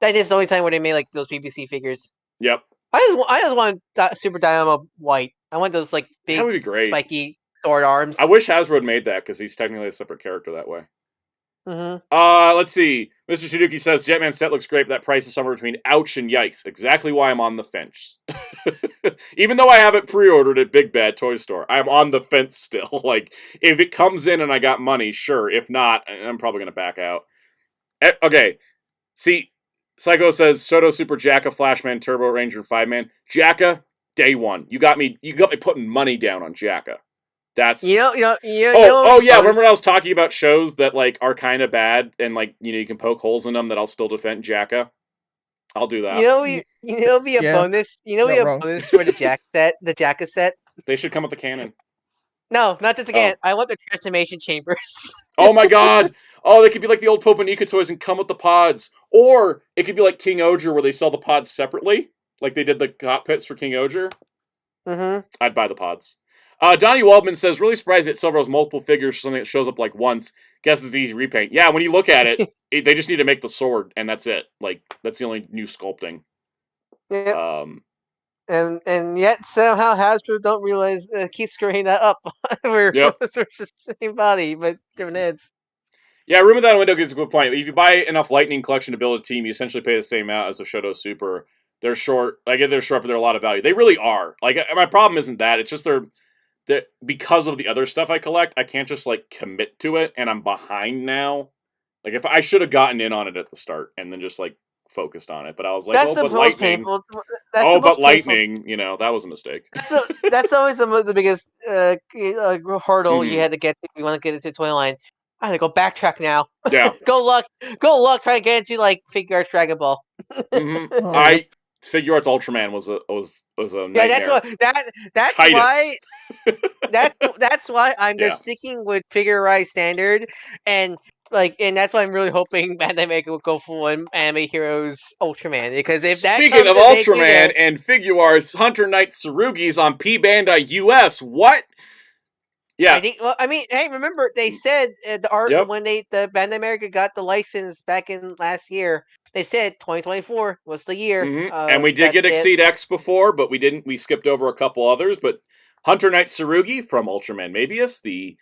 That is the only time where they made like those PVC figures. Yep. I just want Super Dynamo White. I want those like big, that would be great. Spiky sword arms. I wish Hasbro had made that because he's technically a separate character that way. Mm-hmm. Let's see. Mr. Tanuki says Jetman set looks great, but that price is somewhere between ouch and yikes. Exactly why I'm on the fence. Even though I have it pre-ordered at Big Bad Toy Store, I'm on the fence still. Like, if it comes in and I got money, sure. If not, I'm probably going to back out. Okay. See, Psycho says Shodo Super Jacka, Flashman, Turbo Ranger, 5-man. Jacka, day one. You got me putting money down on Jacka. That's yeah. Remember when I was talking about shows that like are kind of bad and like you can poke holes in them that I'll still defend Jacka? I'll do that. Be a bonus. Bonus for the Jacka set. They should come with the cannon. No, not just a cannon. I want the transformation chambers. Oh my god! Oh, they could be like the old Popanika toys and come with the pods, or it could be like King Oger where they sell the pods separately, like they did the cockpits for King Oger. Mm-hmm. I'd buy the pods. Donnie Waldman says, really surprised that Silver has multiple figures for something that shows up like once. Guess it's easy repaint. Yeah, when you look at it, they just need to make the sword, and that's it. Like, that's the only new sculpting. Yep. And yet somehow Hasbro don't realize keep screwing that up. We're just the same body, but different heads. Yeah, Room Without a Window gives a good point. If you buy enough Lightning Collection to build a team, you essentially pay the same amount as the Shodo Super. They're short. Like, they're short, but they're a lot of value. They really are. Like, my problem isn't that. It's just they're because of the other stuff I collect, I can't just like commit to it, and I'm behind now. Like if I should have gotten in on it at the start and then just like focused on it, but I was like, but Lightning. Lightning, that was a mistake. That's always the biggest hurdle you had to get to. You want to get into toy line. I had to go backtrack now. Yeah. Go luck. Try to get into like Figure Arts Dragon Ball. Figure Arts Ultraman was a nightmare. Yeah, that's why I'm just sticking with Figure Arts Standard, and that's why I'm really hoping Bandai Maker will go full Anime Heroes Ultraman, because if that speaking of Ultraman and Figure Arts, Hunter Knight Tsurugi's on P Bandai US. What? Yeah. Hey, remember they said the art when the Bandai America got the license back in last year. They said 2024 was the year. Mm-hmm. And we did get Exceed X before, but we didn't. We skipped over a couple others. But Hunter Knight Tsurugi from Ultraman Mabius, the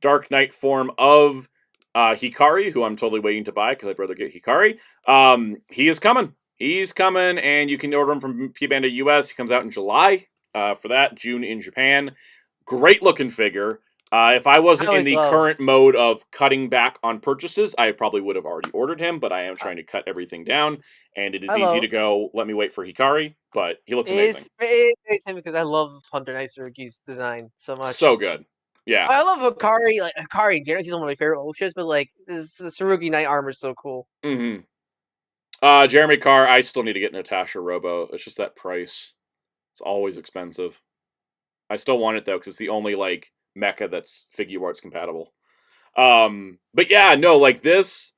Dark Knight form of Hikari, who I'm totally waiting to buy because I'd rather get Hikari. He is coming. He's coming, and you can order him from P Bandai US. He comes out in July. For that, June in Japan. Great looking figure. If I wasn't in the current mode of cutting back on purchases, I probably would have already ordered him, but I am trying to cut everything down, and it is easy to go, let me wait for Hikari, but he looks amazing. It's because I love Hunter Knight Tsurugi's design so much. So good. Yeah. I love Hikari. Like, Hikari, he's one of my favorite Ultras, but like, this Tsurugi Knight armor is so cool. Mm-hmm. Jeremy Carr, I still need to get Natasha Robo. It's just that price. It's always expensive. I still want it, though, because it's the only, like, mecha that's Figure Arts compatible. But yeah, no, like this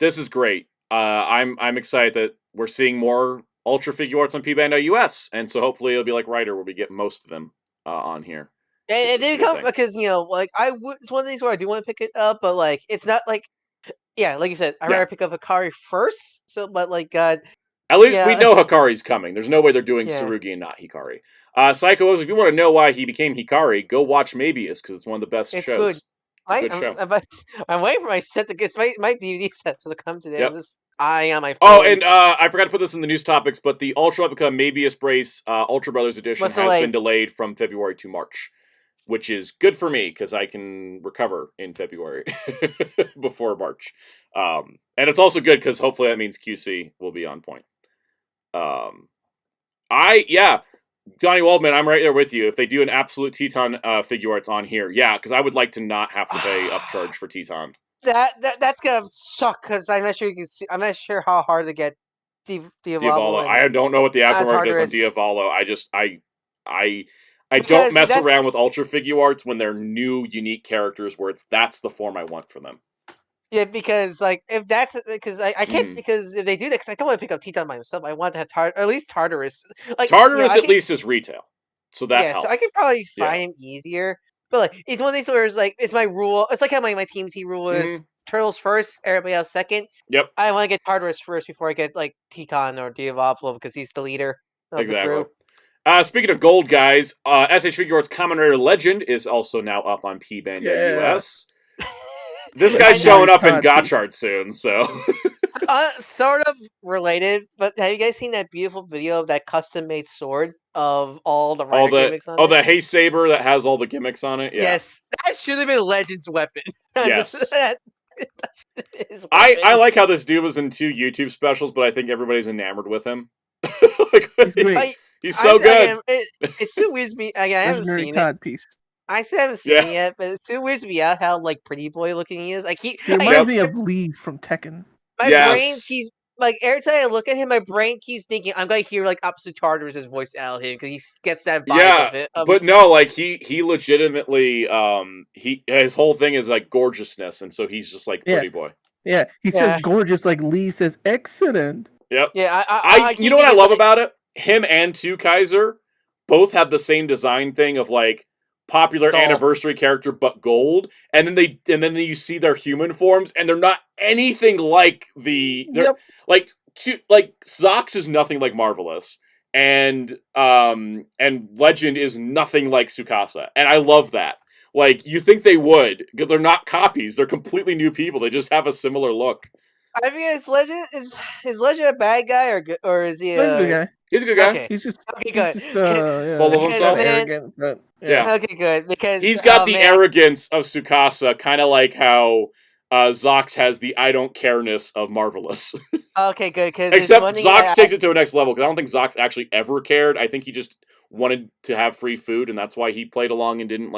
is great. I'm excited that we're seeing more Ultra Figure Arts on P Bandai US, and so hopefully it'll be like Rider where we get most of them on here. And they come because like it's one of these where I do want to pick it up, but like it's not like like you said, I'd rather pick up Hikari first. So, but like God. At least we know Hikari's coming. There's no way they're doing Tsurugi and not Hikari. Psycho, if you want to know why he became Hikari, go watch Mabius, because it's one of the best shows. Good. It's a good show. I'm waiting for my set to get my DVD sets to come today. Yep. On my phone. Oh, and I forgot to put this in the news topics, but the Ultra Epica Mabius Brace Ultra Brothers edition has been delayed from February to March. which is good for me because I can recover in February before March. And it's also good because hopefully that means QC will be on point. Johnny Waldman, I'm right there with you. If they do an absolute Teton figure arts on here, because I would like to not have to pay upcharge for Teton. That's gonna suck because I'm not sure you can see. I'm not sure how hard to get Diavolo. I don't know what the aftermarket is on Diavolo. I don't mess around with Ultra figure arts when they're new, unique characters where that's the form I want for them. Yeah, because if that's because I can't because if they do that, because I don't want to pick up Teton by myself. I want to have at least Tartarus. Tartarus at least is retail, so that helps. So I could probably find him easier. But it's one of these where it's my rule. It's like how my Team T rule is Turtles first, everybody else second. Yep. I want to get Tartarus first before I get Teton or Diavolo because he's the leader of the crew. Speaking of gold, guys, SH Figure Arts Kamen Rider Legend is also now up on Bandai US. This guy's showing up in Gotchard soon, so. Sort of related, but have you guys seen that beautiful video of that custom-made sword of all the Rider gimmicks on it? Oh, the Hay Saber that has all the gimmicks on it? Yeah. Yes, that should have been Legend's weapon. Yes. I like how this dude was in 2 YouTube specials, but I think everybody's enamored with him. He's great. He's so good. It still weirds me. I haven't seen it. Piece. I still haven't seen it yet, but it still weirds me out how pretty boy looking he is. He reminds me of Lee from Tekken. My brain keeps every time I look at him, my brain keeps thinking I'm gonna hear Opposite Tartarus' voice out of him because he gets that vibe of it. But no, he legitimately his whole thing is gorgeousness, and so he's just pretty boy. Yeah, he says gorgeous like Lee says excellent. Yep. Yeah, you know what I love about it? Him and Two Kaiser both have the same design thing of popular anniversary character but gold, and then you see their human forms and they're not anything like Zox is nothing like Marvelous, and Legend is nothing like Tsukasa, and I love that. You think they would, they're not copies, they're completely new people, they just have a similar look. I mean, is Legend a bad guy or is he He's a good guy. He's a good guy. Okay. He's just good. Full of himself. Arrogant, but Okay, good. Because he's got the arrogance of Tsukasa, kind of like how Zox has the I don't care-ness of Marvelous. Okay, good. Except Zox takes it to a next level, because I don't think Zox actually ever cared. I think he just wanted to have free food, and that's why he played along and didn't,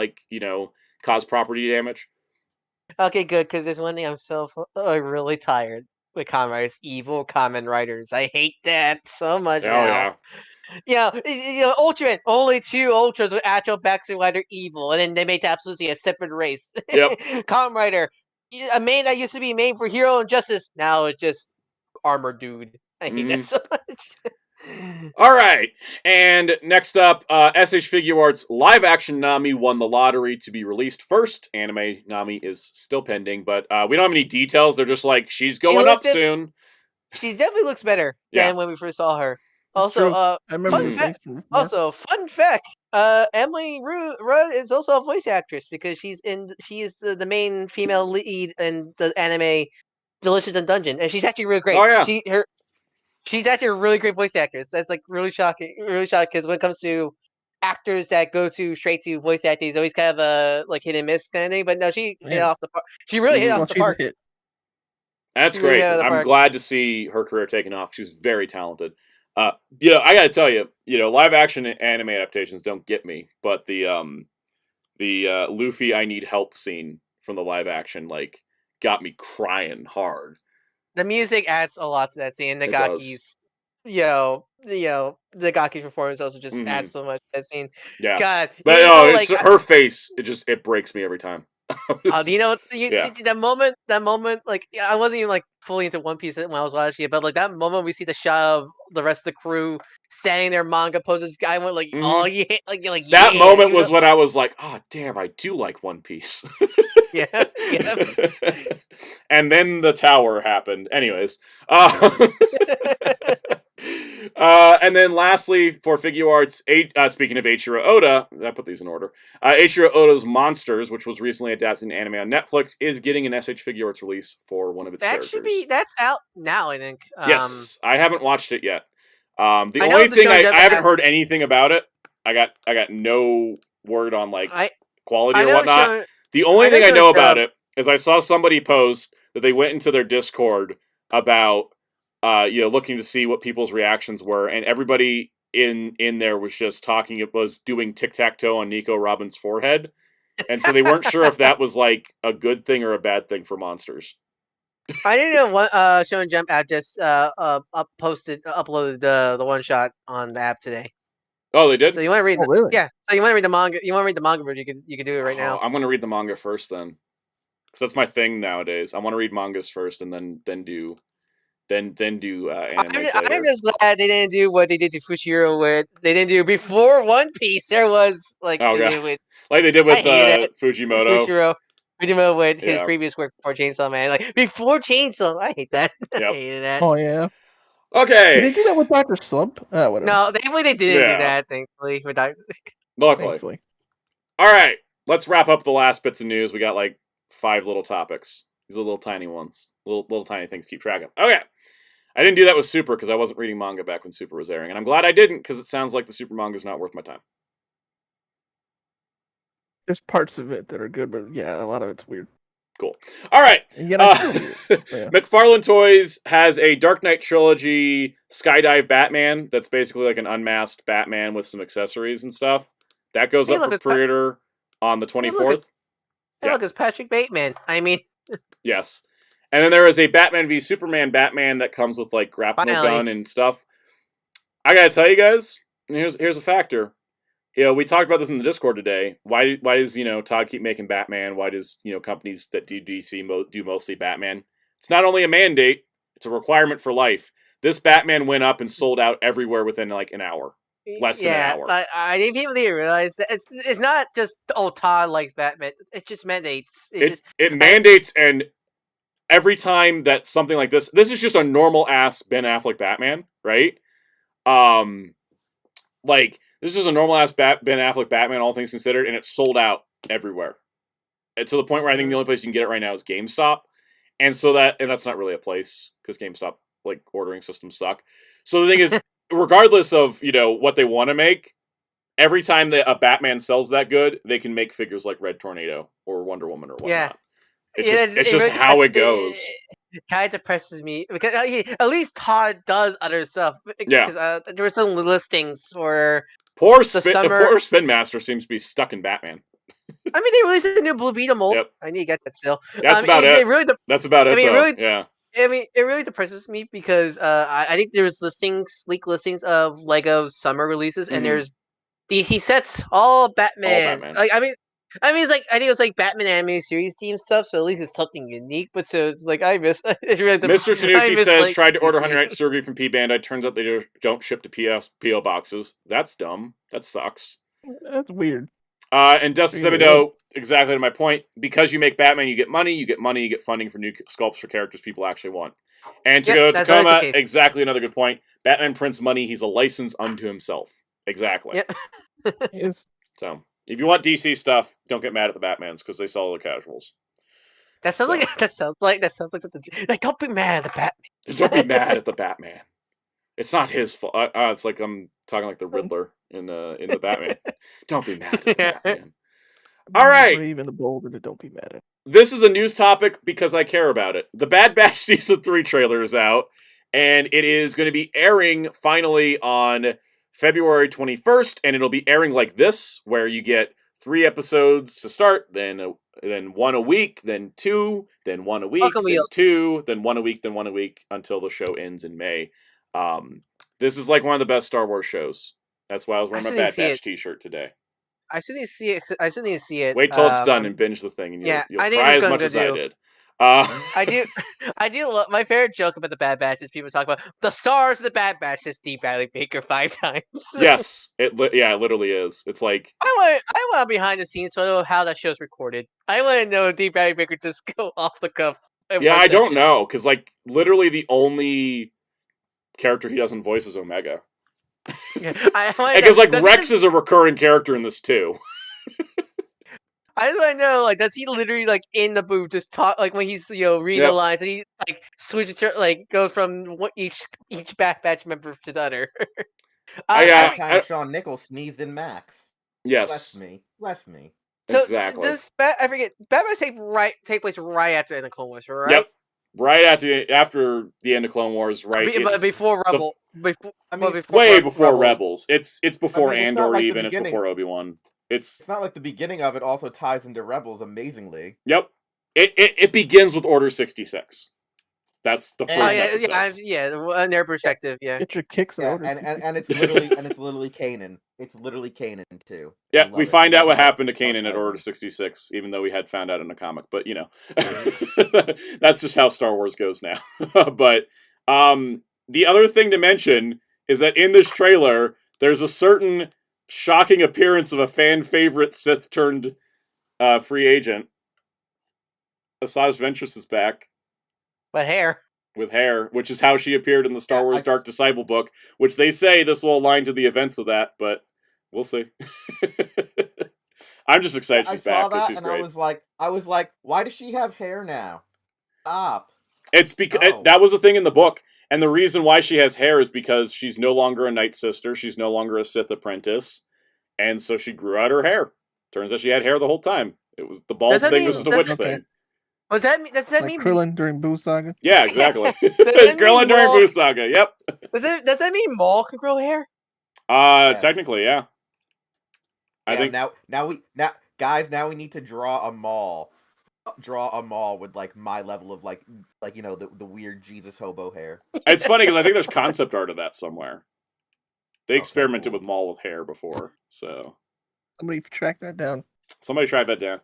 cause property damage. Okay, good, because there's one thing I'm so really tired with Kamen Riders. Evil Kamen Riders. I hate that so much now. Ultraman, only 2 Ultras with actual backstory why they're evil, and then they made absolutely a separate race. Yep. Kamen Rider, a main that used to be made for hero and justice, now it's just armor dude. I hate that so much. All right, and next up, SH Figure Arts live action Nami won the lottery to be released first. Anime Nami is still pending, but we don't have any details. They're just she's going up soon. She definitely looks better than when we first saw her. Also, I remember fun fact, Emily Rudd is also a voice actress because she is the main female lead in the anime Delicious in Dungeon, and she's actually really great. Oh yeah. She's actually a really great voice actress. That's really shocking. Really shocking because when it comes to actors that go straight to voice acting, it's always kind of a hit and miss kind of thing. But no, she hit off the park. She really hit off the park. That's great. I'm glad to see her career taking off. She's very talented. I gotta tell you, live action anime adaptations don't get me, but the Luffy I need help scene from the live action got me crying hard. The music adds a lot to that scene. Nagaki's, Nagaki's performance also just adds so much to that scene. Yeah, God, but her face, it breaks me every time. That moment, I wasn't even fully into One Piece when I was watching it, but that moment we see the shot of the rest of the crew standing there, manga poses. I went oh yeah, that moment was when I was like, oh damn, I do like One Piece. Yeah. And then the tower happened. Anyways, and then lastly, for Figure Arts, speaking of Eiichiro Oda, I put these in order. Eiichiro Oda's Monsters, which was recently adapted in anime on Netflix, is getting an SH Figure Arts release for one of its characters. That's out now, I think. Yes, I haven't watched it yet. The only thing I haven't heard anything about it. I got no word on quality or whatnot. The only thing I know about it is I saw somebody post that they went into their Discord about looking to see what people's reactions were, and everybody in there was just talking. It was doing tic-tac-toe on Nico Robin's forehead, and so they weren't sure if that was like a good thing or a bad thing for monsters. I didn't know one Show and Jump app just uploaded the one shot on the app today. Oh, they did. So you want to read? Really? Yeah. So you want to read the manga? You want to read the manga version? You can do it right now. I'm gonna read the manga first then, because that's my thing nowadays. I want to read mangas first and then do anime later. I'm just glad they didn't do what they did to Fushiro with. They didn't do before One Piece. There was like they did with Fujimoto. Fujimoto with his previous work before Chainsaw Man. Like before Chainsaw, I hate that. Yep. I hated that. Oh yeah. Okay. Did they do that with Dr. Slump? Whatever. No, thankfully they didn't do that. Thankfully, for Luckily. All right, let's wrap up the last bits of news. We got like 5 little topics. These are little tiny ones, little tiny things to keep track of. Okay. I didn't do that with Super because I wasn't reading manga back when Super was airing, and I'm glad I didn't because it sounds like the Super manga is not worth my time. There's parts of it that are good, but yeah, a lot of it's weird. Cool. All right. Yeah. McFarlane Toys has a Dark Knight Trilogy Skydive Batman that's basically like an unmasked Batman with some accessories and stuff. That goes up for pre-order on the 24th. Look, it's Patrick Bateman. I mean... Yes. And then there is a Batman v Superman Batman that comes with like grapnel gun and stuff. I gotta tell you guys, here's a factor. We talked about this in the Discord today. Why does Todd keep making Batman? Why does companies that do DC do mostly Batman? It's not only a mandate; it's a requirement for life. This Batman went up and sold out everywhere within like an hour, less than an hour. I think people need to realize that it's not just Todd likes Batman. It just mandates. It mandates, and every time that something like this is just a normal ass Ben Affleck Batman, right? This is a normal-ass Ben Affleck Batman, all things considered, and it's sold out everywhere. And to the point where I think the only place you can get it right now is GameStop. And that's not really a place, because GameStop, ordering systems suck. So the thing is, regardless of, what they want to make, every time that a Batman sells that good, they can make figures like Red Tornado or Wonder Woman or whatnot. Yeah. It's just how it goes. It kind of depresses me because at least Todd does other stuff. Because there were some listings for poor Spin Master seems to be stuck in Batman. I mean, they released a new Blue Beetle mold. Yep. I need to get that still. That's about it. That's about it. I mean, it really depresses me because I think there's leak listings of Lego summer releases, and there's DC sets, all Batman. I mean, I think it was like Batman animated series team stuff, so at least it's something unique. But so it's like I miss. Mr. Tanuki says tried to order Honey Night Surgery from P Bandai. Turns out they don't ship to PO boxes. That's dumb. That sucks. That's weird. And Dustin Zemido, exactly to my point. Because you make Batman, you get money. You get funding for new sculpts for characters people actually want. And to go to Tacoma, exactly another good point. Batman prints money. He's a license unto himself. Exactly. Yep. So. If you want DC stuff, don't get mad at the Batmans because they sell the casuals. That sounds like something. Like, don't be mad at the Batman. Don't be mad at the Batman. It's not his fault. It's like I'm talking like the Riddler in the Batman. Don't be mad at the Batman. All right. Even the bold, and don't be mad at. This is a news topic because I care about it. The Bad Batch Season 3 trailer is out, and it is going to be airing finally on February 21st, and it'll be airing like this, where you get 3 episodes to start, then 1 a week, then 2, then 1 a week, then 2, then 1 a week, then 1 a week, until the show ends in May. This is like one of the best Star Wars shows. That's why I was wearing my Bad Batch t-shirt today. I still need to see it. Wait till it's done and binge the thing, and you'll cry as much as I did. I do love my favorite joke about the Bad Batch is people talk about the stars of the Bad Batch is Steve Bradley Baker 5 times. Yes, it literally is. It's like I want a behind the scenes photo of how that show's recorded. I want to know if Steve Bradley Baker just go off the cuff. Yeah, I don't know because literally the only character he doesn't voice is Omega. Because Rex is a recurring character in this too. I just want to know, does he literally, in the booth, just talk, when he's, reading the lines, and he, switches to, go from each Bad Batch member to the other? Time Shawn Nichols sneezed in Max. Yes. Bless me. So Exactly. I forget. Batman take place right after the end of Clone Wars, right? Yep. Right after the end of Clone Wars, right? But before Rebel, way before Rebels. It's before Andor, like even. It's before Obi-Wan. It's not like the beginning of it also ties into Rebels amazingly. Yep. It begins with Order 66. That's the first episode. In their perspective, yeah. Get your kicks Yeah, out. and it's literally Kanan. It's literally Kanan too. Yeah, we find out what happened to Kanan at Order 66, even though we had found out in a comic. But that's just how Star Wars goes now. But the other thing to mention is that in this trailer, there's a certain shocking appearance of a fan favorite Sith turned free agent. Asajj Ventress is back. But hair. With hair, which is how she appeared in the Star Wars Dark Disciple book, which they say this will align to the events of that, but we'll see. I'm just excited she's back because she's great. I was like, why does she have hair now? Stop. It's because that was the thing in the book, and the reason why she has hair is because she's no longer a Night Sister, she's no longer a Sith apprentice, and so she grew out her hair. Turns out she had hair the whole time. It was the bald thing was just a witch thing. Does that mean Krillin during Boo Saga? Yeah, exactly. Krillin during Boo Saga. Yep. Does that mean Maul can grow hair? Yes. Technically, yeah. I think now we need to draw a Maul. Draw a Maul with like my level of like the weird Jesus hobo hair. It's funny because I think there's concept art of that somewhere. They experimented with Maul with hair before, so somebody track that down. Somebody track that down.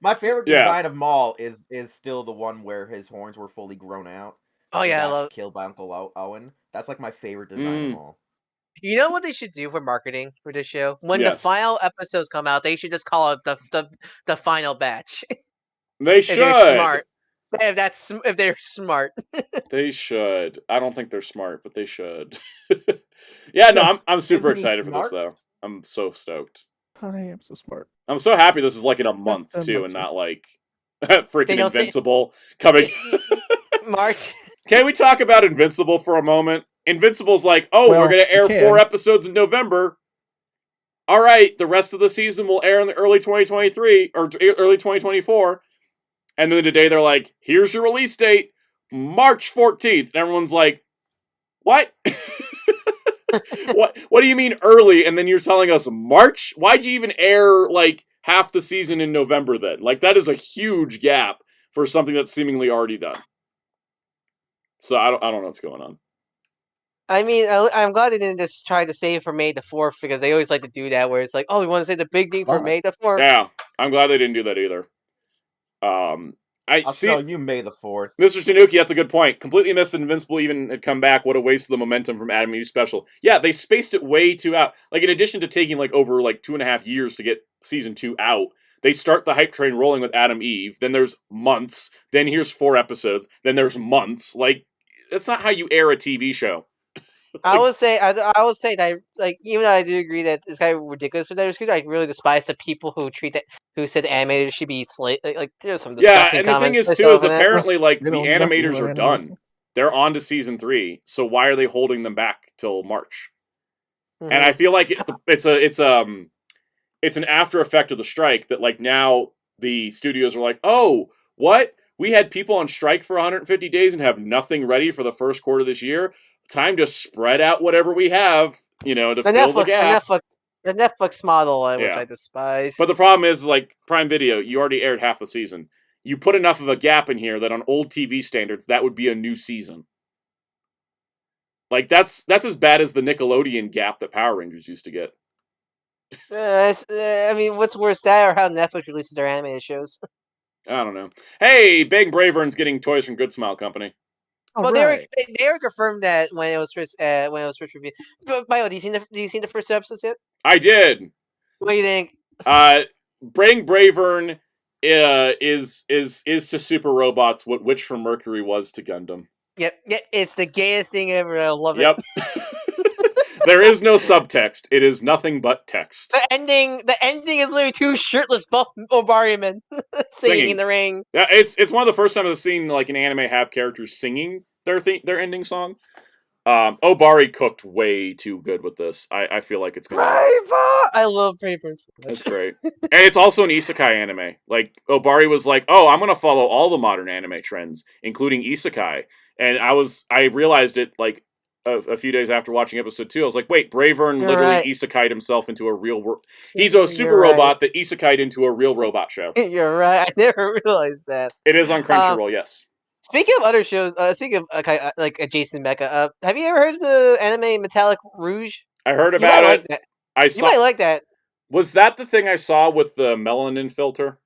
My favorite design of Maul is still the one where his horns were fully grown out. Oh yeah, I love killed by Uncle Owen. That's like my favorite design of Maul. You know what they should do for marketing for this show? When the final episodes come out, they should just call it the final batch. They should. If they're smart. If they're smart. They should. I don't think they're smart, but they should. Yeah, no, I'm super excited for this though. I'm so stoked. I am so smart. I'm so happy this is like in a month too, and not like freaking Invincible coming. Mark, can we talk about Invincible for a moment? Invincible's like, we're gonna air 4 episodes in November. All right, the rest of the season will air in the early 2023 or early 2024. And then today they're like, here's your release date, March 14th. And everyone's like, what? What do you mean early? And then you're telling us March? Why'd you even air like half the season in November then? Like that is a huge gap for something that's seemingly already done. So I don't know what's going on. I mean, I'm glad they didn't just try to save for May the 4th because they always like to do that where it's like, we want to say the big thing for May the 4th. Yeah, I'm glad they didn't do that either. I'll tell you May the 4th. Mr. Tanuki, that's a good point. Completely missed Invincible even had come back. What a waste of the momentum from Adam Eve special. Yeah, they spaced it way too out. Like, in addition to taking, like, over, like, 2.5 years to get Season 2 out, they start the hype train rolling with Adam Eve, then there's months, then here's 4 episodes, then there's months. Like, that's not how you air a TV show. I would say that, like, even though I do agree that it's kind of ridiculous for that, I really despise the people who who said animators should be like there's some disgusting and the thing is too is apparently like the animators are done. They're on to Season 3, so why are they holding them back till March? Mm-hmm. And I feel like it's an after effect of the strike that like now the studios are like, oh, what? We had people on strike for 150 days and have nothing ready for the first quarter of this year. Time to spread out whatever we have, to fill the gap. The Netflix model, which I despise. But the problem is, like, Prime Video, you already aired half the season. You put enough of a gap in here that on old TV standards, that would be a new season. Like, that's as bad as the Nickelodeon gap that Power Rangers used to get. I mean, what's worse, that or how Netflix releases their animated shows? I don't know. Hey, Bang Bravern's getting toys from Good Smile Company. Well, they were confirmed that when it was first reviewed. But Bio, do you seen the first episodes yet? I did. What do you think? Bang Bravern is to Super Robots what Witch from Mercury was to Gundam. Yep, it's the gayest thing ever. I love it. Yep. There is no subtext. It is nothing but text. The ending is literally 2 shirtless buff Obari men singing in the ring. Yeah, it's one of the first times I've seen like an anime have characters singing their ending song. Obari cooked way too good with this. I feel like it's gonna. I love Brave Prince so much. That's great. And it's also an isekai anime. Like, Obari was like, oh, I'm gonna follow all the modern anime trends, including isekai. And I realized it like a few days after watching episode 2. I was like, wait, Bravern You're literally right. isekai'd himself into a real world. He's a You're super right. robot that isekai'd into a real robot show. You're right. I never realized that. It is on Crunchyroll, yes. Speaking of other shows, speaking of like adjacent mecha, have you ever heard of the anime Metallic Rouge? I heard You about might it. like that. You might like that. Was that the thing I saw with the melanin filter?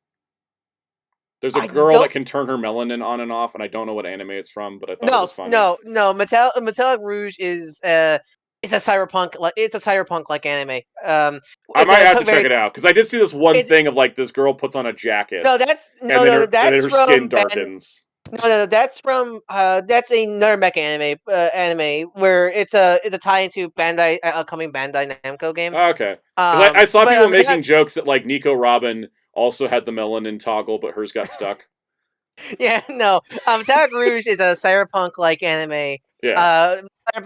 There's a girl that can turn her melanin on and off, and I don't know what anime it's from, but I thought it was funny. No. Metallic Rouge is it's a cyberpunk like anime. I might have to check it out because I did see this one thing of like this girl puts on a jacket. No, that's and then her skin darkens. No, that's from that's another mecha anime where it's a tie into Bandai upcoming Bandai Namco game. Okay, I saw people making jokes that like Nico Robin also had the melanin toggle, but hers got stuck. Yeah, no. Metallic Rouge is a cyberpunk like anime. Yeah.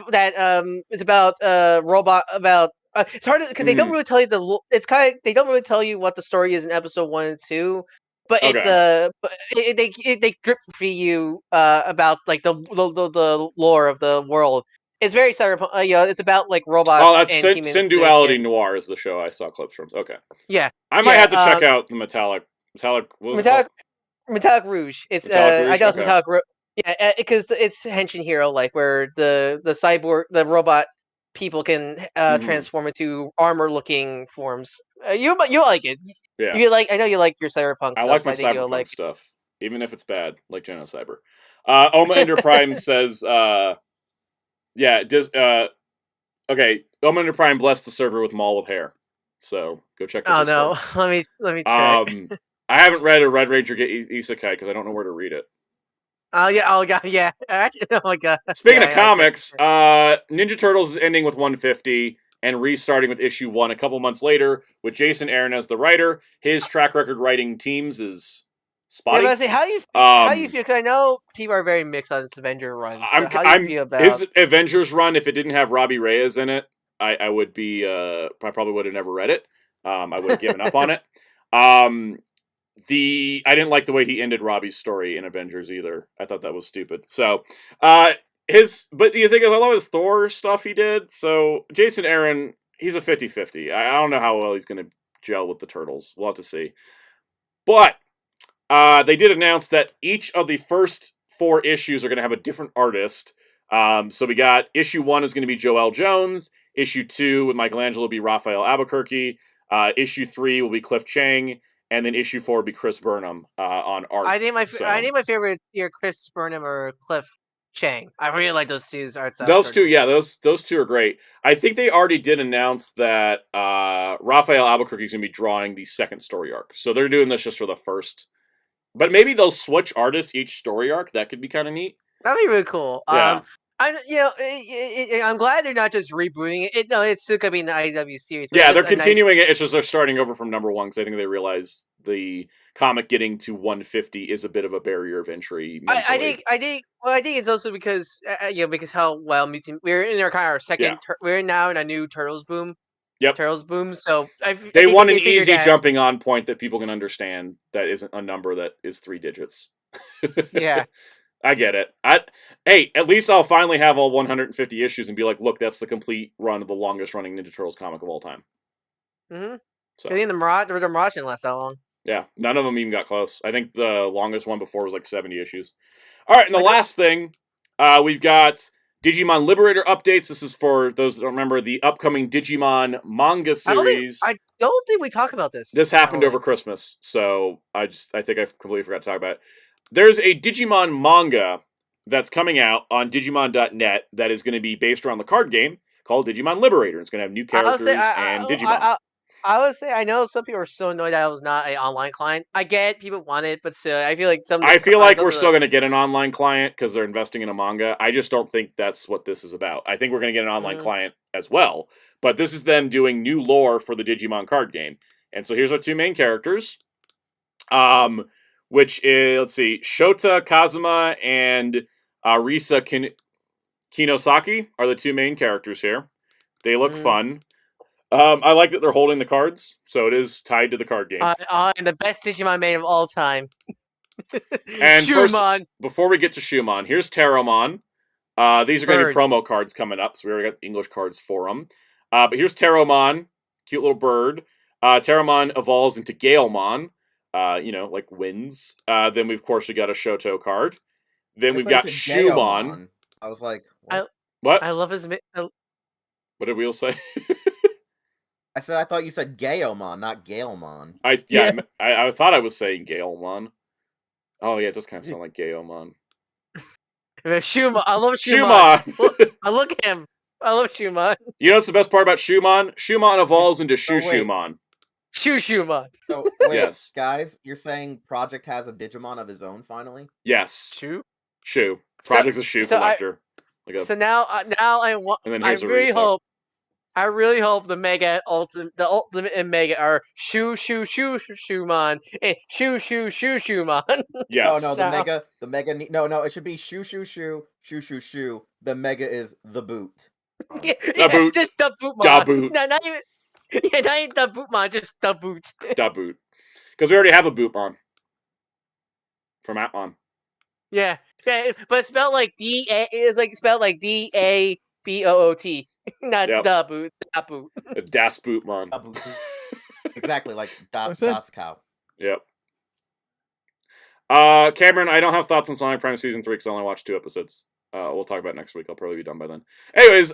That is about robot about. It's hard because they don't really tell you they don't really tell you what the story is in episode 1 and 2. But they drip feed you about like the lore of the world. It's very cyberpunk. It's about like robots. Oh, that's and humans. Synduality Noir is the show I saw clips from. Okay. Yeah, I might have to check out the Metallic. Metallic Rouge. It's Metallic Rouge? I know it's Metallic Rouge. Yeah, because it's Henshin Hero, like where the cyborg, the robot people can transform into armor-looking forms. You like it. Yeah. I know you like your cyberpunk. I like my cyberpunk stuff, even if it's bad, like Genocyber. Oma Ender Prime says, okay, Oma Ender Prime blessed the server with Mall with hair. So go check that. Oh no, let me check. I haven't read a Red Ranger get Isekai because I don't know where to read it. Oh god, yeah. Actually, oh my god. Speaking of comics, Ninja Turtles is ending with 150 and restarting with issue 1 a couple months later with Jason Aaron as the writer. His track record writing teams is spotty. Yeah, but I say, how do you feel? Because I know people are very mixed on this Avenger run. So how do you feel about his Avengers run? If it didn't have Robbie Reyes in it, I would be. I probably would have never read it. I would have given up on it. I didn't like the way he ended Robbie's story in Avengers either. I thought that was stupid. So, but the thing is, I love his Thor stuff he did. So, Jason Aaron, he's a 50-50. I don't know how well he's going to gel with the Turtles. We'll have to see. But they did announce that each of the first 4 issues are going to have a different artist. So we got issue 1 is going to be Joel Jones. Issue 2 with Michelangelo will be Raphael Albuquerque. Issue 3 will be Cliff Chang. And then issue 4 will be Chris Burnham on art. I think my favorite here, Chris Burnham or Cliff Chang. I really like those two's art style. Those two, yeah, those two are great. I think they already did announce that Raphael Albuquerque is going to be drawing the second story arc. So they're doing this just for the first. But maybe they'll switch artists each story arc. That could be kind of neat. That'd be really cool. Yeah. I'm glad they're not just rebooting it. It's still gonna be in the IDW series. Yeah, they're continuing it. It's just they're starting over from number 1 because I think they realize the comic getting to 150 is a bit of a barrier of entry. I think it's also because because how well we're in our second. We're now in a new Turtles boom. Yep. Turtles boom. So they want an easy jumping on point that people can understand. That isn't a number that is 3 digits. Yeah. I get it. Hey, at least I'll finally have all 150 issues and be like, look, that's the complete run of the longest running Ninja Turtles comic of all time. Mm-hmm. So the Mirage didn't last that long. Yeah, none of them even got close. I think the longest one before was like 70 issues. All right, and the last thing, we've got Digimon Liberator updates. This is for those that don't remember the upcoming Digimon manga series. I don't think we talked about this. This happened over Christmas, so I think I completely forgot to talk about it. There's a Digimon manga that's coming out on Digimon.net that is going to be based around the card game called Digimon Liberator. It's going to have new characters and Digimon. I would say I know some people are so annoyed that it was not an online client. I get people want it, but still, I feel like we're still going to get an online client because they're investing in a manga. I just don't think that's what this is about. I think we're going to get an online client as well, but this is them doing new lore for the Digimon card game. And so here's our 2 main characters. Which is, let's see, Shota Kazuma and Risa Kinosaki are the two main characters here. They look fun. I like that they're holding the cards, so it is tied to the card game. And the best Digimon made of all time. And Shumon. First, before we get to Shumon, here's Teromon. These are going to be promo cards coming up, so we already got English cards for them. But here's Teromon, cute little bird. Teromon evolves into Galemon, like winds. Then we got a Shoto card. Then we've got Shumon. I was like, what? I love his. What did we all say? I said I thought you said Gaomon, not Galemon. I thought I was saying Galemon. Oh yeah, it does kind of sound like Gaomon. Shumon. I love Shumon. I look at him. I love Shumon. You know what's the best part about Shumon? Shumon evolves into Shumon. Shumon. So wait, yes. Guys, you're saying Project has a Digimon of his own finally? Yes. Shu. Project's a shoe collector. So now I want. And then here's I really hope the ultimate and Mega are Shumon and Shumon. Yes. No, the Mega. No, it should be Shu. The Mega is the boot. The boot. Just the bootmon. Da boot. No, not even. Yeah, not even the bootmon, just the boot. Da boot. Because we already have a bootmon from Atmon. Yeah, but it's spelled like D-A. It's like spelled like D-A-B-O-O-T. Not da boot. Da boot. Das Bootmon. Exactly, like Das Cow. Yep. Cameron, I don't have thoughts on Sonic Prime Season 3 because I only watched 2 episodes. We'll talk about it next week. I'll probably be done by then. Anyways,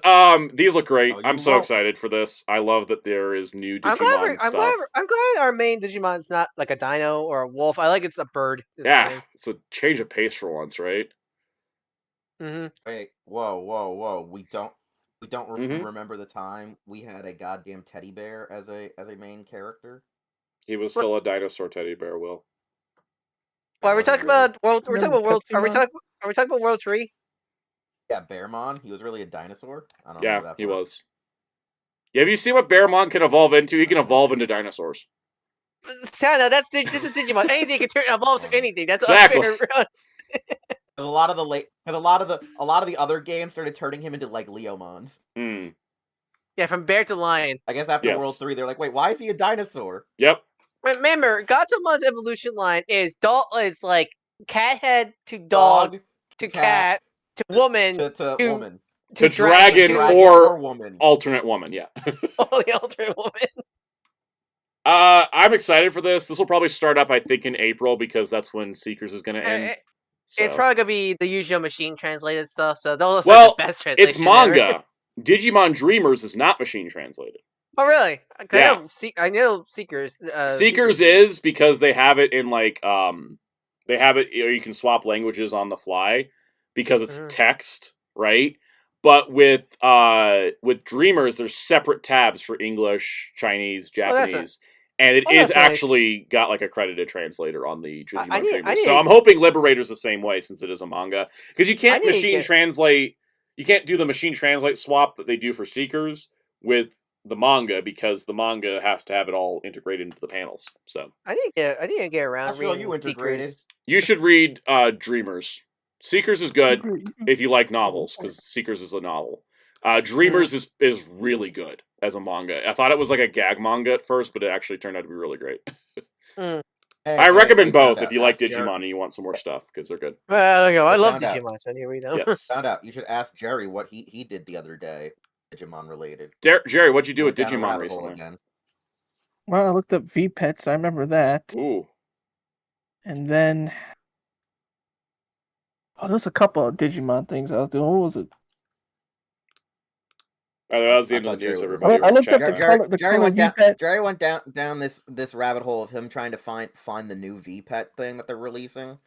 these look great. I'm so excited for this. I love that there is new Digimon stuff. I'm glad our main Digimon's not like a dino or a wolf. I like it's a bird. It's a change of pace for once, right? Mm-hmm. Wait, whoa. We don't remember the time we had a goddamn teddy bear as a main character. He was still a dinosaur teddy bear, Will. Well, are we talking about World? We're talking about World. Are we talking about World 3? Yeah, Bearmon. He was really a dinosaur. I don't know. Yeah, he was. Yeah, have you seen what Bearmon can evolve into? He can evolve into dinosaurs. Santa, this is Digimon. Anything can evolve to anything. That's exactly. A lot of the other games started turning him into like Leomons. Yeah, from bear to lion. I guess after World 3, they're like, wait, why is he a dinosaur? Yep. Remember, Gatomon's evolution line is it's like cat head to dog to cat to woman to woman to dragon or woman. Alternate woman. Yeah. Oh, the alternate woman. I'm excited for this. This will probably start up, I think, in April because that's when Seekers is going to end. So. It's probably gonna be the usual machine translated stuff. So they'll the best translation. It's manga. Digimon Dreamers is not machine translated. Oh really? Yeah. I know Seekers. Seekers is because they have it in like they have it. You can swap languages on the fly because it's text, right? But with Dreamers, there's separate tabs for English, Chinese, Japanese. And it is actually got like a accredited translator on the Digimon Dreamers. So I'm hoping Liberator's the same way since it is a manga. Because you can't machine translate, you can't do the machine translate swap that they do for Seekers with the manga because the manga has to have it all integrated into the panels. So I didn't get around reading you integrated. Seekers. You should read Dreamers. Seekers is good if you like novels because Seekers is a novel. Dreamers is really good as a manga. I thought it was like a gag manga at first, but it actually turned out to be really great. I recommend both if you like Digimon and you want some more stuff because they're good. Well, I love Digimon, so here we know. Yes. Found out. You should ask Jerry what he did the other day, Digimon related. Jerry, what'd you do with Digimon recently? Well, I looked up V-Pets. I remember that. Ooh. And then, there's a couple of Digimon things I was doing. What was it? Oh, that was the end of the news, everybody. I looked up Jerry went down this rabbit hole of him trying to find the new V-Pet thing that they're releasing.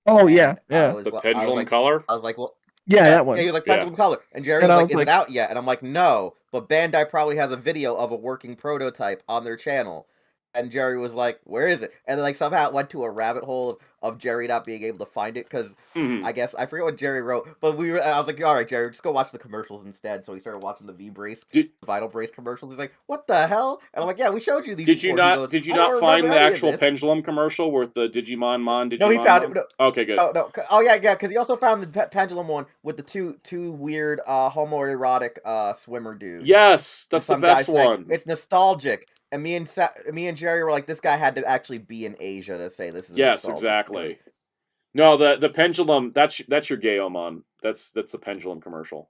Oh, yeah. The pendulum color? I was like, well... Yeah, that one. Yeah, you're like, pendulum color. And Jerry was like, is it out yet? And I'm like, no. But Bandai probably has a video of a working prototype on their channel. And Jerry was like, "Where is it?" And then like somehow it went to a rabbit hole of Jerry not being able to find it because I guess I forget what Jerry wrote, but I was like, "All right, Jerry, just go watch the commercials instead." So he started watching the V-Brace, Vital Brace commercials. He's like, "What the hell?" And I'm like, "Yeah, we showed you these." Did you not? Did you not find the actual pendulum commercial with the Digimon? No, he found it. No, okay, good. No. Oh yeah, because he also found the pendulum one with the two weird homoerotic swimmer dudes. Yes, that's the best one. It's nostalgic. And me and Jerry were like, this guy had to actually be in Asia to say this is. Yes, exactly. No, the pendulum. That's your Gayomon. That's the pendulum commercial.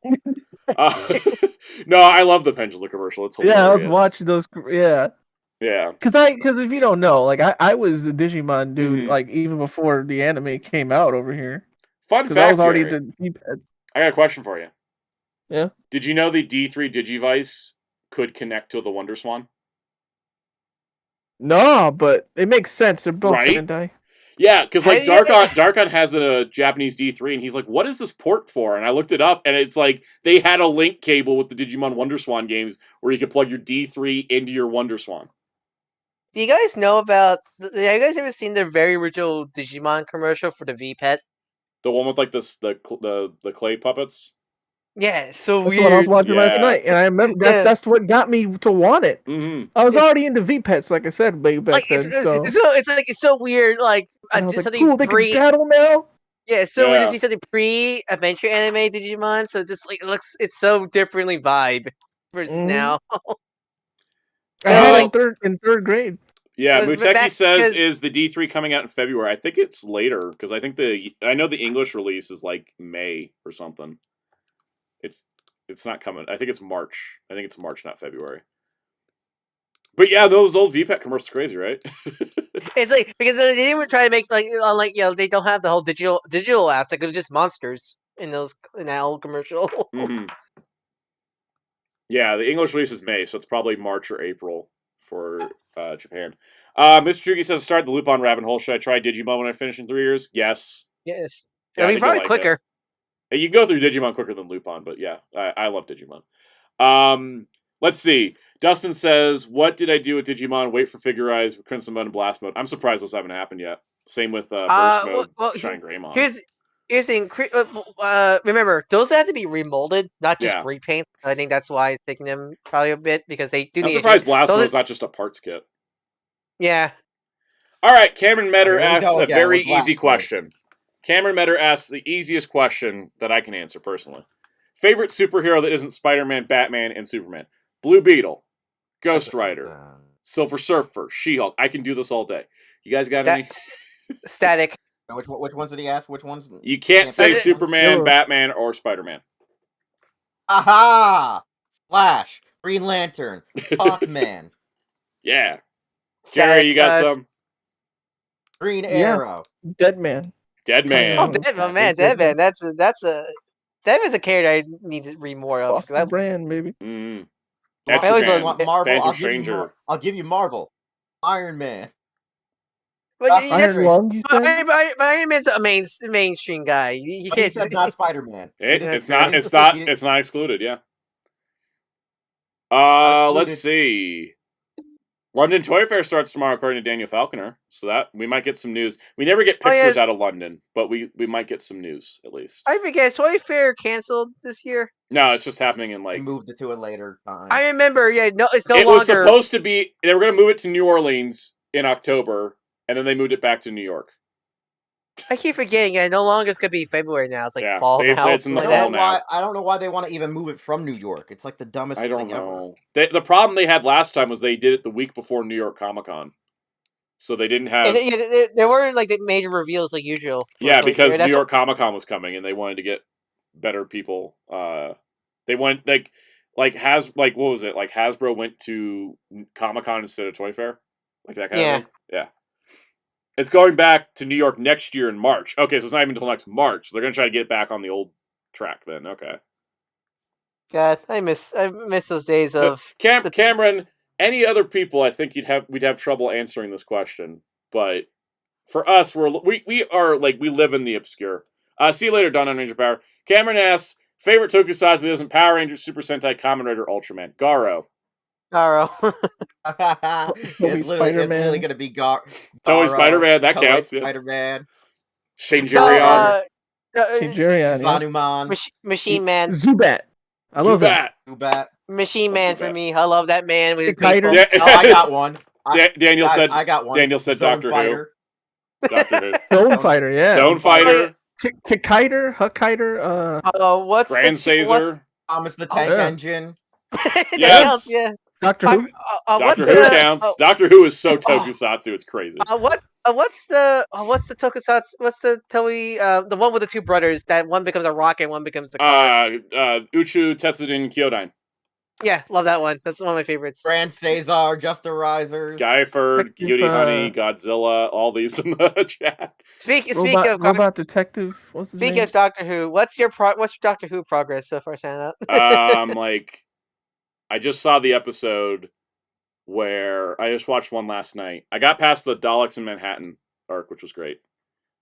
No, I love the pendulum commercial. It's hilarious. Yeah, I was watching those. Yeah. Yeah. Because if you don't know, like I was the Digimon dude, like even before the anime came out over here. Fun fact, I was already Jerry, the D-pads. I got a question for you. Yeah. Did you know the D3 Digivice could connect to the Wonder Swan? No, but it makes sense. They're both Bandai. Yeah, because like Darkon has a Japanese D3, and he's like, "What is this port for?" And I looked it up, and it's like they had a link cable with the Digimon Wonder Swan games where you could plug your D3 into your Wonder Swan. Do you guys know about? Have you guys ever seen the very original Digimon commercial for the V-Pet? The one with like the clay puppets. Yeah, so that's weird. What I was watching last night, and I remember that's what got me to want it. I was already into V-Pets, like I said, back then. It's so weird. Like I was like, cool, they can battle now. Yeah, so weird to see something pre-adventure anime Digimon. So just like it's so differently vibe versus now. I had it in third grade. Yeah, Muteki says is the D3 coming out in February. I think it's later because I know the English release is like May or something. It's not coming. I think it's March. I think it's March, not February. But yeah, those old VPET commercials are crazy, right? It's like because they didn't even try to make they don't have the whole digital aspect. It was just monsters in that old commercial. Yeah, the English release is May, so it's probably March or April for Japan. Mr. Chugi says, start the loop on rabbit hole. Should I try Digimon when I finish in 3 years? Yes. Yes. Yeah, I mean, probably quicker. You can go through Digimon quicker than Lupin, but yeah, I love Digimon. Let's see. Dustin says, what did I do with Digimon? Wait for Figure Eyes, Crimson Mode, and Blast Mode. I'm surprised those haven't happened yet. Same with Burst Mode, Shine Greymon. Here's the thing. Remember, those had to be remolded, not just repaint. I think that's why it's taking them probably a bit, because they do. I'm surprised Blast Mode's not just a parts kit. Yeah. All right, Cameron Metter asks a very easy question. Cameron Metter asks the easiest question that I can answer personally. Favorite superhero that isn't Spider-Man, Batman, and Superman? Blue Beetle, Ghost Rider, Silver Surfer, She-Hulk. I can do this all day. You guys got any? Static. Which ones did he ask? Which ones? You can't say Superman, Batman, or Spider-Man. Aha! Flash, Green Lantern, Hawkman. Yeah. Jerry, you got some? Green Arrow. Deadman. Deadman. Oh, Deadman. Deadman. Deadman's a character I need to read more of. Boston Brand, maybe. That's I always want Marvel. I'll give you Marvel. Iron Man. But Iron Man's a mainstream guy. You can't say not Spider-Man. It's not excluded. Yeah. Let's see. London Toy Fair starts tomorrow, according to Daniel Falconer. So that we might get some news. We never get pictures out of London, but we might get some news at least. I forget. Toy Fair canceled this year. No, it's just happening in like. They moved it to a later time. I remember. Yeah, no, it's no longer. It was supposed to be. They were going to move it to New Orleans in October, and then they moved it back to New York. I keep forgetting. Yeah, no longer it's going to be February now. It's like fall now. It's in the fall now. I don't know why they want to even move it from New York. It's like the dumbest thing ever. The problem they had last time was they did it the week before New York Comic Con, so they didn't have. There weren't like the major reveals like usual. Yeah, because New York Comic Con was coming, and they wanted to get better people. They went like what was it? Like Hasbro went to Comic Con instead of Toy Fair, like that kind of thing. Yeah. It's going back to New York next year in March. Okay, so it's not even until next March. They're going to try to get back on the old track then. Okay. God, I miss those days of Cameron. Any other people? I think we'd have trouble answering this question. But for us, we live in the obscure. See you later, Dawn on Ranger Power. Cameron asks favorite Tokusatsu that isn't Power Rangers, Super Sentai, Kamen Rider, Ultraman. Garo. Garo. It's literally gonna be Toei Spider-Man, that counts. Spider-Man. Shinjurion. Shinjurion. Sanuman. Machine Man. Zubat. I love that. Zubat. Machine Man for me. I love that man with his Kiter. baseball. I got one. Daniel said. I got one. Daniel said Zone Doctor Fighter. Who. Doctor Who. Zone Fighter, yeah. Zone Fighter. Kiter, Huckiter, What's Grand Caesar. Thomas the Tank Engine. Yes. Yeah. Doctor Who. Doctor Who counts. Doctor Who is so Tokusatsu, it's crazy. What's the Tokusatsu? What's the Toei? The one with the two brothers that one becomes a rocket, one becomes the car. Uchu Tetsuden Kyodai. Yeah, love that one. That's one of my favorites. Grand Caesar, Justerizers, Guyford, Cutie Honey, Godzilla, all these in the chat. Speak of Robot Detective. What's his name? Speaking of Doctor Who, what's your Doctor Who progress so far, Santa? I just saw the episode where I just watched one last night. I got past the Daleks in Manhattan arc, which was great.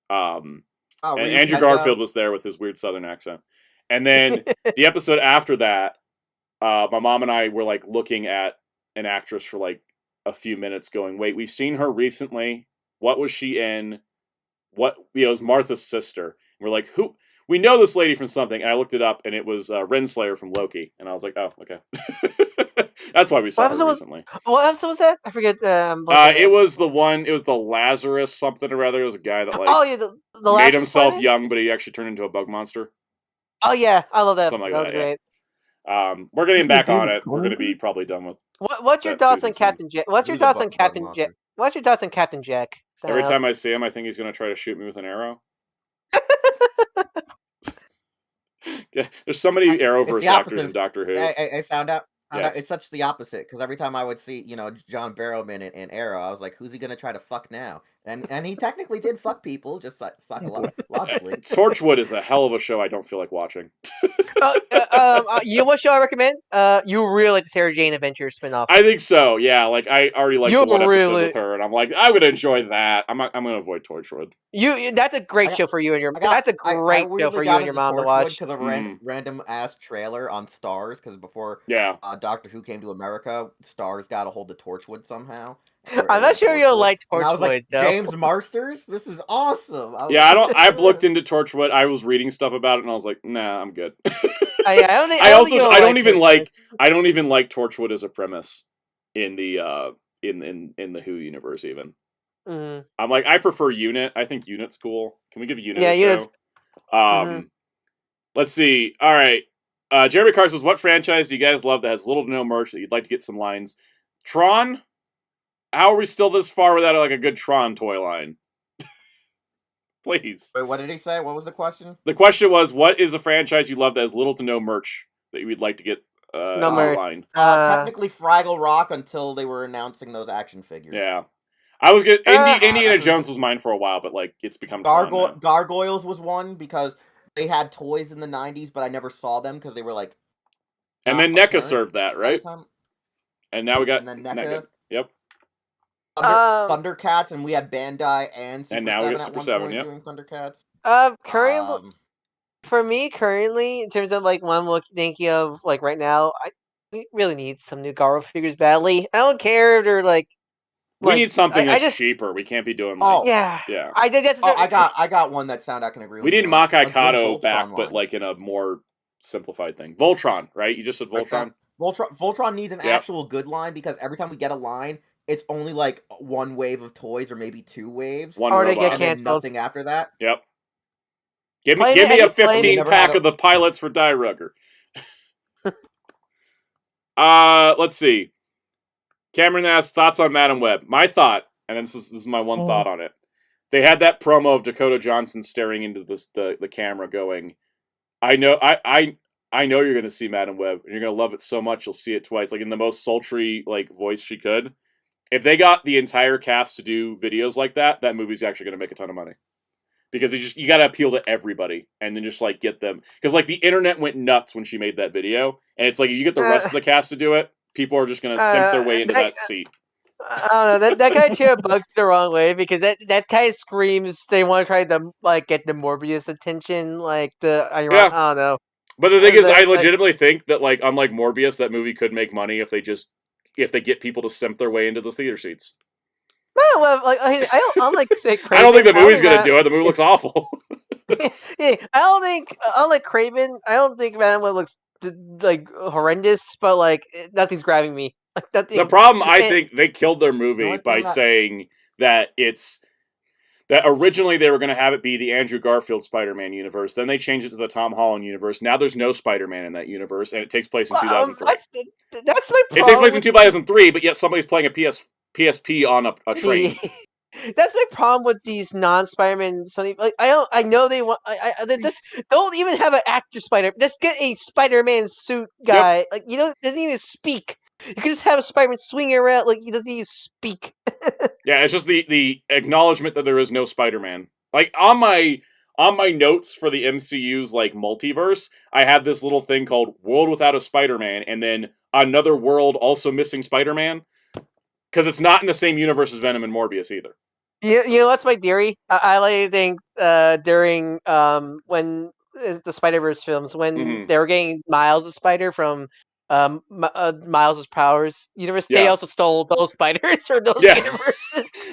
And Andrew Garfield was there with his weird Southern accent. And then the episode after that, my mom and I were like looking at an actress for like a few minutes going, wait, we've seen her recently. What was she in? It was Martha's sister. And we're like, who? We know this lady from something. And I looked it up and it was Renslayer from Loki. And I was like, oh, okay. That's why we saw her recently. What episode was that? I forget. It was the one, it was the Lazarus something or other. It was a guy that like made himself young, but he actually turned into a bug monster. Oh yeah, I love that. Something That was great. We're getting back on it. We're going to be probably done with. What's your thoughts on Captain Jack? What's your thoughts on Captain Jack? What's your thoughts on Captain Jack? Every time I see him, I think he's going to try to shoot me with an arrow. There's so many Arrowverse actors in Doctor Who. I found out. It's such the opposite, because every time I would see, John Barrowman in Arrow, I was like, who's he gonna try to fuck now? And he technically did fuck people, just psychologically. Torchwood is a hell of a show I don't feel like watching. You know what show I recommend? You really like the Sarah Jane Adventure spinoff. I think so, yeah. Like, I already liked the one episode with her, and I'm like, I'm gonna enjoy that. I'm gonna avoid Torchwood. That's a great show for you and your. That's a great show for you and your mom to watch. Because of a random ass trailer on Stars, because before Doctor Who came to America, Stars got a hold of Torchwood somehow. I'm not sure you'll like Torchwood. I was like, James Marsters, this is awesome. I've looked into Torchwood. I was reading stuff about it, and I was like, nah, I'm good. I don't even like Torchwood as a premise in the in the Who universe even. Mm-hmm. I'm like, I prefer Unit. I think Unit's cool. Can we give Unit a show? Let's see. All right. Jeremy Carr says, what franchise do you guys love that has little to no merch that you'd like to get some lines? Tron? How are we still this far without like a good Tron toy line? Please. Wait, what did he say? What was the question? The question was, what is a franchise you love that has little to no merch that you would like to get line? Technically Fraggle Rock until they were announcing those action figures. Yeah. I was good. Indiana Jones was mine for a while, but like it's become Gargoyles was one because they had toys in the 90s, but I never saw them because they were like. And then NECA served that, right? And now we got NECA. Yep. Thundercats, and we had Bandai and Super 7 now we got Super 7, doing Thundercats. For me, currently, in terms of like one I'm thinking of like right now, we really need some new Garo figures badly. I don't care if they're like. We need something that's cheaper. We can't be doing like... yeah. I got one that I can agree with. We need Makai Kato back, line. But like in a more simplified thing. Voltron, right? You just said Voltron? Voltron needs an actual good line, because every time we get a line, it's only like one wave of toys or maybe two waves. Or they get canceled. Nothing after that. Yep. Give me a 15-pack of the pilots for Die Rugger. Let's see. Cameron asks, thoughts on Madam Web. My thought, and this is my one thought on it. They had that promo of Dakota Johnson staring into the camera going, I know you're going to see Madam Web, and you're going to love it so much you'll see it twice, like in the most sultry like voice she could. If they got the entire cast to do videos like that, that movie's actually going to make a ton of money. Because you got to appeal to everybody, and then just like get them. Because like the internet went nuts when she made that video, and it's like if you get the rest of the cast to do it, people are just going to simp their way into that seat. I don't know. That kind of chair bugs the wrong way, because that kind of screams they want to try to like get the Morbius attention, like I don't know. But the thing is, I legitimately think that like unlike Morbius, that movie could make money if they just if they get people to simp their way into the theater seats. Well, like I don't like say Craven. I don't think the movie's gonna do it. The movie looks awful. Yeah, unlike Craven, I don't think Madam Web looks like horrendous, but like nothing's grabbing me. Like nothing. The problem, I think, they killed their movie by that... saying that that originally they were going to have it be the Andrew Garfield Spider-Man universe. Then they changed it to the Tom Holland universe. Now there's no Spider-Man in that universe, and it takes place in 2003. That's my problem. It takes place in 2003, but yet somebody's playing a PSP on a train. That's my problem with these non-Spider-Man. Something like I know they want. This don't even have an actor Spider. Just get a Spider-Man suit guy. Yep. Like doesn't even speak. You can just have a Spider-Man swing around. Like he doesn't even speak. Yeah, it's just the acknowledgement that there is no Spider-Man. Like on my notes for the MCU's like multiverse, I have this little thing called World Without a Spider-Man, and then another world also missing Spider-Man. Because it's not in the same universe as Venom and Morbius either. Yeah, that's my theory. I like to think during when the Spider-Verse films, when they were getting Miles' Spider from Miles' Powers universe, they also stole those spiders from those universes.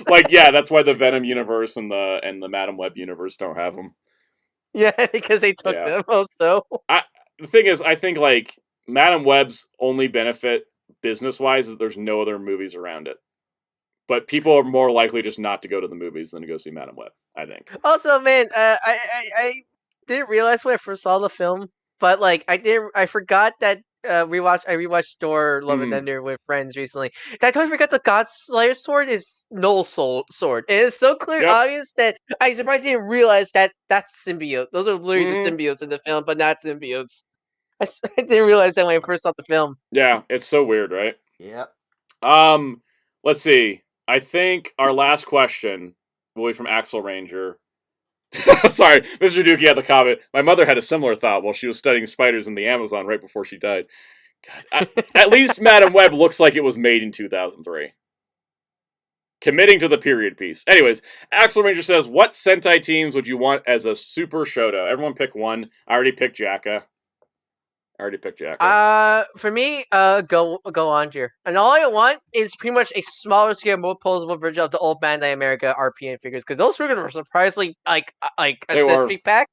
That's why the Venom universe and the Madam Web universe don't have them. Yeah, because they took them also. The thing is, I think like Madam Web's only benefit business-wise is there's no other movies around it. But people are more likely just not to go to the movies than to go see Madam Web, I think. Also, man, I didn't realize when I first saw the film, but like I forgot that I rewatched Thor: Love and Thunder with friends recently. I totally forgot the God Slayer sword is Null's sword. And it's so clear, obvious that I surprised I didn't realize that that's symbiote. Those are literally the symbiotes in the film, but not symbiotes. I didn't realize that when I first saw the film. Yeah, it's so weird, right? Yep. Let's see. I think our last question will be from Axel Ranger. Sorry, Mr. Dookie had the comment. My mother had a similar thought while she was studying spiders in the Amazon right before she died. God, at least Madam Web looks like it was made in 2003. Committing to the period piece. Anyways, Axel Ranger says, what Sentai teams would you want as a Super Shodo? Everyone pick one. I already picked Jacka. For me, go on here. And all I want is pretty much a smaller scale, more posable version of the old Bandai America RPN figures, because those figures were surprisingly like accessory packed.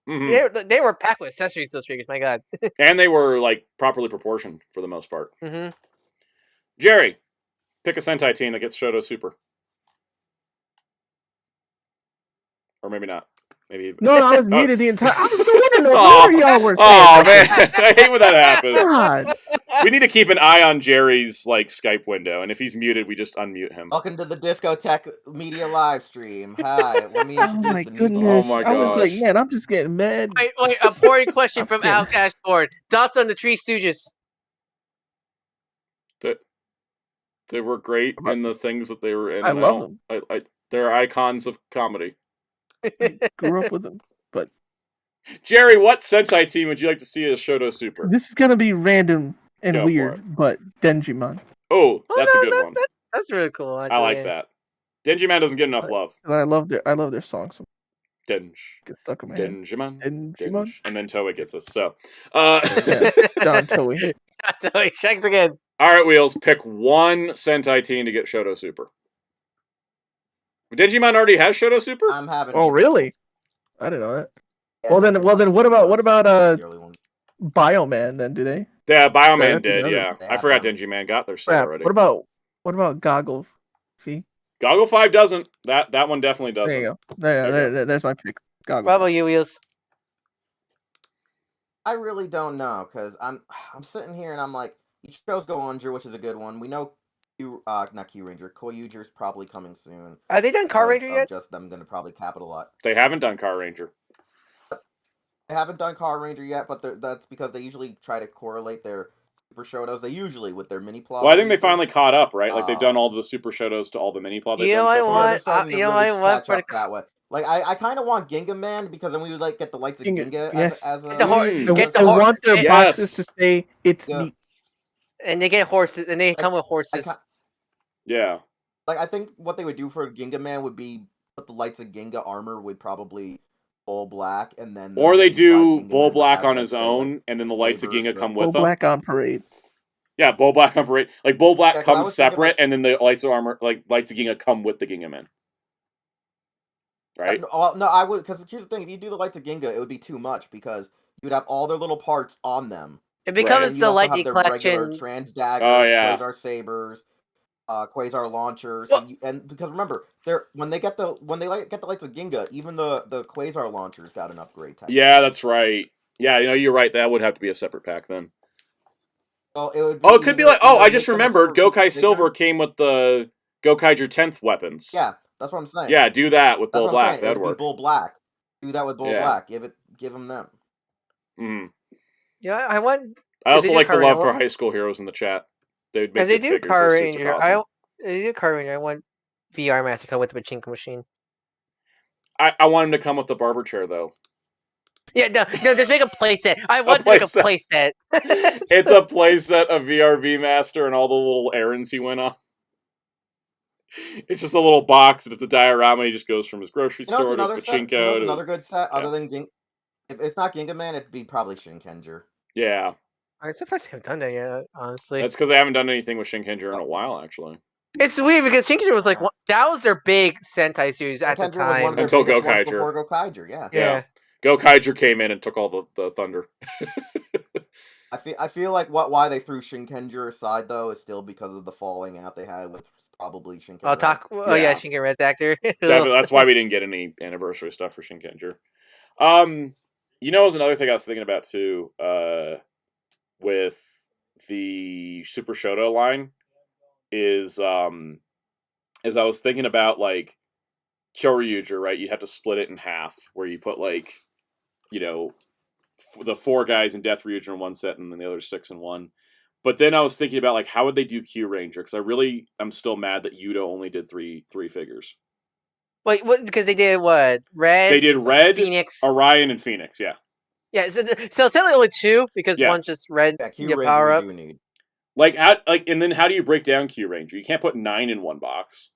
Mm-hmm. They were packed with accessories. Those figures, my god. And they were like properly proportioned for the most part. Jerry, pick a Sentai team that gets Shodo Super, or maybe not. Maybe no, I was muted the entire. I was wondering where y'all were. Oh man, I hate when that happens. God. We need to keep an eye on Jerry's like Skype window, and if he's muted, we just unmute him. Welcome to the Discotek media live stream. Hi, let me introduce my goodness! Oh my I was like, man, I'm just getting mad. Wait, a important question from Outcast Board. Thoughts on the Three Stooges? They were great in the things that they were in. I love them. They're icons of comedy. I grew up with them, but Jerry, what Sentai team would you like to see as Shodo Super? This is gonna be random and weird, but Digimon. Oh, that's a good one. That's really cool. I like that. Digimon doesn't get enough love. I love their songs. Get stuck in my head. Digimon, and then Toei gets us. So, Don Toei. Toei strikes again. All right, Wheels. Pick one Sentai team to get Shodo Super. Digimon already has Shodo Super? I'm having. Oh, really? I didn't know that. Yeah, well then, what about Bioman? Then do they? Yeah, Bioman did. Yeah, I forgot Digimon got their set already. What about Goggle Fee? Goggle 5 doesn't. That one definitely doesn't. There you go. There's my pick. Goggle. What about you, Wheels? I really don't know, because I'm sitting here and I'm like, you chose Go Onja, which is a good one. We know not Q Ranger. Koyuger's probably coming soon. Are they done Car Ranger yet? Just them gonna probably capitalize. They haven't done Car Ranger. They haven't done Car Ranger yet, but that's because they usually try to correlate their Super Shodos. They usually with their mini plot. Well, I think they finally caught up, right? Like they've done all the Super Shodos to all the mini plot. You know what I want for that way. Like I kind of want Ginga Man, because then we would like get the lights of Ginga as a. I want their boxes to say it's neat. And they get horses, and they come with horses. Yeah. Like, I think what they would do for Ginga Man would be put the lights of Ginga armor would probably Bull Black, and then. Or they do Bull Black on his own, and then the lights of Ginga come with Bull them. Black on parade. Yeah, Bull Black operate like Bull Black Yeah, 'cause I comes was thinking, separate, like- and then the Lights of Armor, like Lights of Ginga, come with the Ginga Men. Right? No, I would, because here's the thing: if you do the Lights of Ginga, it would be too much because you'd have all their little parts on them. It And becomes you the also have Lightning their regular Collection. Trans Daggers, Oh, yeah. Quasar Sabers, Quasar Launchers, Well- and because remember, when they get the Lights of Ginga, even the Quasar Launchers got an upgrade type. Yeah, that's right. Yeah, you're right. That would have to be a separate pack then. So it would. Be Oh, it could be like. Oh, I just make them a remembered. separate Gokai piece of Silver figures. came with the Gokaiger 10th weapons. Yeah, that's what I'm saying. Yeah, do that with That's Bull what I'm Black. saying. It That'd would be work. Bull Black. Do that with Bull Yeah. Black. Give them them. Mm. Yeah, I want. I If also they do like the Power love Ranger- for high school heroes in the chat. They'd make If they good do figures. Power Those suits are Ranger, awesome. if they do Power Ranger, I want VR Master to come with the Pachinko machine. I want him to come with the barber chair though. Yeah, no, just make a playset. I want to make a playset. It's a playset of VRV Master and all the little errands he went on. It's just a little box and it's a diorama. He just goes from his grocery store to his pachinko. Another good set, other than if it's not Ginga Man, it'd be probably Shinkenger. Yeah. I'm surprised they haven't done that yet, honestly. That's because they haven't done anything with Shinkenger in a while, actually. It's weird because Shinkenger was like that was their big Sentai series at the Shinkenger was time. one of their Until biggest ones Gokaiger. before Gokaiger, yeah. Yeah. Gokaiger came in and took all the thunder. I feel like why they threw Shinkenger aside though is still because of the falling out they had with probably Shinkenger. Yeah, Shinkenger Red's actor. That's why we didn't get any anniversary stuff for Shinkenger. Is another thing I was thinking about too, with the Super Shodo line is as I was thinking about like Kyoryuger, right? You have to split it in half where you put like, the 4 guys in Death Ryuger in one set and then the other 6 in one. But then I was thinking about like how would they do Q Ranger? Because I'm still mad that Yudo only did three figures. Wait, what? Because they did what? Red. They did Red, Phoenix, Orion, and Phoenix. Yeah. Yeah. So technically only 2 because one's just red. Yeah, Q Ranger power up. you do need. And then how do you break down Q Ranger? You can't put 9 in one box.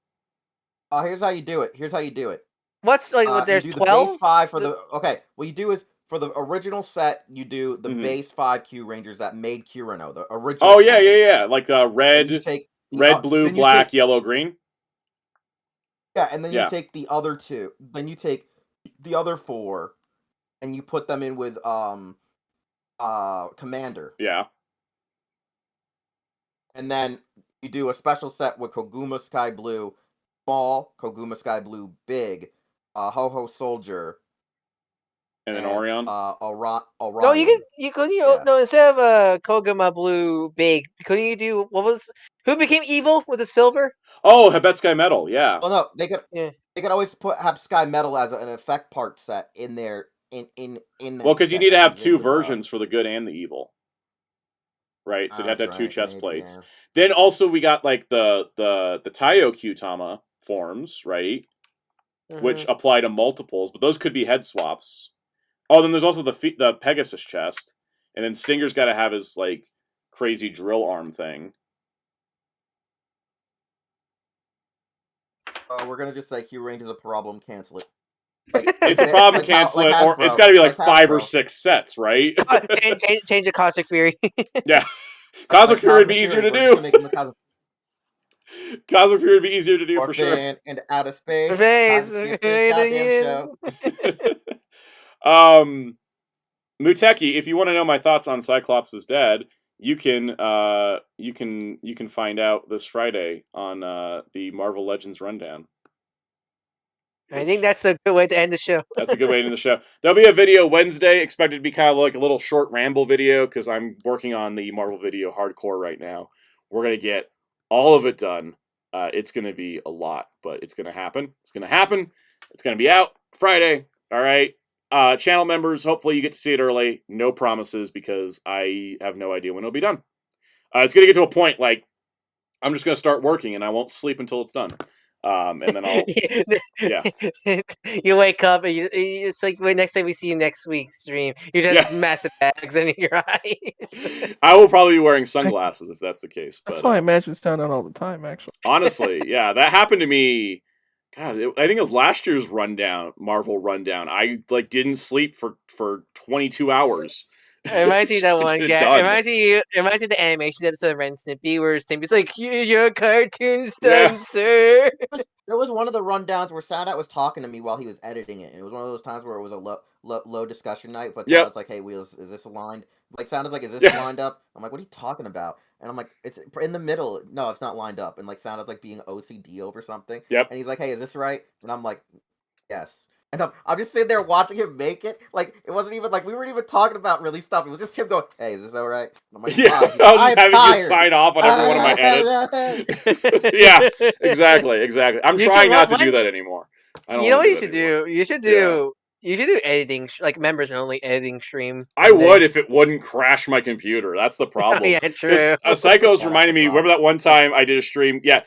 Here's how you do it. What's like? What? There's you do 12. The base 5 for the. Okay, what you do is for the original set, you do the base 5 Q Rangers that made Kirino. The original. Oh yeah. Like red, blue, black, yellow, green. Yeah, and then you take the other 2. Then you take the other 4, and you put them in with Commander. Yeah. And then you do a special set with Koguma Sky Blue Small, Koguma Sky Blue Big, Ho-Ho Soldier, and then Orion. Orion. No, no, instead of Koguma Blue Big, couldn't you do who became evil with the silver? Oh, Habetsky Metal, yeah. Well, no, they could always have Sky Metal as an effect part set in there in Well, because you need to have 2 versions for the good and the evil. Right, so you have to have 2 chest plates. Yeah. Then also we got like the Taiyo Kyutama forms, right? Mm-hmm. Which apply to multiples, but those could be head swaps. Oh, then there's also the Pegasus chest, and then Stinger's got to have his like crazy drill arm thing. We're gonna just say Q Range is a problem. Cancel it. It's a problem. Cancel it, or it's got to be like 5 or 6 sets, right? change the Cosmic Fury. Yeah, Cosmic Fury would be easier to do. Cosmic Fury would be easier to do for sure. And out of space. Muteki, if you want to know my thoughts on Cyclops is Dead, you can find out this Friday on the Marvel Legends Rundown. I think that's a good way to end the show. That's a good way to end the show. There'll be a video Wednesday, expected to be kind of like a little short ramble video, because I'm working on the Marvel video hardcore right now. We're going to get all of it done. It's going to be a lot, but it's going to happen. It's going to be out Friday. All right. Channel members, hopefully you get to see it early. No promises, because I have no idea when it'll be done. It's going to get to a point like I'm just going to start working and I won't sleep until it's done. And then I'll, you wake up and it's like next time we see you next week's stream, you just have massive bags under your eyes. I will probably be wearing sunglasses if that's the case. That's why I imagine it's down all the time, actually. Honestly, yeah, that happened to me. God, I think it was last year's Marvel Rundown. I didn't sleep for 22 hours It reminds me of that Just to one get it guy. done. It reminds me of the animation episode of Ren and Snippy where Snippy's like, "Your cartoon's Yeah. done, sir." There was one of the rundowns where Soundout was talking to me while he was editing it, and it was one of those times where it was a low discussion night. But Yep. Soundout's like, "Hey, Wheels, is this aligned?" Like Soundout's like, "Is this Yeah. lined up?" I'm like, "What are you talking about?" And I'm like, "It's in the middle." No, it's not lined up. And like Soundout's like being OCD over something. Yep. And he's like, "Hey, is this right?" And I'm like, "Yes." And I'm just sitting there watching him make it. Like it wasn't even like we weren't even talking about really stuff. It was just him going, "Hey, is this all right?" And I'm like, Yeah, "Fine." He's I like, was just "I'm having tired." you sign off on every one of my edits. Yeah, exactly. I'm You trying should- not to what- do that anymore. I don't You know wanna what you it should anymore. do? You should Yeah. do. You should do editing, like members only editing stream. I would if it wouldn't crash my computer. That's the problem. Yeah, true. Psycho's Yeah, reminded that's the me. Remember problem. that one time I did a stream? Yeah.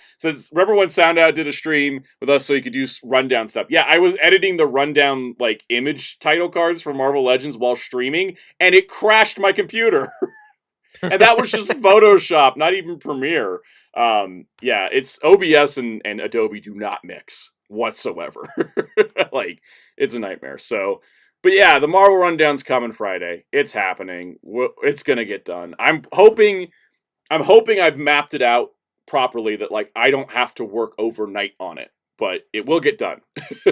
Remember when Soundout did a stream with us so you could do rundown stuff? Yeah, I was editing the rundown like image title cards for Marvel Legends while streaming, and it crashed my computer. And that was just Photoshop, not even Premiere. Yeah, it's OBS and Adobe do not mix whatsoever. Like, it's a nightmare. So, but yeah, the Marvel Rundown's coming Friday. It's happening. It's gonna get done. I'm hoping I've mapped it out properly that like I don't have to work overnight on it, but it will get done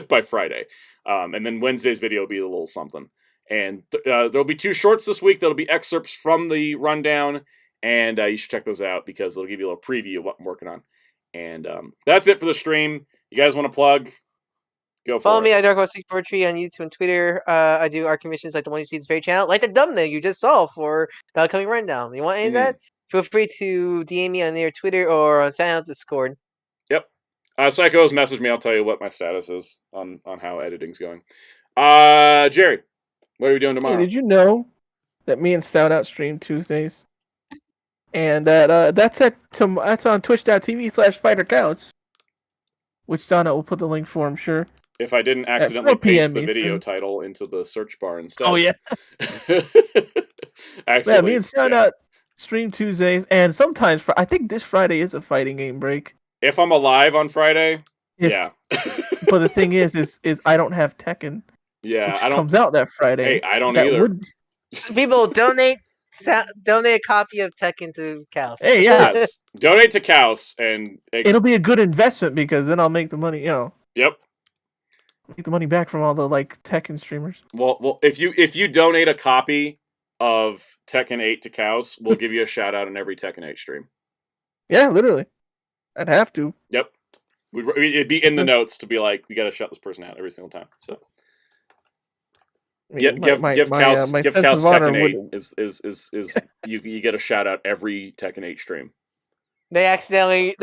by Friday. And then Wednesday's video will be a little something. And there'll be 2 shorts this week that'll be excerpts from the rundown, and you should check those out because it'll give you a little preview of what I'm working on. And that's it for the stream. You guys want to plug? Go for Follow it. me at Dark Horse 643 on YouTube and Twitter. I do art commissions like the one you see in this very channel, like the thumbnail you just saw for the upcoming rundown. You want any of that? Feel free to DM me on their Twitter or on Soundout Discord. Yep. Psychos, message me. I'll tell you what my status is on how editing's going. Jerry, what are we doing tomorrow? Hey, did you know that me and Soundout stream Tuesdays? And that that's on twitch.tv/fightercounts, which Soundout will put the link for, I'm sure. If I didn't accidentally 4 p.m. paste the video Eastern. title into the search bar instead. Oh yeah. Yeah, me and Soundout stream Tuesdays, and sometimes I think this Friday is a fighting game break. If I'm alive on Friday, yeah. But the thing is I don't have Tekken. Yeah, which I don't. comes out that Friday. Hey, I don't either. People donate a copy of Tekken to Kaos. Hey, yeah. Yes. Donate to Kaos, and it'll be a good investment because then I'll make the money. Yep. Make the money back from all the Tekken streamers. Well, if you donate a copy of Tekken 8 to Kaos, we'll give you a shout out in every Tekken 8 stream. Yeah, literally. I'd have to. Yep. It'd be in the notes to be like, we got to shout this person out every single time. So. Give Kaos Tekken 8 is you get a shout out every Tekken 8 stream. They accidentally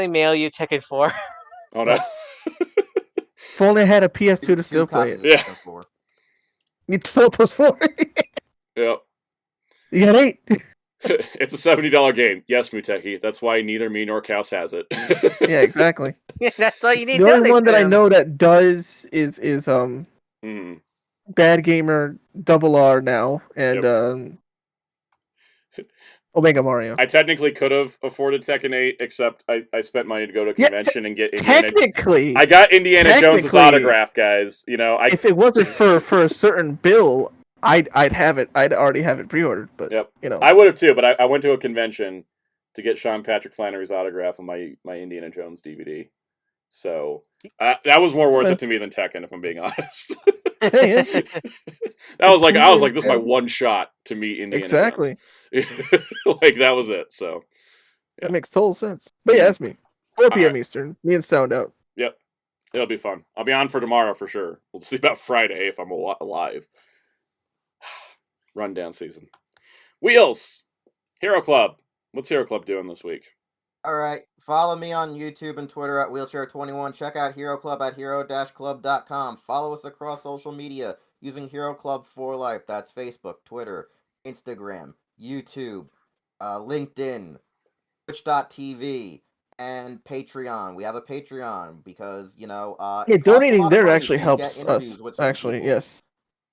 mail you Tekken 4. Oh no. If only I had a PS2 to still play it. Yeah. It's 4 plus 4. Yep. You got 8. It's a $70 game. Yes, Muteki. That's why neither me nor Kaos has it. Yeah, exactly. Yeah, that's why you need. The only one that I know that does is Bad Gamer RR now and Omega Mario. I technically could have afforded Tekken 8, except I spent money to go to a convention and get Indiana. I got Indiana Jones's autograph, guys. If it wasn't for a certain bill, I'd have it. I'd already have it pre-ordered. But I would have too. But I went to a convention to get Sean Patrick Flannery's autograph on my Indiana Jones DVD. So that was more worth it to me than Tekken, if I'm being honest. I was like, this is my one shot to meet Indiana Jones. That was it. So that makes total sense. But yeah, that's me. 4 p.m. Eastern. Me and Soundout. Yep, it'll be fun. I'll be on for tomorrow for sure. We'll see about Friday if I'm alive. Rundown season. Wheels. Hero Club. What's Hero Club doing this week? Alright, follow me on YouTube and Twitter at Wheelchair21. Check out Hero Club at hero-club.com. Follow us across social media using Hero Club for Life. That's Facebook, Twitter, Instagram, YouTube, LinkedIn, Twitch.tv, and Patreon. We have a Patreon because, donating there actually helps us. Actually, yes.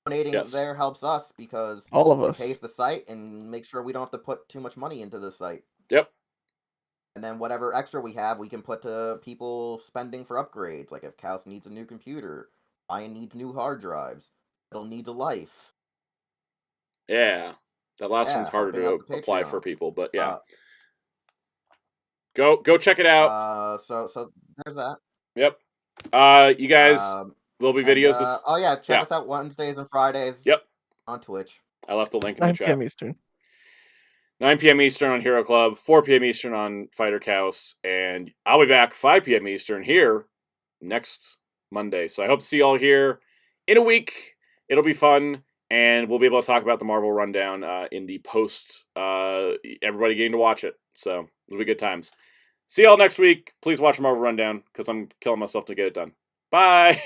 Donating there helps us because all of us pays the site and makes sure we don't have to put too much money into the site. Yep. And then whatever extra we have, we can put to people spending for upgrades. Like if Kaos needs a new computer, Ryan needs new hard drives, it'll need a life. Yeah. That last one's harder helping to out the apply Patreon. for people, but yeah. Go check it out. So there's that. Yep. You guys, there'll be videos. Oh yeah, check us out Wednesdays and Fridays. Yep. On Twitch. I left the link in the 9 chat. p.m. Eastern. 9 p.m. Eastern on Hero Club, 4 p.m. Eastern on Fighter Chaos, and I'll be back 5 p.m. Eastern here next Monday. So I hope to see you all here in a week. It'll be fun, and we'll be able to talk about the Marvel Rundown in the post, everybody getting to watch it. So it'll be good times. See y'all next week. Please watch Marvel Rundown, because I'm killing myself to get it done. Bye!